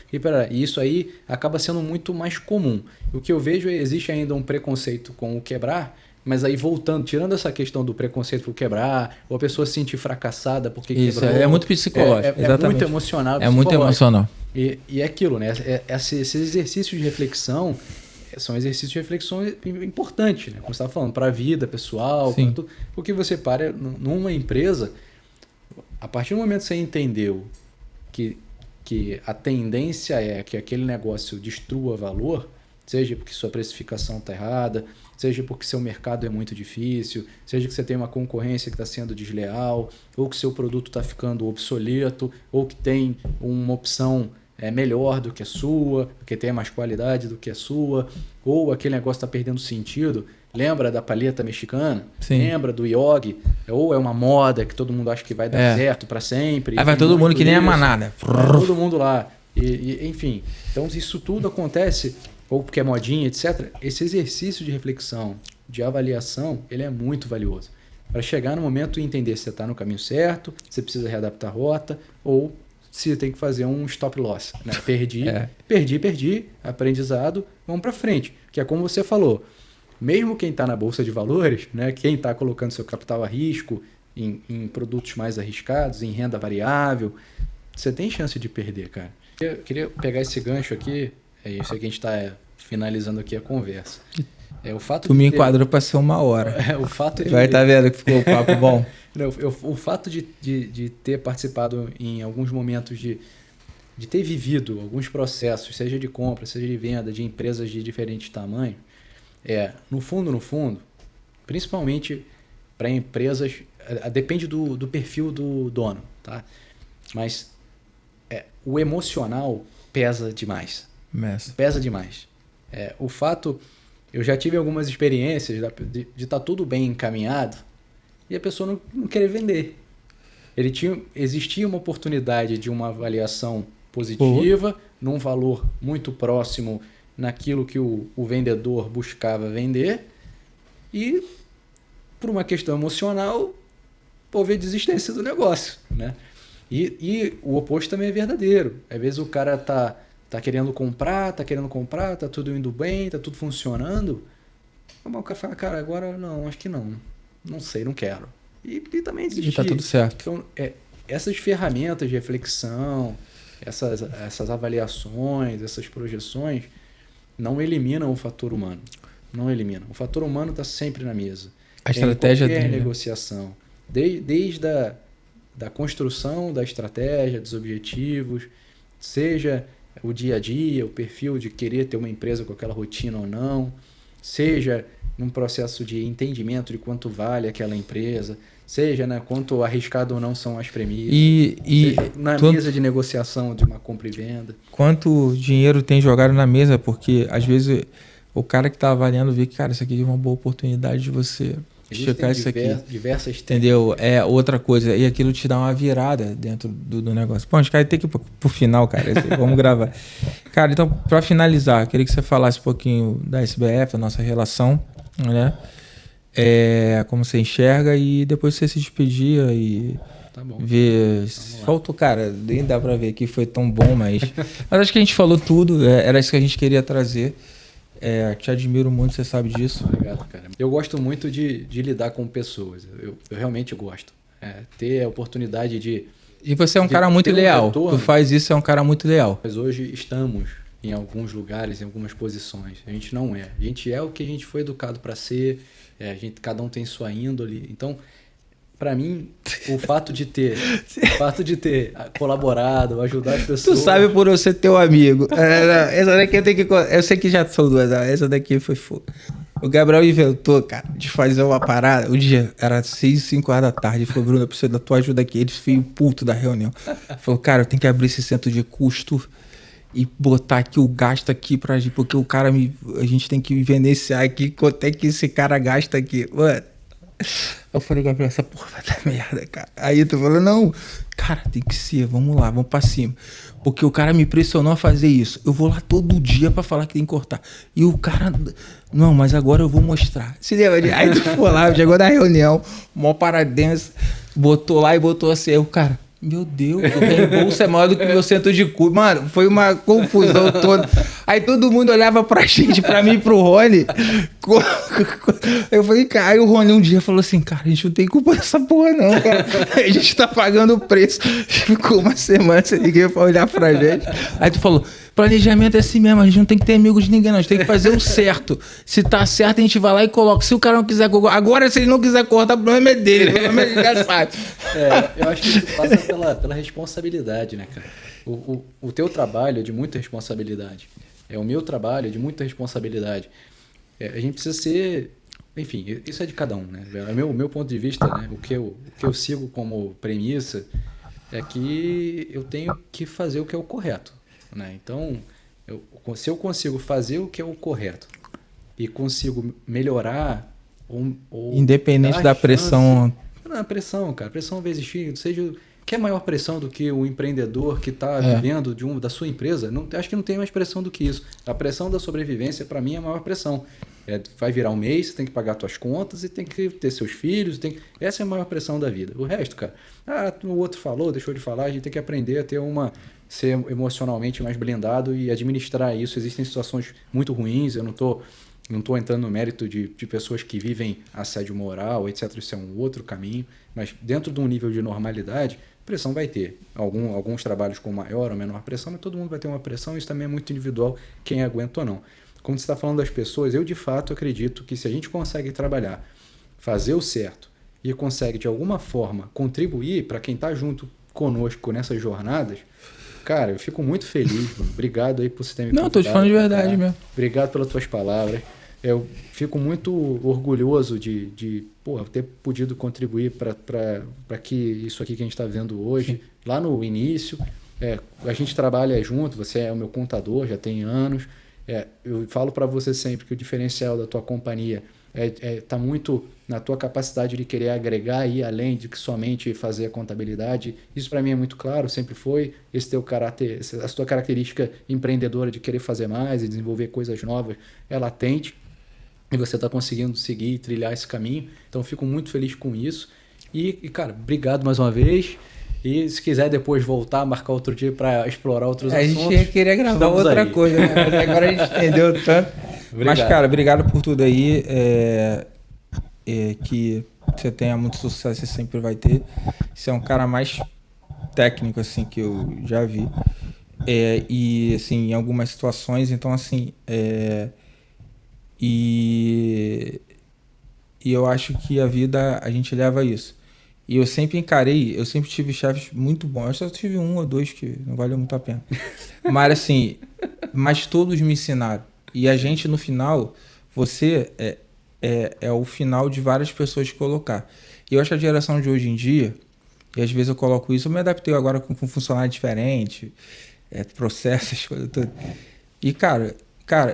e isso aí acaba sendo muito mais comum. O que eu vejo existe ainda um preconceito com o quebrar, mas aí voltando, tirando essa questão do preconceito por quebrar, ou a pessoa se sentir fracassada porque isso, quebrou. É muito psicológico, exatamente. É muito emocional. É muito emocional. E é aquilo, né? Esses exercícios de reflexão são exercícios de reflexão importantes, né? Como você estava falando, para a vida pessoal, porque você para numa empresa, a partir do momento que você entendeu que a tendência é que aquele negócio destrua valor, seja porque sua precificação está errada, seja porque seu mercado é muito difícil, seja que você tem uma concorrência que está sendo desleal, ou que seu produto está ficando obsoleto, ou que tem uma opção melhor do que a sua, que tem mais qualidade do que a sua, ou aquele negócio está perdendo sentido. Lembra da palheta mexicana? Lembra do yogi? Ou é uma moda que todo mundo acha que vai dar certo para sempre? Aí vai todo mundo que nem a manada. Vai todo mundo lá. Enfim, então isso tudo acontece ou porque é modinha, etc. Esse exercício de reflexão, de avaliação, ele é muito valioso. Para chegar no momento e entender se você está no caminho certo, se você precisa readaptar a rota, ou se tem que fazer um stop loss. Né? Perdi, aprendizado, vamos para frente. Que é como você falou, mesmo quem está na Bolsa de Valores, né? Quem está colocando seu capital a risco em produtos mais arriscados, em renda variável, você tem chance de perder, cara. Eu queria pegar esse gancho aqui, é isso que a gente está finalizando aqui a conversa. O fato tu me enquadrou para ser 1 hora. O fato de... Vai estar vendo que ficou o papo bom. O fato de ter participado em alguns momentos de ter vivido alguns processos, seja de compra, seja de venda, de empresas de diferentes tamanhos, no fundo, principalmente para empresas, depende do perfil do dono, tá? Mas o emocional pesa demais. Pesa demais. O fato... Eu já tive algumas experiências de estar tudo bem encaminhado e a pessoa não querer vender. Existia uma oportunidade de uma avaliação positiva, num valor muito próximo naquilo que o vendedor buscava vender, e por uma questão emocional houve a desistência do negócio, né? E o oposto também é verdadeiro. Às vezes o cara tá querendo comprar, tá tudo indo bem, tá tudo funcionando. O cara fala, cara, agora não, acho que não sei, não quero. E também desistir. E tá tudo certo. Então, essas ferramentas de reflexão, essas avaliações, essas projeções, não eliminam o fator humano. Não eliminam. O fator humano está sempre na mesa. A estratégia dele. Qualquer negociação. Desde da construção da estratégia, dos objetivos, seja o dia a dia, o perfil de querer ter uma empresa com aquela rotina ou não, seja num processo de entendimento de quanto vale aquela empresa, seja, né, quanto arriscado ou não são as premissas, na mesa de negociação de uma compra e venda. Quanto dinheiro tem jogado na mesa, porque às vezes o cara que está avaliando vê que, cara, isso aqui é uma boa oportunidade de você checar isso aqui. Diversas entendeu? É outra coisa. E aquilo te dá uma virada dentro do negócio. Bom, acho que vai ter que ir pro final, cara. Vamos gravar. Cara, então, para finalizar, queria que você falasse um pouquinho da SBF, da nossa relação, né? Como você enxerga, e depois você se despedia e tá bom. Ver. Faltou, cara, nem dá pra ver que foi tão bom, mas acho que a gente falou tudo, era isso que a gente queria trazer. Te admiro muito, você sabe disso. Obrigado, cara. Eu gosto muito de lidar com pessoas. Eu realmente gosto. Ter a oportunidade de... E você é um cara muito leal. Tu faz isso, é um cara muito leal. Mas hoje estamos em alguns lugares, em algumas posições. A gente não é. A gente é o que a gente foi educado para ser. Cada um tem sua índole. Então, para mim, o fato de ter colaborado, ajudar as pessoas... Tu sabe por eu ser teu amigo. Essa daqui eu tenho que... Eu sei que já são duas. Essa daqui foi fogo. O Gabriel inventou, cara, de fazer uma parada. O dia era 6, 5 horas da tarde. Ele falou, Bruno, eu preciso da tua ajuda aqui. Ele veio puto da reunião. Ele falou, cara, eu tenho que abrir esse centro de custo e botar aqui o gasto aqui pra gente, porque o cara a gente tem que evidenciar aqui quanto é que esse cara gasta aqui. Mano, eu falei, Gabriel, essa porra vai dar merda, cara. Aí tu falou, não, cara, tem que ser, vamos lá, vamos pra cima. Porque o cara me pressionou a fazer isso. Eu vou lá todo dia pra falar que tem que cortar. E o cara, não, mas agora eu vou mostrar. Se lembra de... Aí tu foi lá, chegou na reunião, mó paradense, botou lá e botou assim, aí o cara... Meu Deus, o reembolso é maior do que o meu centro de custo. Mano, foi uma confusão toda. Aí todo mundo olhava pra gente, pra mim e pro Rony. Eu falei, cara, aí o Rony um dia falou assim, cara, a gente não tem culpa dessa porra não, cara. A gente tá pagando o preço. Ficou uma semana sem ninguém pra olhar pra gente. Aí tu falou, planejamento é assim mesmo, a gente não tem que ter amigo de ninguém não, a gente tem que fazer o certo. Se tá certo, a gente vai lá e coloca. Se o cara não quiser cortar, agora se ele não quiser cortar, o problema é dele, o problema é já sabe. Eu acho que isso passa pela responsabilidade, né, cara? O teu trabalho é de muita responsabilidade. O meu trabalho é de muita responsabilidade. A gente precisa ser... Enfim, isso é de cada um, né? O meu ponto de vista, né? O que eu sigo como premissa é que eu tenho que fazer o que é o correto, né? Então, se eu consigo fazer o que é o correto e consigo melhorar ou independente da pressão... Não, a pressão, cara. A pressão vai existir, seja quer maior pressão do que o empreendedor que está vivendo da sua empresa? Acho que não tem mais pressão do que isso. A pressão da sobrevivência, para mim, é a maior pressão. Vai virar um mês, você tem que pagar suas contas e tem que ter seus filhos. Essa é a maior pressão da vida. O resto, cara, o outro falou, deixou de falar, a gente tem que aprender a ser emocionalmente mais blindado e administrar isso. Existem situações muito ruins, eu não estou entrando no mérito de pessoas que vivem assédio moral, etc. Isso é um outro caminho, mas dentro de um nível de normalidade, pressão vai ter. Alguns trabalhos com maior ou menor pressão, mas todo mundo vai ter uma pressão, isso também é muito individual, quem aguenta ou não. Como você está falando das pessoas, eu de fato acredito que se a gente consegue trabalhar, fazer o certo e consegue de alguma forma contribuir para quem está junto conosco nessas jornadas, cara, eu fico muito feliz, mano. Obrigado aí por você ter me convidado. Não, tô te falando de verdade mesmo. Obrigado pelas tuas palavras. Eu fico muito orgulhoso de ter podido contribuir para que isso aqui que a gente está vendo hoje, sim, lá no início. A gente trabalha junto, você é o meu contador, já tem anos. Eu falo para você sempre que o diferencial da tua companhia está muito na tua capacidade de querer agregar e ir além de que somente fazer a contabilidade. Isso para mim é muito claro, sempre foi. Esse teu caráter, a tua característica empreendedora de querer fazer mais e desenvolver coisas novas é latente. E você está conseguindo seguir e trilhar esse caminho. Então, eu fico muito feliz com isso. E, cara, obrigado mais uma vez. E se quiser depois voltar, marcar outro dia para explorar outros assuntos. A gente queria gravar outra coisa, né? Mas agora a gente entendeu tanto. Obrigado. Mas, cara, obrigado por tudo aí. Que você tenha muito sucesso e sempre vai ter. Você é um cara mais técnico, assim, que eu já vi. E, assim, em algumas situações, então, assim... E eu acho que a vida, a gente leva isso. E eu sempre tive chefes muito bons. Eu só tive um ou dois que não valeu muito a pena. Mas assim, todos me ensinaram. E a gente, no final, você é o final de várias pessoas colocar. E eu acho que a geração de hoje em dia, e às vezes eu coloco isso, eu me adaptei agora com funcionário diferente, processos, coisas todas. E, cara,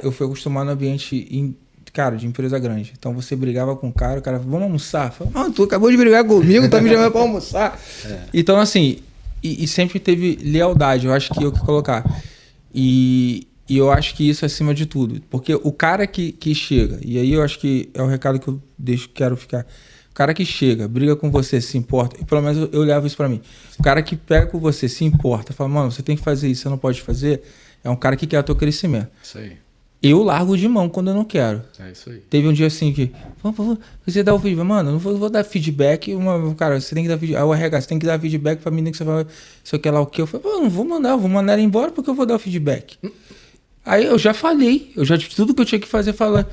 eu fui acostumado no ambiente de empresa grande. Então você brigava com o cara vamos almoçar. Falei, tu acabou de brigar comigo, tá me chamando pra almoçar. Então, assim, e sempre teve lealdade, eu acho que eu que colocar. E eu acho que isso é acima de tudo. Porque o cara que chega, e aí eu acho que é o recado que eu quero ficar. O cara que chega, briga com você, se importa, e pelo menos eu levo isso pra mim. O cara que pega com você, se importa, fala, mano, você tem que fazer isso, você não pode fazer, é um cara que quer o teu crescimento. Isso aí. Eu largo de mão quando eu não quero. É isso aí. Teve um dia assim que... Você dá o feedback. Mano, eu não vou dar feedback. Cara, você tem que dar feedback. Aí o RH, você tem que dar feedback pra mim que você vai... Sei lá o que. Eu falei, não vou mandar ele embora porque eu vou dar o feedback. Aí eu já falei. Tudo que eu tinha que fazer, falando.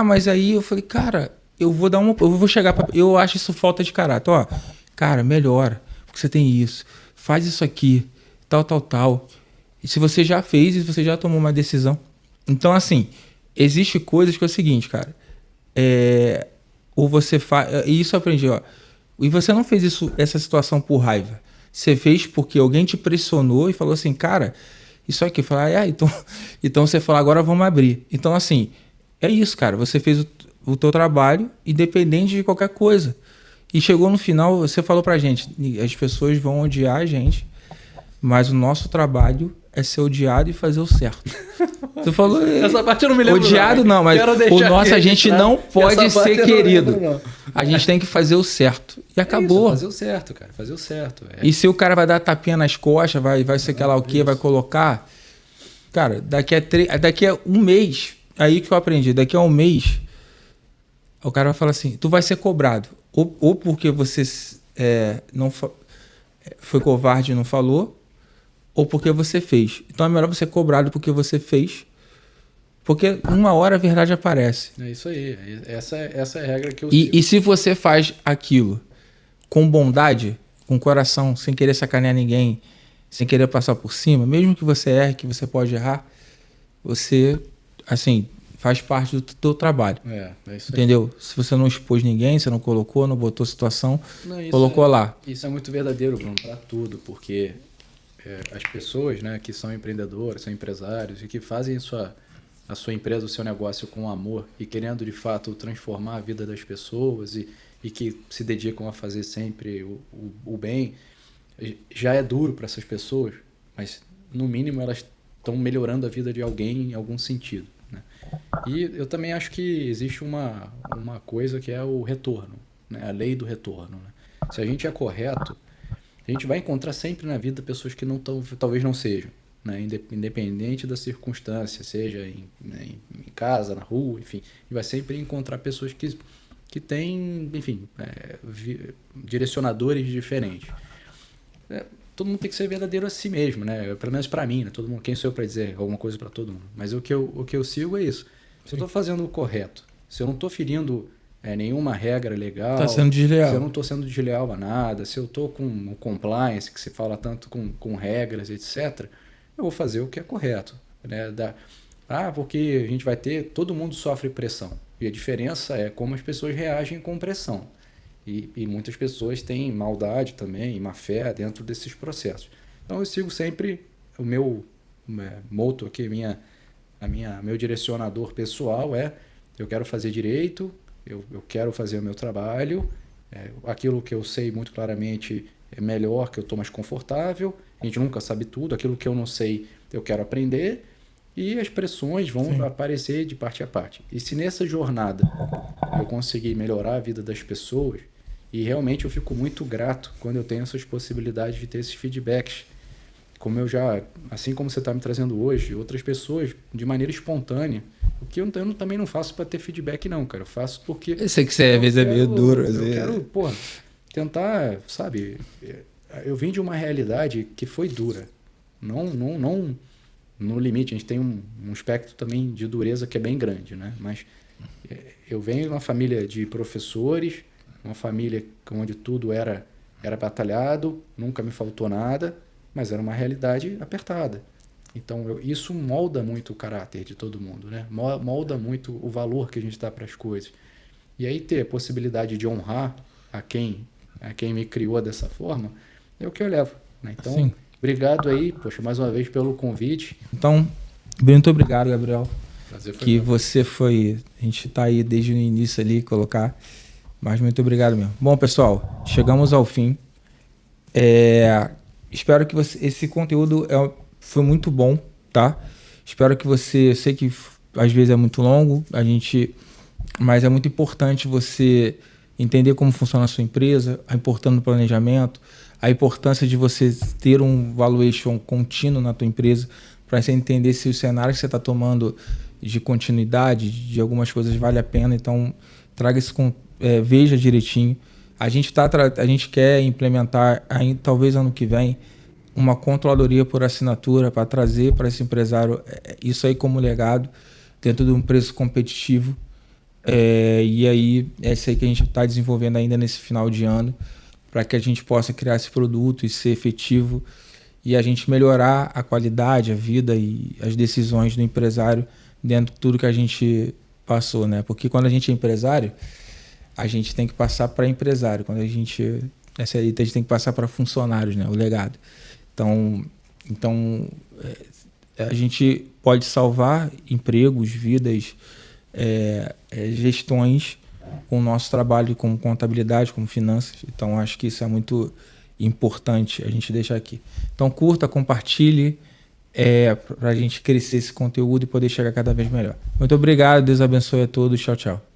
Mas aí eu falei, cara, eu vou chegar pra... Eu acho isso falta de caráter. Ó, cara, melhora. Porque você tem isso. Faz isso aqui. Tal. E se você já fez e você já tomou uma decisão... Então, assim, existe coisas que é o seguinte, cara. Ou você faz... E isso eu aprendi, ó. E você não fez essa situação por raiva. Você fez porque alguém te pressionou e falou assim, cara, isso aqui. Falar, então você falou, agora vamos abrir. Então, assim, é isso, cara. Você fez o teu trabalho, independente de qualquer coisa. E chegou no final, você falou pra gente, as pessoas vão odiar a gente, mas o nosso trabalho é ser odiado e fazer o certo. Tu falou... Essa parte eu não me lembro. Odiado não, mas o nosso a gente não pode ser querido. A gente tem que fazer o certo. E acabou. Fazer o certo, cara. Fazer o certo. E se o cara vai dar tapinha nas costas, vai ser aquela o quê, vai colocar... Cara, daqui a um mês, aí que eu aprendi, daqui a um mês, o cara vai falar assim, tu vai ser cobrado. Ou porque você não foi covarde e não falou, ou porque você fez. Então é melhor você cobrado porque você fez, porque uma hora a verdade aparece. É isso aí. Essa é a regra que eu sigo. E se você faz aquilo com bondade, com coração, sem querer sacanear ninguém, sem querer passar por cima, mesmo que você erre, que você pode errar, você, assim, faz parte do teu trabalho. É isso aí. Entendeu? Se você não expôs ninguém, você não colocou, não botou situação, colocou lá. Isso é muito verdadeiro, Bruno, para tudo, porque... as pessoas, né, que são empreendedoras, são empresários e que fazem a sua empresa, o seu negócio com amor e querendo de fato transformar a vida das pessoas e que se dedicam a fazer sempre o bem, já é duro para essas pessoas, mas no mínimo elas estão melhorando a vida de alguém em algum sentido, né? E eu também acho que existe uma coisa que é o retorno, né? A lei do retorno, né? Se a gente é correto, a gente vai encontrar sempre na vida pessoas que talvez não sejam, né? Independente da circunstância, seja em casa, na rua, enfim. A gente vai sempre encontrar pessoas que têm, enfim, direcionadores diferentes. Todo mundo tem que ser verdadeiro a si mesmo, né? Pelo menos para mim, né? Todo mundo, quem sou eu para dizer alguma coisa para todo mundo? Mas o que eu sigo é isso. Se eu estou fazendo o correto, se eu não estou ferindo nenhuma regra legal, tá sendo desleal. Se eu não estou sendo desleal a nada, se eu estou com o compliance, que se fala tanto com regras, etc., eu vou fazer o que é correto, né? Porque a gente vai todo mundo sofre pressão. E a diferença é como as pessoas reagem com pressão. E muitas pessoas têm maldade também, e má fé dentro desses processos. Então eu sigo sempre o meu motto aqui, meu direcionador pessoal eu quero fazer direito, eu quero fazer o meu trabalho, aquilo que eu sei muito claramente é melhor, que eu estou mais confortável, a gente nunca sabe tudo, aquilo que eu não sei eu quero aprender, e as pressões vão aparecer de parte a parte. E se nessa jornada eu conseguir melhorar a vida das pessoas, e realmente eu fico muito grato quando eu tenho essas possibilidades de ter esses feedbacks, assim como você está me trazendo hoje, outras pessoas de maneira espontânea, o que eu também não faço para ter feedback não, cara, eu faço porque... Eu sei que você às vezes é meio duro. Eu quero, tentar, sabe, eu vim de uma realidade que foi dura, não no limite, a gente tem um espectro também de dureza que é bem grande, né? Mas eu venho de uma família de professores, uma família onde tudo era batalhado, nunca me faltou nada, mas era uma realidade apertada. Então, isso molda muito o caráter de todo mundo, né? Molda muito o valor que a gente dá para as coisas. E aí ter a possibilidade de honrar a quem me criou dessa forma, é o que eu levo, né? Então, sim. Obrigado aí, mais uma vez pelo convite. Então, muito obrigado, Gabriel. Prazer foi que meu. Você foi... A gente está aí desde o início ali, colocar... Mas muito obrigado mesmo. Bom, pessoal, chegamos ao fim. Espero que esse conteúdo foi muito bom, tá? Espero que eu sei que às vezes é muito longo, mas é muito importante você entender como funciona a sua empresa, a importância do planejamento, a importância de você ter um valuation contínuo na tua empresa, para você entender se o cenário que você está tomando de continuidade, de algumas coisas, vale a pena. Então, traga esse veja direitinho. A gente quer implementar, talvez ano que vem, uma controladoria por assinatura para trazer para esse empresário isso aí como legado dentro de um preço competitivo. E aí é isso aí que a gente está desenvolvendo ainda nesse final de ano, para que a gente possa criar esse produto e ser efetivo e a gente melhorar a qualidade, a vida e as decisões do empresário dentro de tudo que a gente passou, né? Porque quando a gente é empresário, a gente tem que passar para empresário. Quando a gente tem que passar para funcionários, né? O legado. Então a gente pode salvar empregos, vidas, gestões com o nosso trabalho como contabilidade, como finanças. Então acho que isso é muito importante a gente deixar aqui. Então curta, compartilhe, para a gente crescer esse conteúdo e poder chegar cada vez melhor. Muito obrigado, Deus abençoe a todos. Tchau, tchau.